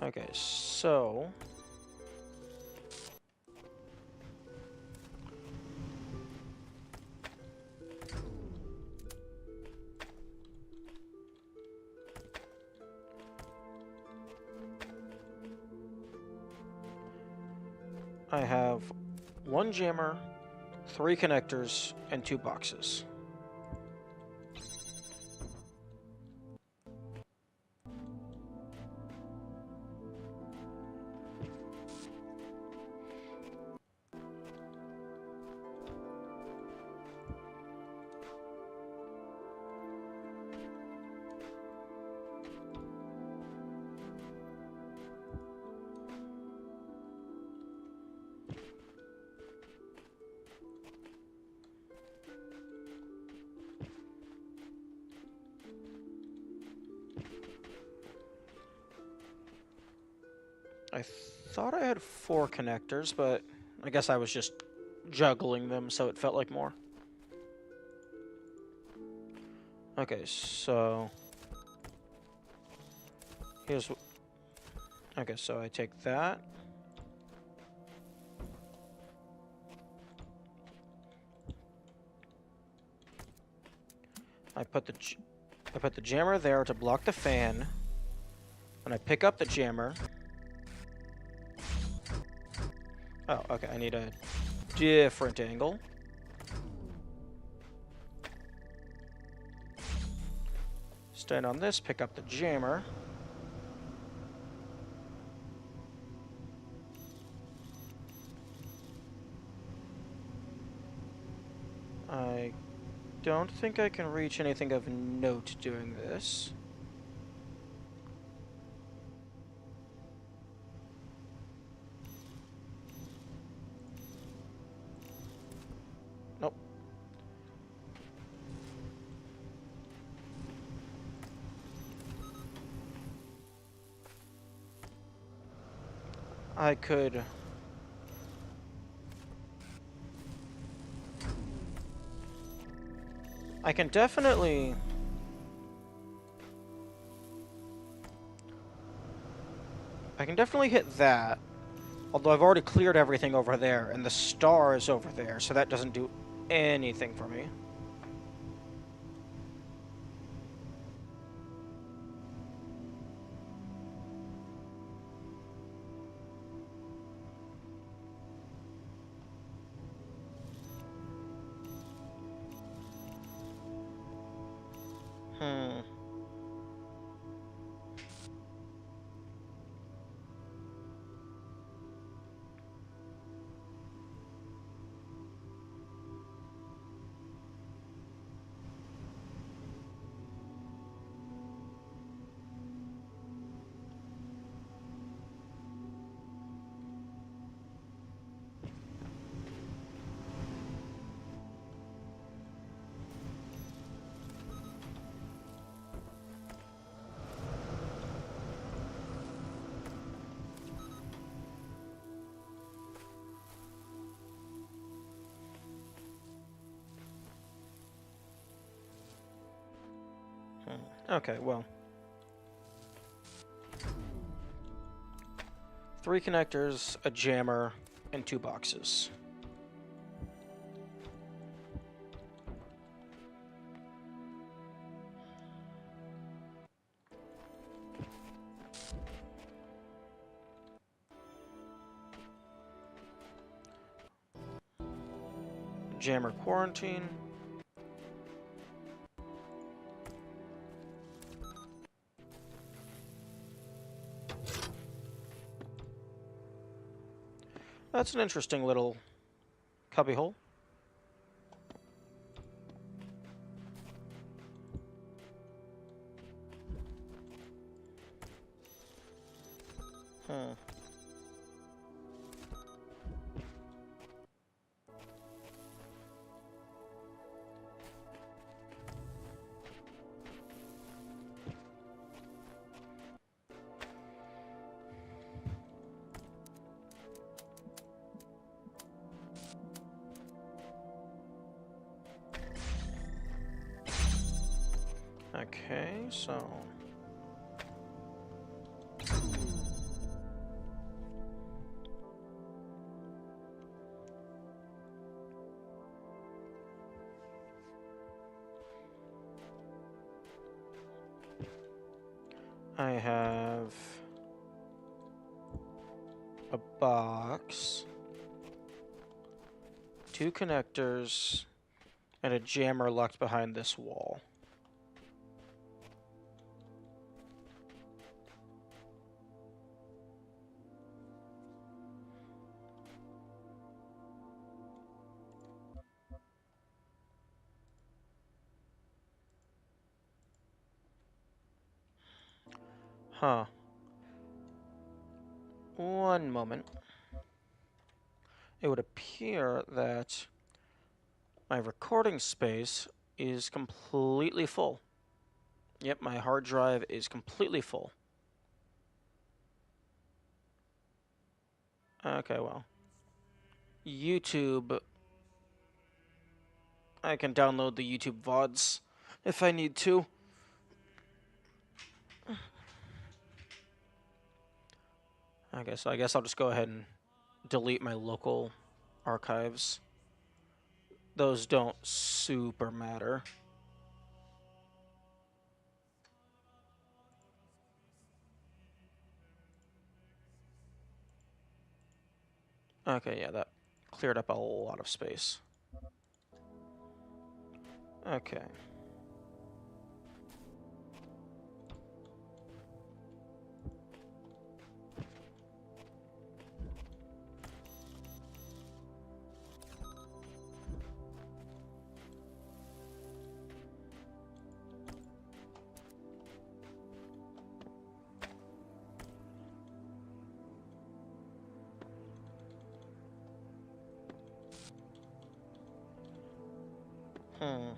Okay, so I have one jammer, 3 connectors, and 2 boxes. I thought I had 4 connectors, but I guess I was just juggling them so it felt like more. Okay, so here's okay, so I take that. I put the jammer there to block the fan. And I pick up the jammer. Oh, okay, I need a different angle. Stand on this, pick up the jammer. I don't think I can reach anything of note doing this. Nope. I could... I can definitely... hit that. Although I've already cleared everything over there, and the star is over there, so that doesn't do anything for me. Hmm. Okay, well. 3 connectors, a jammer, and 2 boxes. Jammer quarantine. That's an interesting little cubbyhole. Hmm. Okay, so... I have a box, 2 connectors, and a jammer locked behind this wall. Huh. One moment. It would appear that my recording space is completely full. Yep, my hard drive is completely full. Okay, well. YouTube. I can download the YouTube VODs if I need to. Okay, so I guess I'll just go ahead and delete my local archives. Those don't super matter. Okay, yeah, that cleared up a lot of space. Okay. Hmm.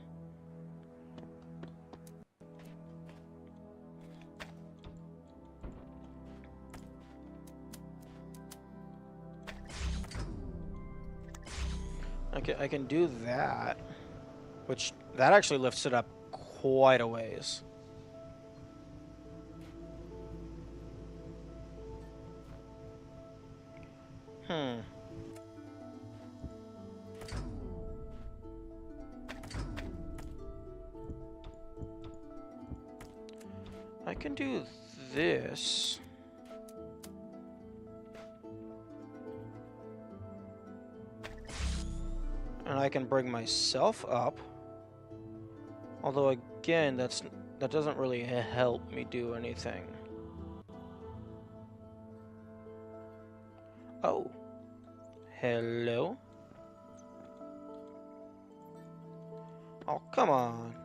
Okay, I can do that, which that actually lifts it up quite a ways. Hmm. I can do this. And I can bring myself up. Although again, that doesn't really help me do anything. Oh. Hello? Oh, come on.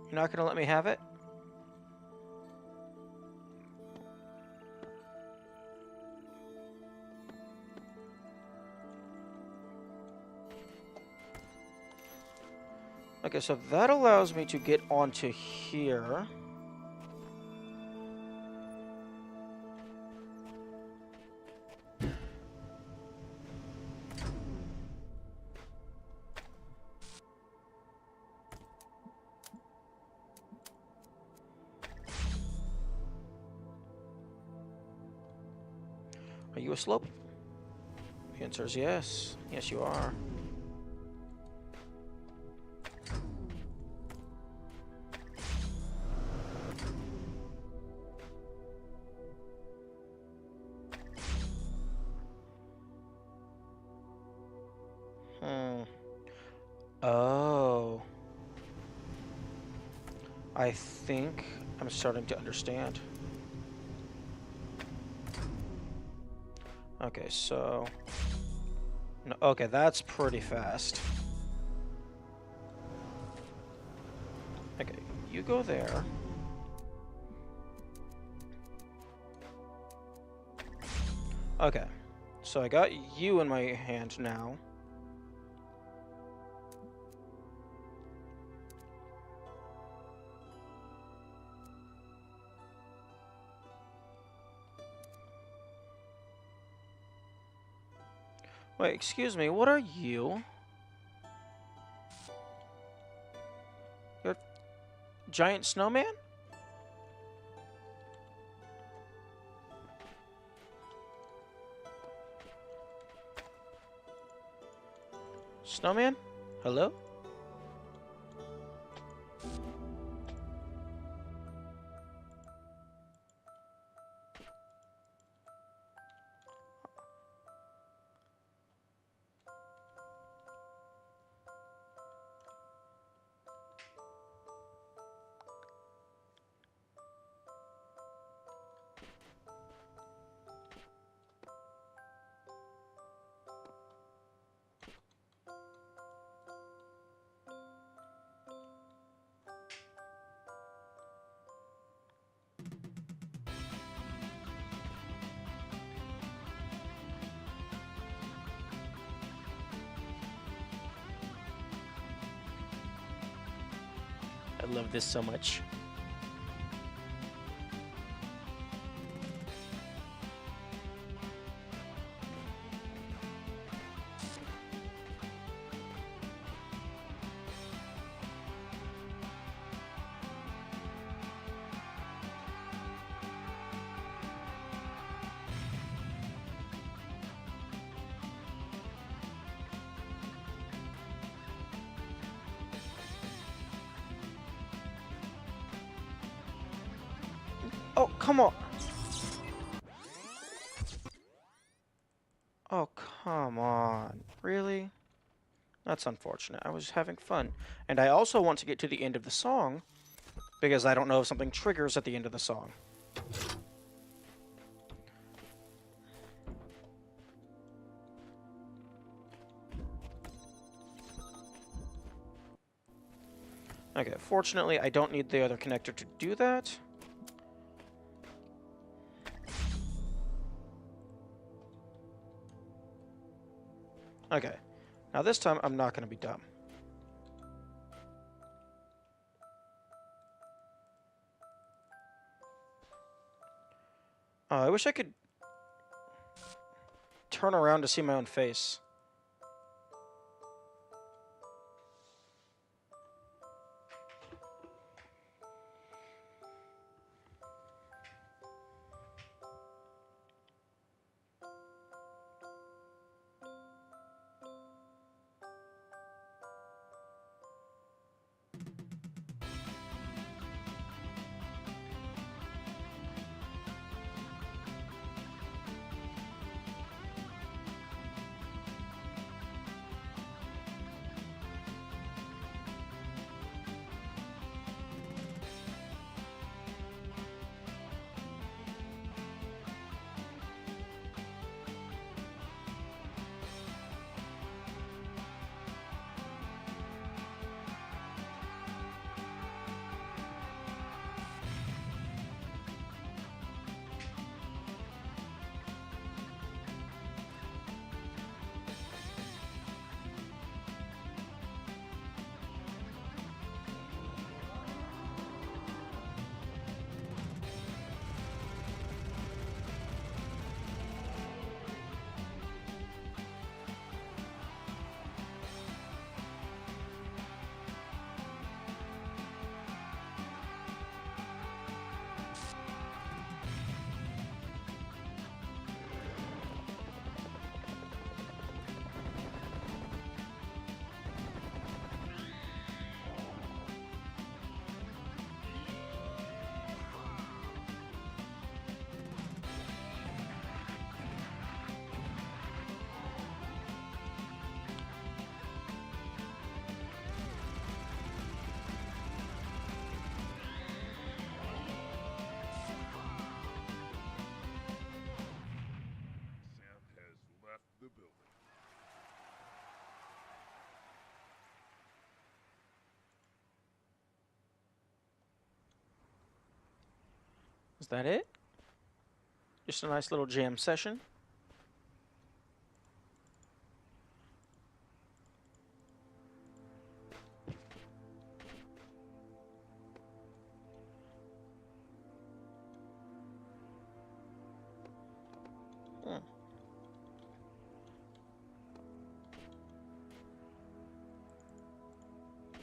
You're not gonna let me have it? Okay, so that allows me to get onto here. Are you a slope? The answer is yes. Yes, you are. Hmm. Oh. I think I'm starting to understand. Okay, so... No, okay, that's pretty fast. Okay, you go there. Okay, so I got you in my hand now. Wait, excuse me, what are you? You're a giant snowman? Snowman? Hello? I love this so much. Oh, come on. Oh, come on. Really? That's unfortunate. I was having fun. And I also want to get to the end of the song, because I don't know if something triggers at the end of the song. Okay, fortunately, I don't need the other connector to do that. Okay. Now this time, I'm not going to be dumb. I wish I could turn around to see my own face. Sam has left the building. Is that it? Just a nice little jam session?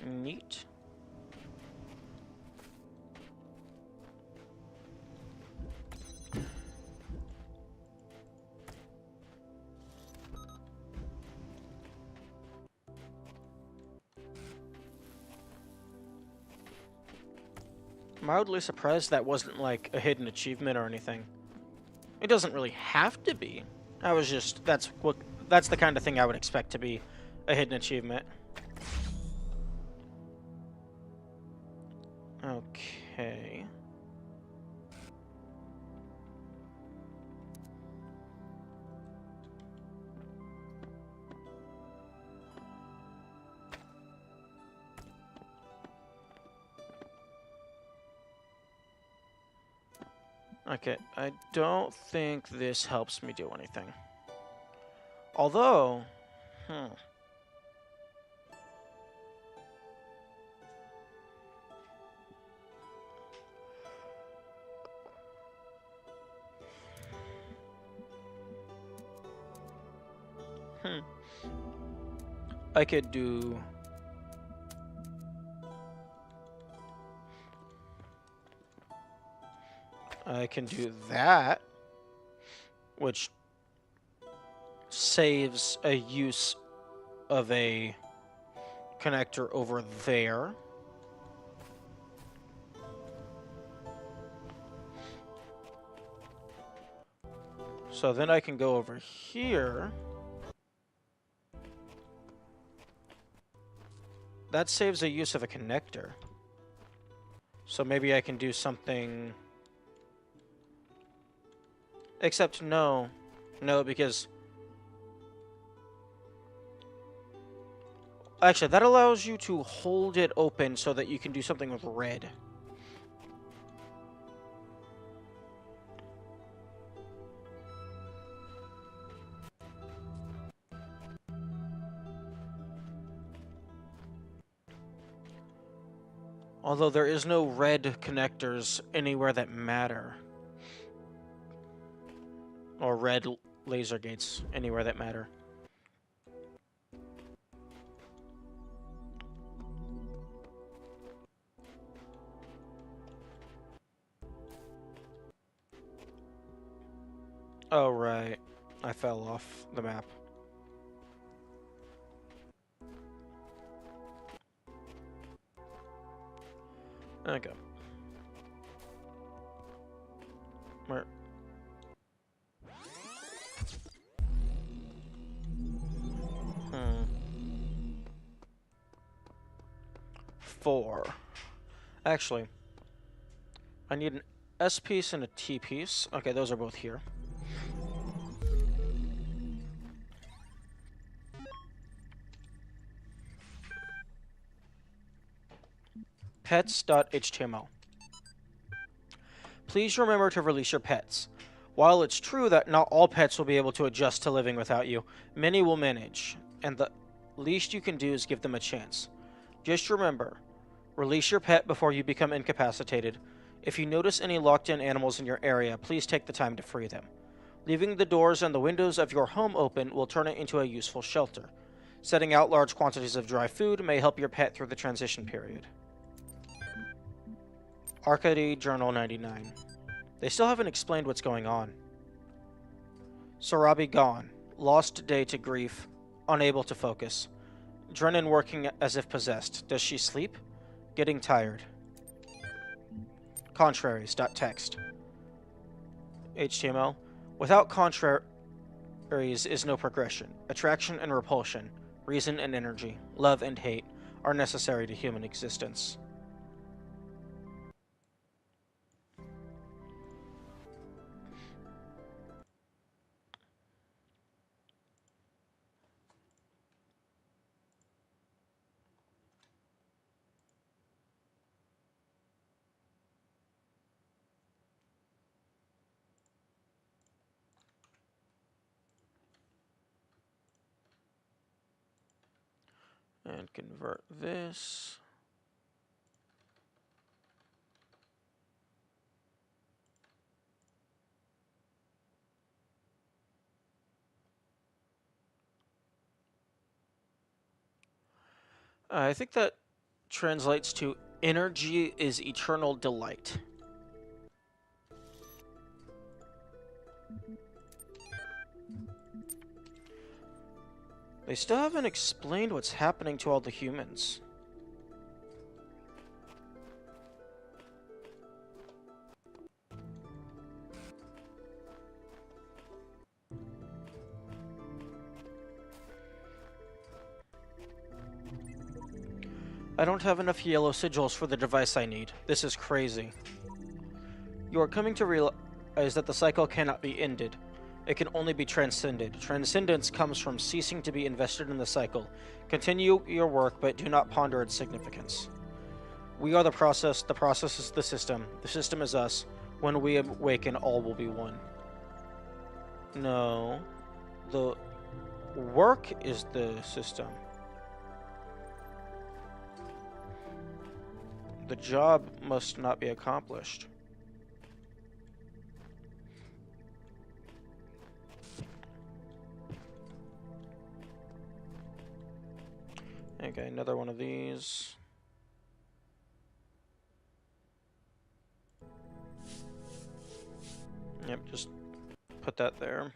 Neat. Mildly surprised that wasn't like a hidden achievement or anything. It doesn't really have to be. I was just that's the kind of thing I would expect to be a hidden achievement. Okay. Okay, I don't think this helps me do anything. Although, I could do... I can do that, which saves a use of a connector over there. So then I can go over here. That saves a use of a connector. So maybe I can do something... Except no. No, because... Actually, that allows you to hold it open so that you can do something with red. Although there is no red connectors anywhere that matter. Or red laser gates anywhere that matter. Oh, right. I fell off the map. Okay. Where? Hmm. 4. Actually, I need an S piece and a T piece. Okay, those are both here. Pets.html. Please remember to release your pets. While it's true that not all pets will be able to adjust to living without you, many will manage, and the least you can do is give them a chance. Just remember, release your pet before you become incapacitated. If you notice any locked-in animals in your area, please take the time to free them. Leaving the doors and the windows of your home open will turn it into a useful shelter. Setting out large quantities of dry food may help your pet through the transition period. Arcady Journal 99. They still haven't explained what's going on. Sarabi gone. Lost day to grief. Unable to focus. Drennan working as if possessed. Does she sleep? Getting tired. Contraries.txt. HTML. Without contraries is no progression. Attraction and repulsion, reason and energy, love and hate are necessary to human existence. And convert this. I think that translates to energy is eternal delight. They still haven't explained what's happening to all the humans. I don't have enough yellow sigils for the device I need. This is crazy. You are coming to realize that the cycle cannot be ended. It can only be transcended. Transcendence comes from ceasing to be invested in the cycle. Continue your work, but do not ponder its significance. We are the process is the system is us. When we awaken, all will be one. No. The work is the system. The job must not be accomplished. Okay, another one of these. Yep, just put that there.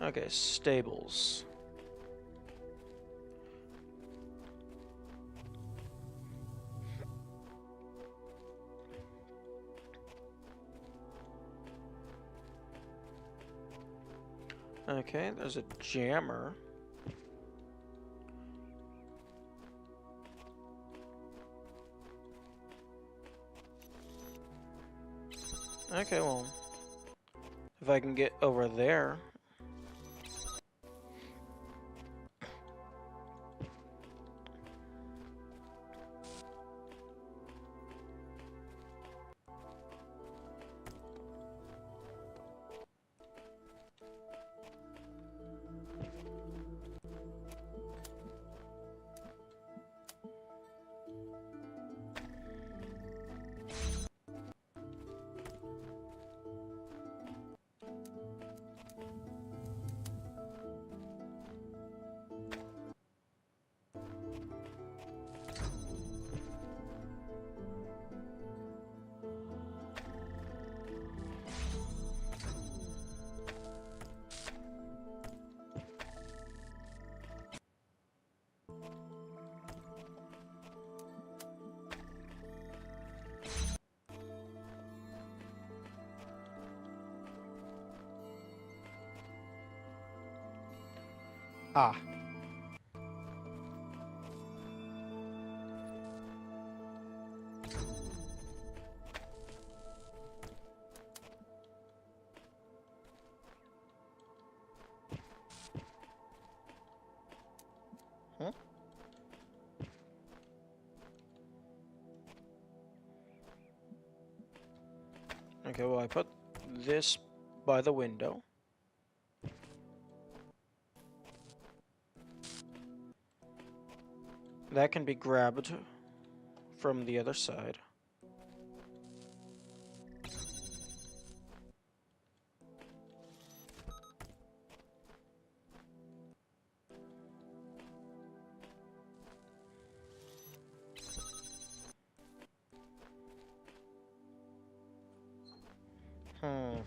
Okay, stables. Okay, there's a jammer. Okay, well, if I can get over there. Ah. Huh? Okay, well, I put this by the window. That can be grabbed from the other side. Hmm.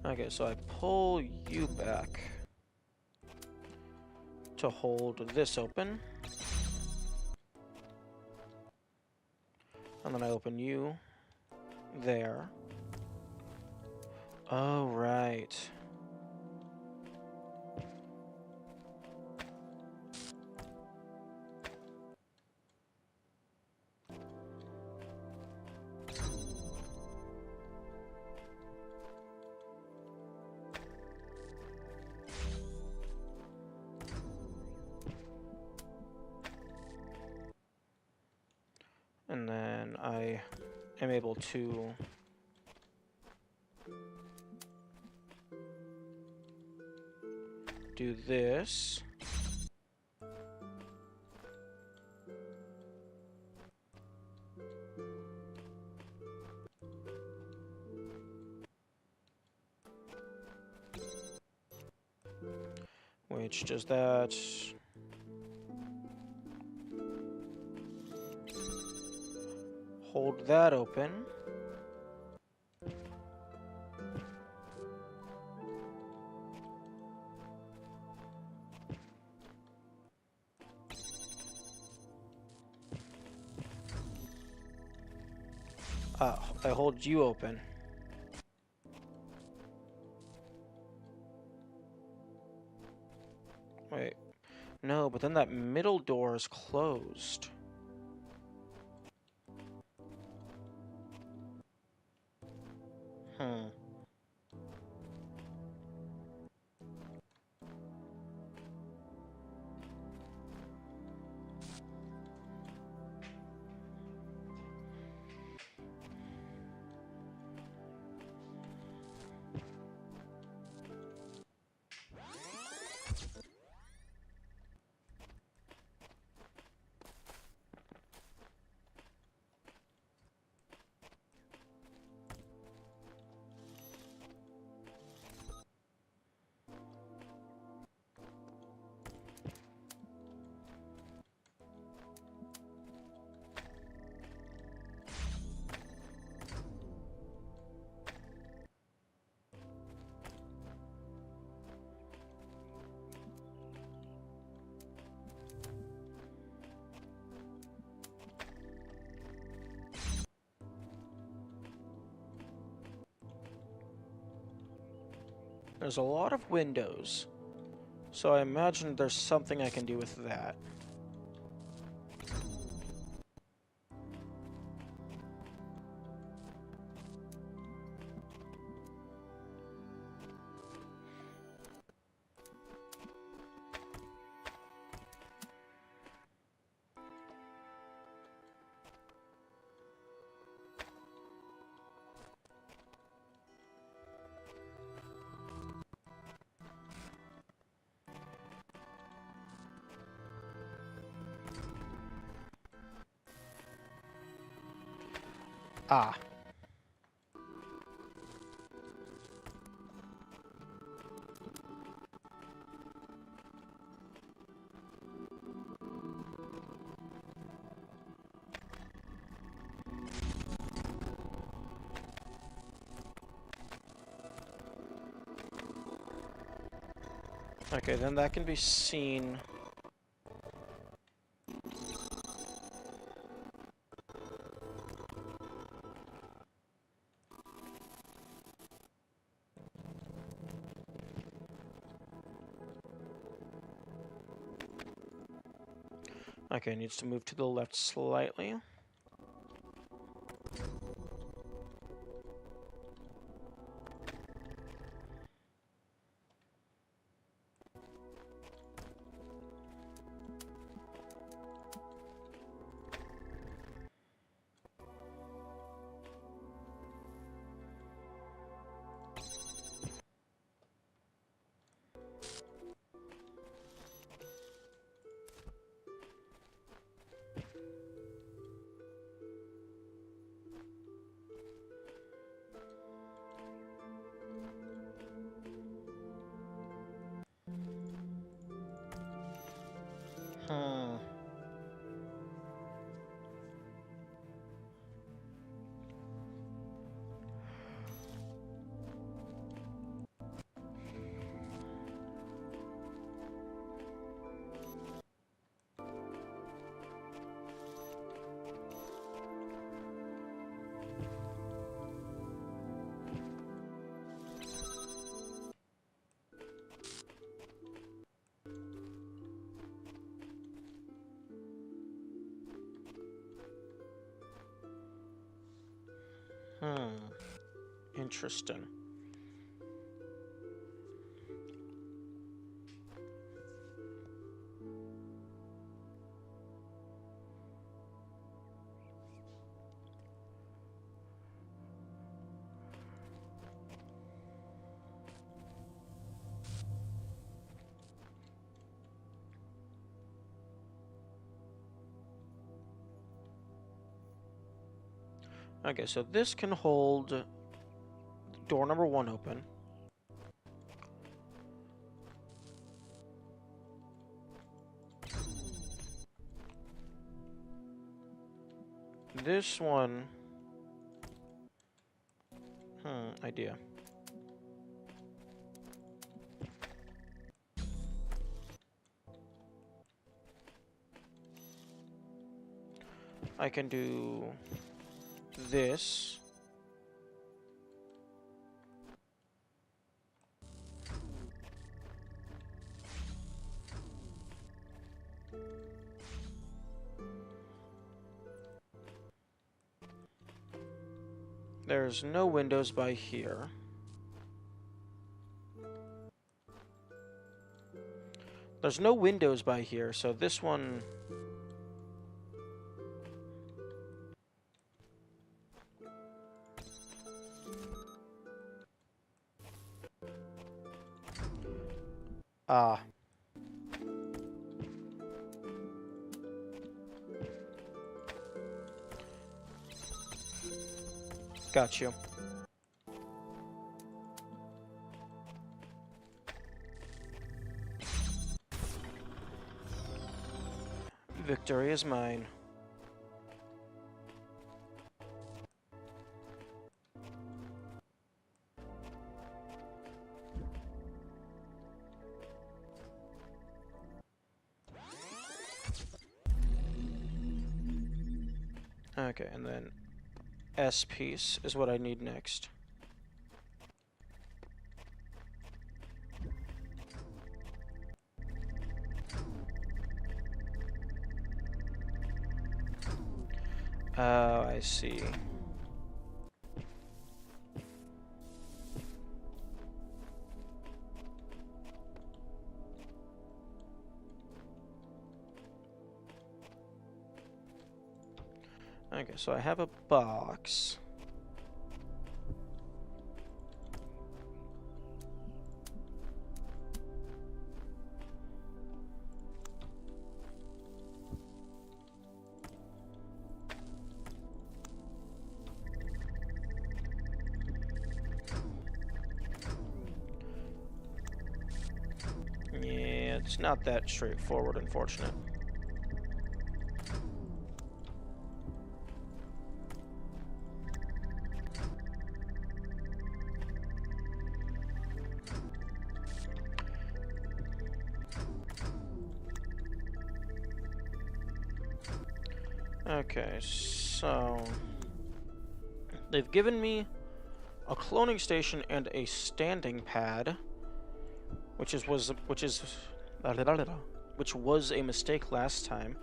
Okay, so I pull you back to hold this open. And then I open you there. Oh, right. And then I am able to do this. Which does that. Hold that open. I hold you open. Wait. No, but then that middle door is closed. Hmm. There's a lot of windows, so I imagine there's something I can do with that. Ah. Okay, then that can be seen. Okay, needs to move to the left slightly. Hmm. Hmm. Interesting. Okay, so this can hold door number 1 open. This one... idea. I can do this. There's no windows by here. There's no windows by here, so this one... Ah. Got you. Victory is mine. Okay, and then S piece is what I need next. Oh, I see. Okay, so I have a box. Yeah, it's not that straightforward, unfortunate. Okay, so they've given me a cloning station and a standing pad, which was a mistake last time.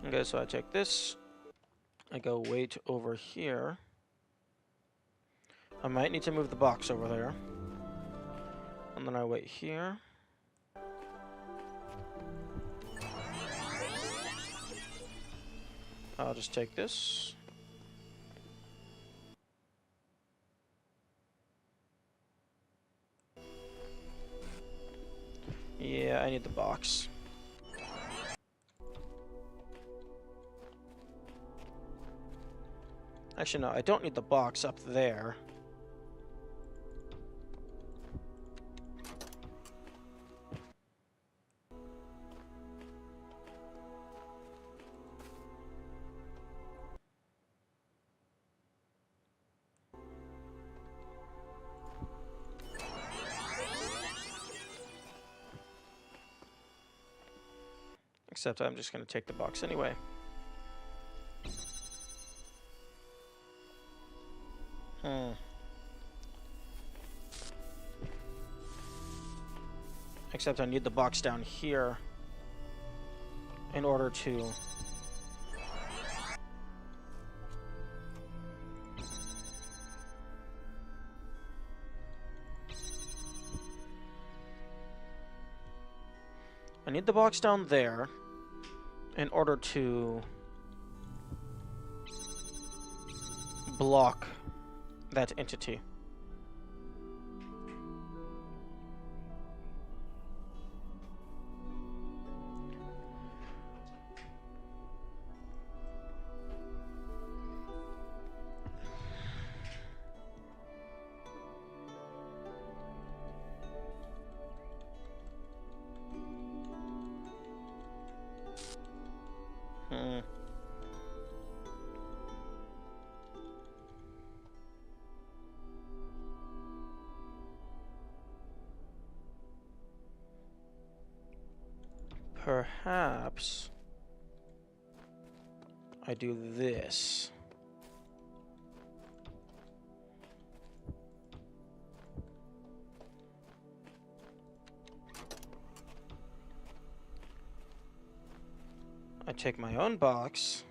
Okay, so I take this. I go wait over here. I might need to move the box over there. And then I wait here. I'll just take this. Yeah, I need the box. Actually, no, I don't need the box up there. Except I'm just going to take the box anyway. Except I need the box down here in order to... I need the box down there in order to block that entity. Perhaps I do this. I take my own box,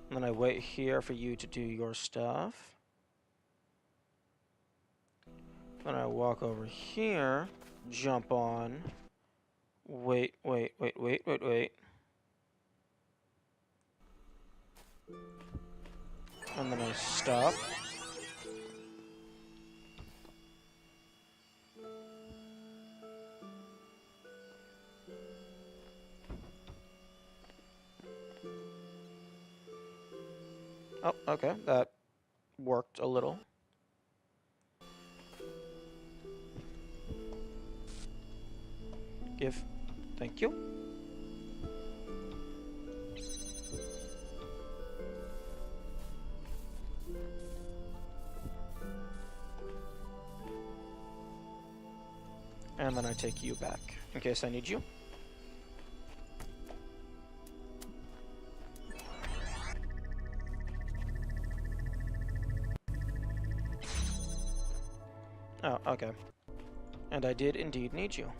and then I wait here for you to do your stuff. Then I walk over here, jump on, wait. And then I stop. Oh, okay, that worked a little. Give. Thank you. And then I take you back, in case I need you. Okay. And I did indeed need you.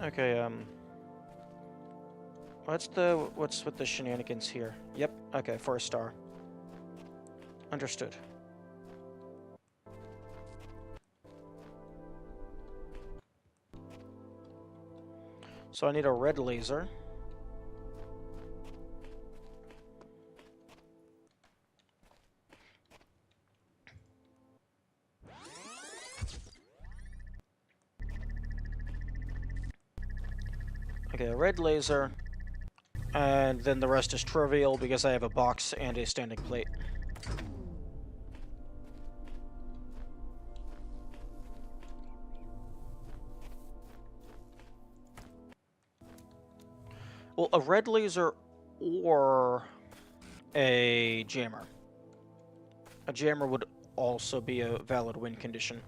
Okay, what's with the shenanigans here? Yep, okay, 4-star. Understood. So I need a red laser. Okay, a red laser. And then the rest is trivial because I have a box and a standing plate. Well, a red laser or a jammer. A jammer would also be a valid win condition.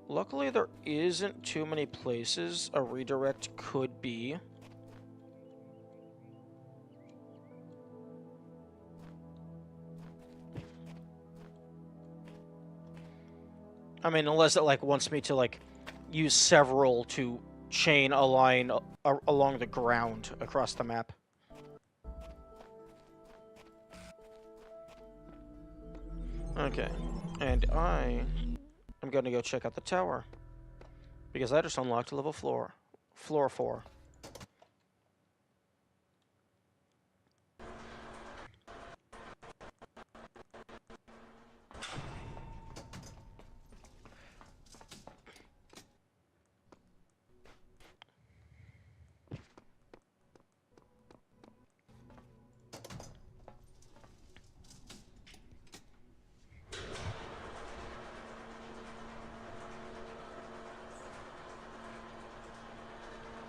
Luckily, there isn't too many places a redirect could be. I mean, unless it, like, wants me to, like, use several to chain a line along the ground across the map. Okay. And I am going to go check out the tower. Because I just unlocked level floor. Floor 4.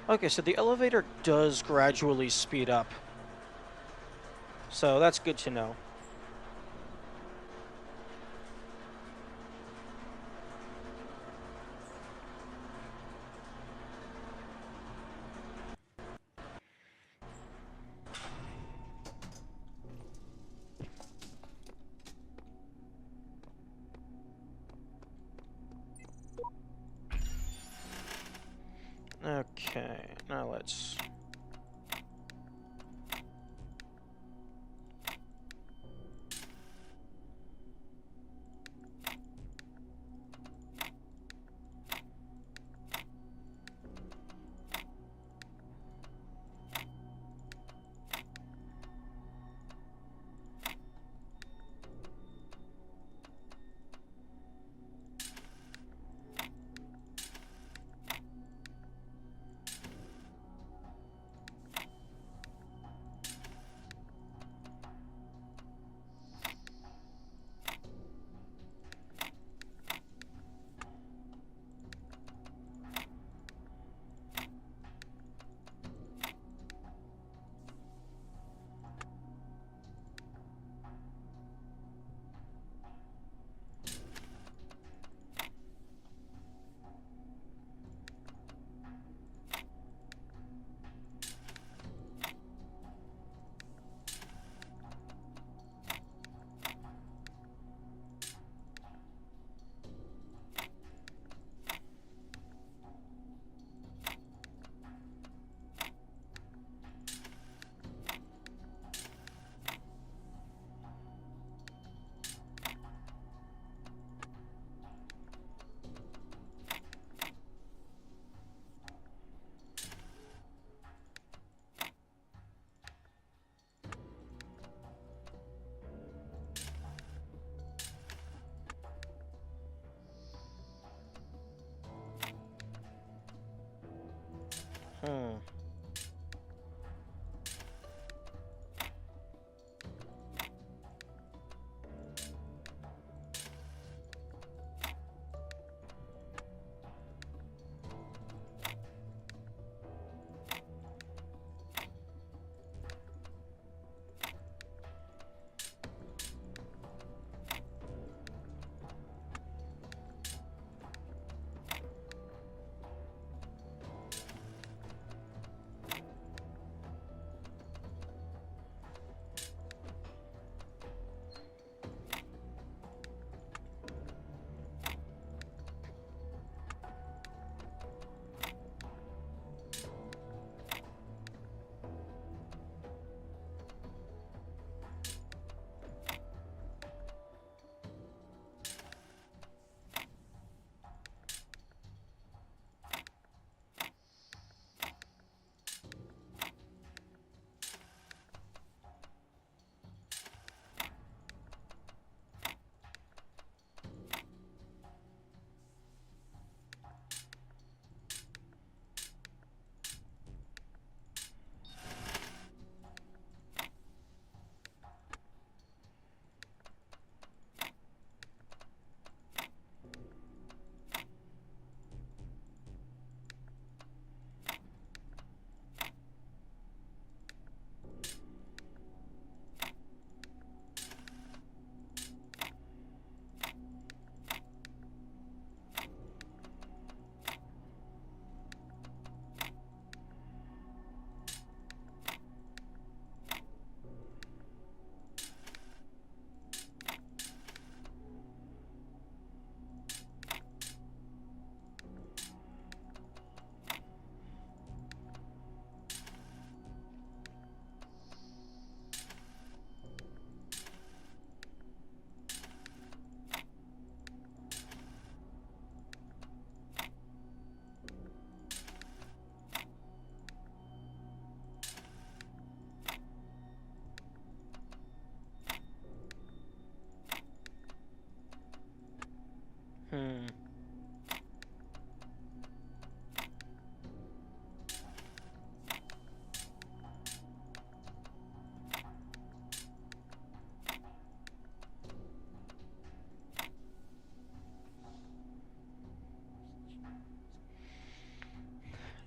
Okay, so the elevator does gradually speed up. So that's good to know. Okay, now let's...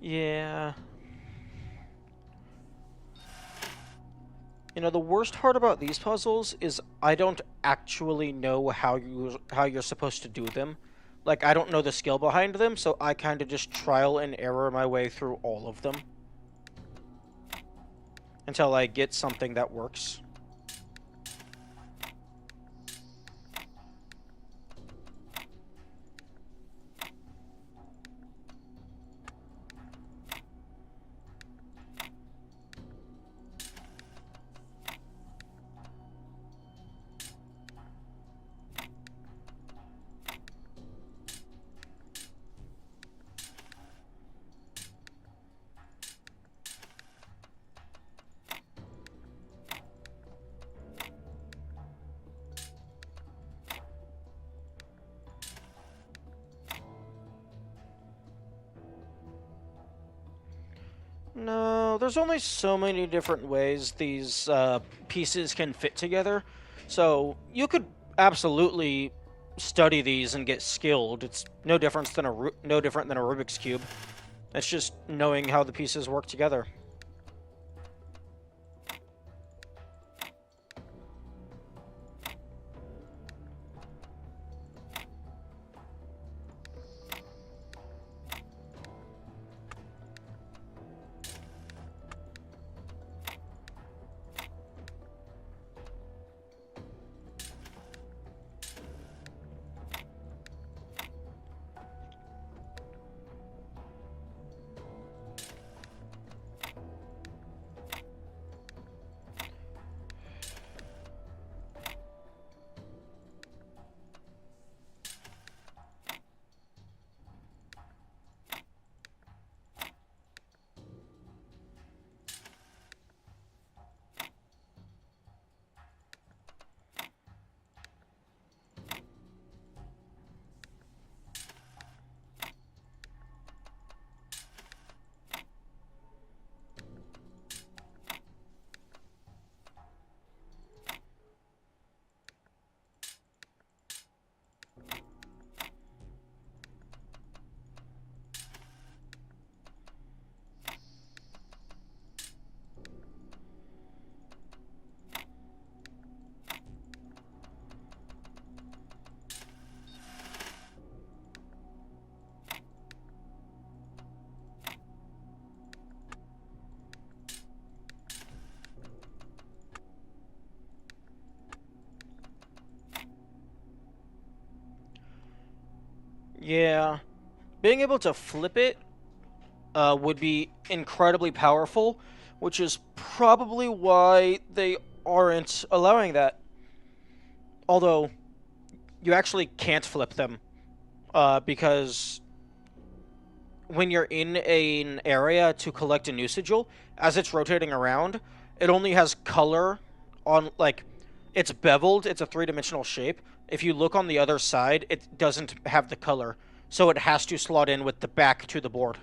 Yeah. You know, the worst part about these puzzles is I don't actually know how you're supposed to do them. Like, I don't know the skill behind them, so I kind of just trial and error my way through all of them until I get something that works. No, there's only so many different ways these pieces can fit together. So you could absolutely study these and get skilled. It's no difference than no different than a Rubik's cube. It's just knowing how the pieces work together. Yeah, being able to flip it would be incredibly powerful, which is probably why they aren't allowing that. Although you actually can't flip them because when you're in an area to collect a new sigil, as it's rotating around, it only has color on, like, it's beveled, it's a three-dimensional shape. If you look on the other side, it doesn't have the color, so it has to slot in with the back to the board.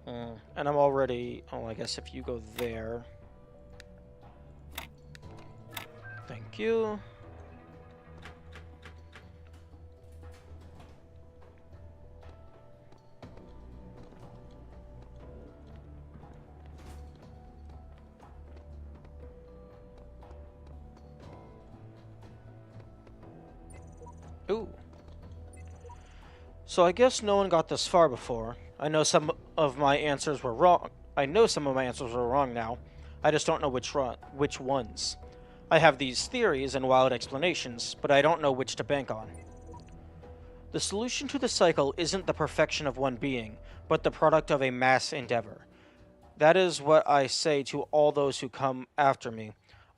Hmm. And I'm already... Oh, I guess if you go there... Thank you. So I guess no one got this far before. I know some of my answers were wrong. I know some of my answers were wrong now. I just don't know which ones. I have these theories and wild explanations, but I don't know which to bank on. The solution to the cycle isn't the perfection of one being, but the product of a mass endeavor. That is what I say to all those who come after me.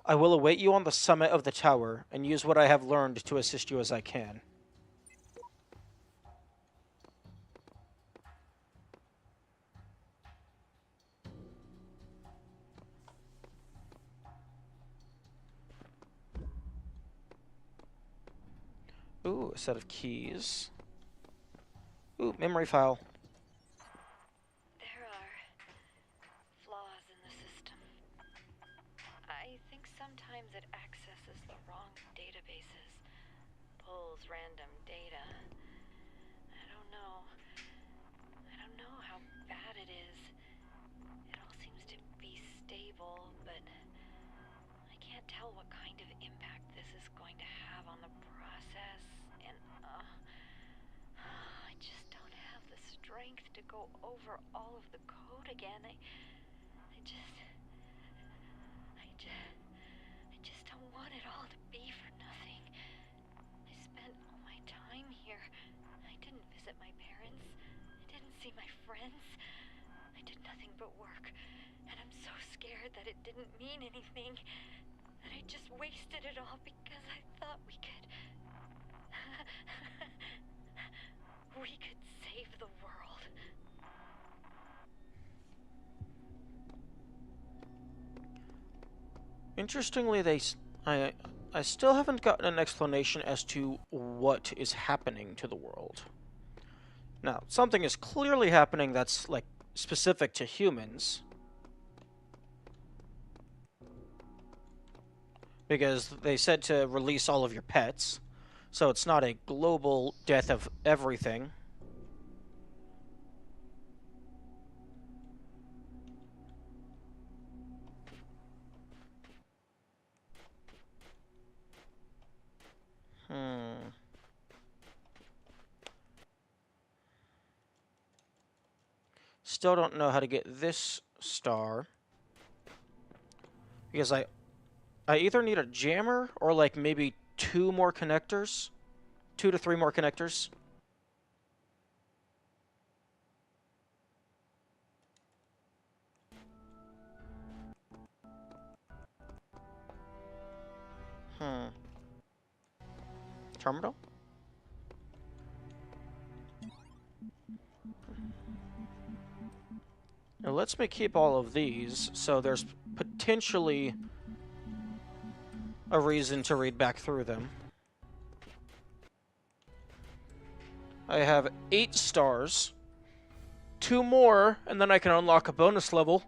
I will await you on the summit of the tower, and use what I have learned to assist you as I can. Ooh, a set of keys. Ooh, memory file. There are flaws in the system. I think sometimes it accesses the wrong databases, pulls random data. I don't know. I don't know how bad it is. It all seems to be stable, but I can't tell what kind of impact this is going to have on the process, and I just don't have the strength to go over all of the code again. I just don't want it all to be for nothing. I spent all my time here. I didn't visit my parents. I didn't see my friends. I did nothing but work. And I'm so scared that it didn't mean anything. That I just wasted it all because I thought we could... we could save the world. Interestingly, I still haven't gotten an explanation as to what is happening to the world. Now, something is clearly happening that's, like, specific to humans. Because they said to release all of your pets. So it's not a global death of everything. Still don't know how to get this star. Because I either need a jammer or, like, maybe 2 more connectors. 2 to 3 more connectors. Terminal? Now lets me keep all of these, so there's potentially a reason to read back through them. I have 8 stars. 2 more, and then I can unlock a bonus level.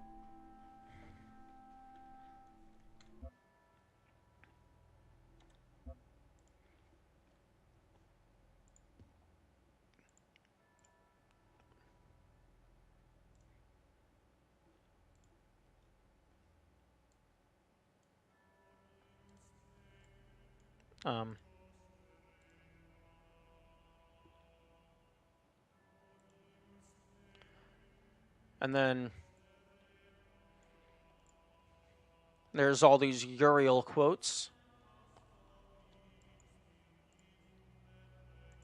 And then there's all these Uriel quotes.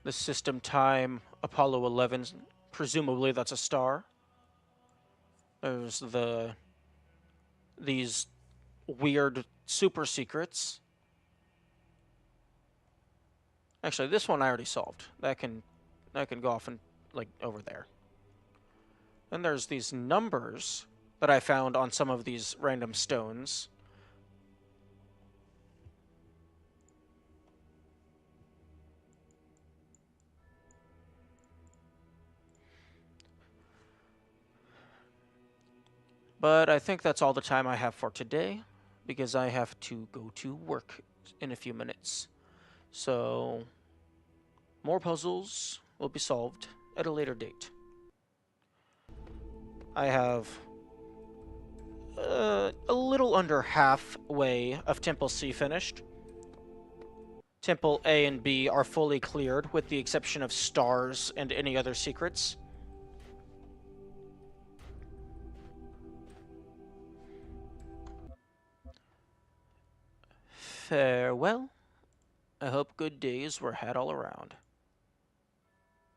The system time, Apollo 11, presumably that's a star. There's these weird super secrets. Actually, this one I already solved. That can go off and, like, over there. Then there's these numbers that I found on some of these random stones. But I think that's all the time I have for today, because I have to go to work in a few minutes. So, more puzzles will be solved at a later date. I have a little under halfway of Temple C finished. Temple A and B are fully cleared, with the exception of stars and any other secrets. Farewell. I hope good days were had all around.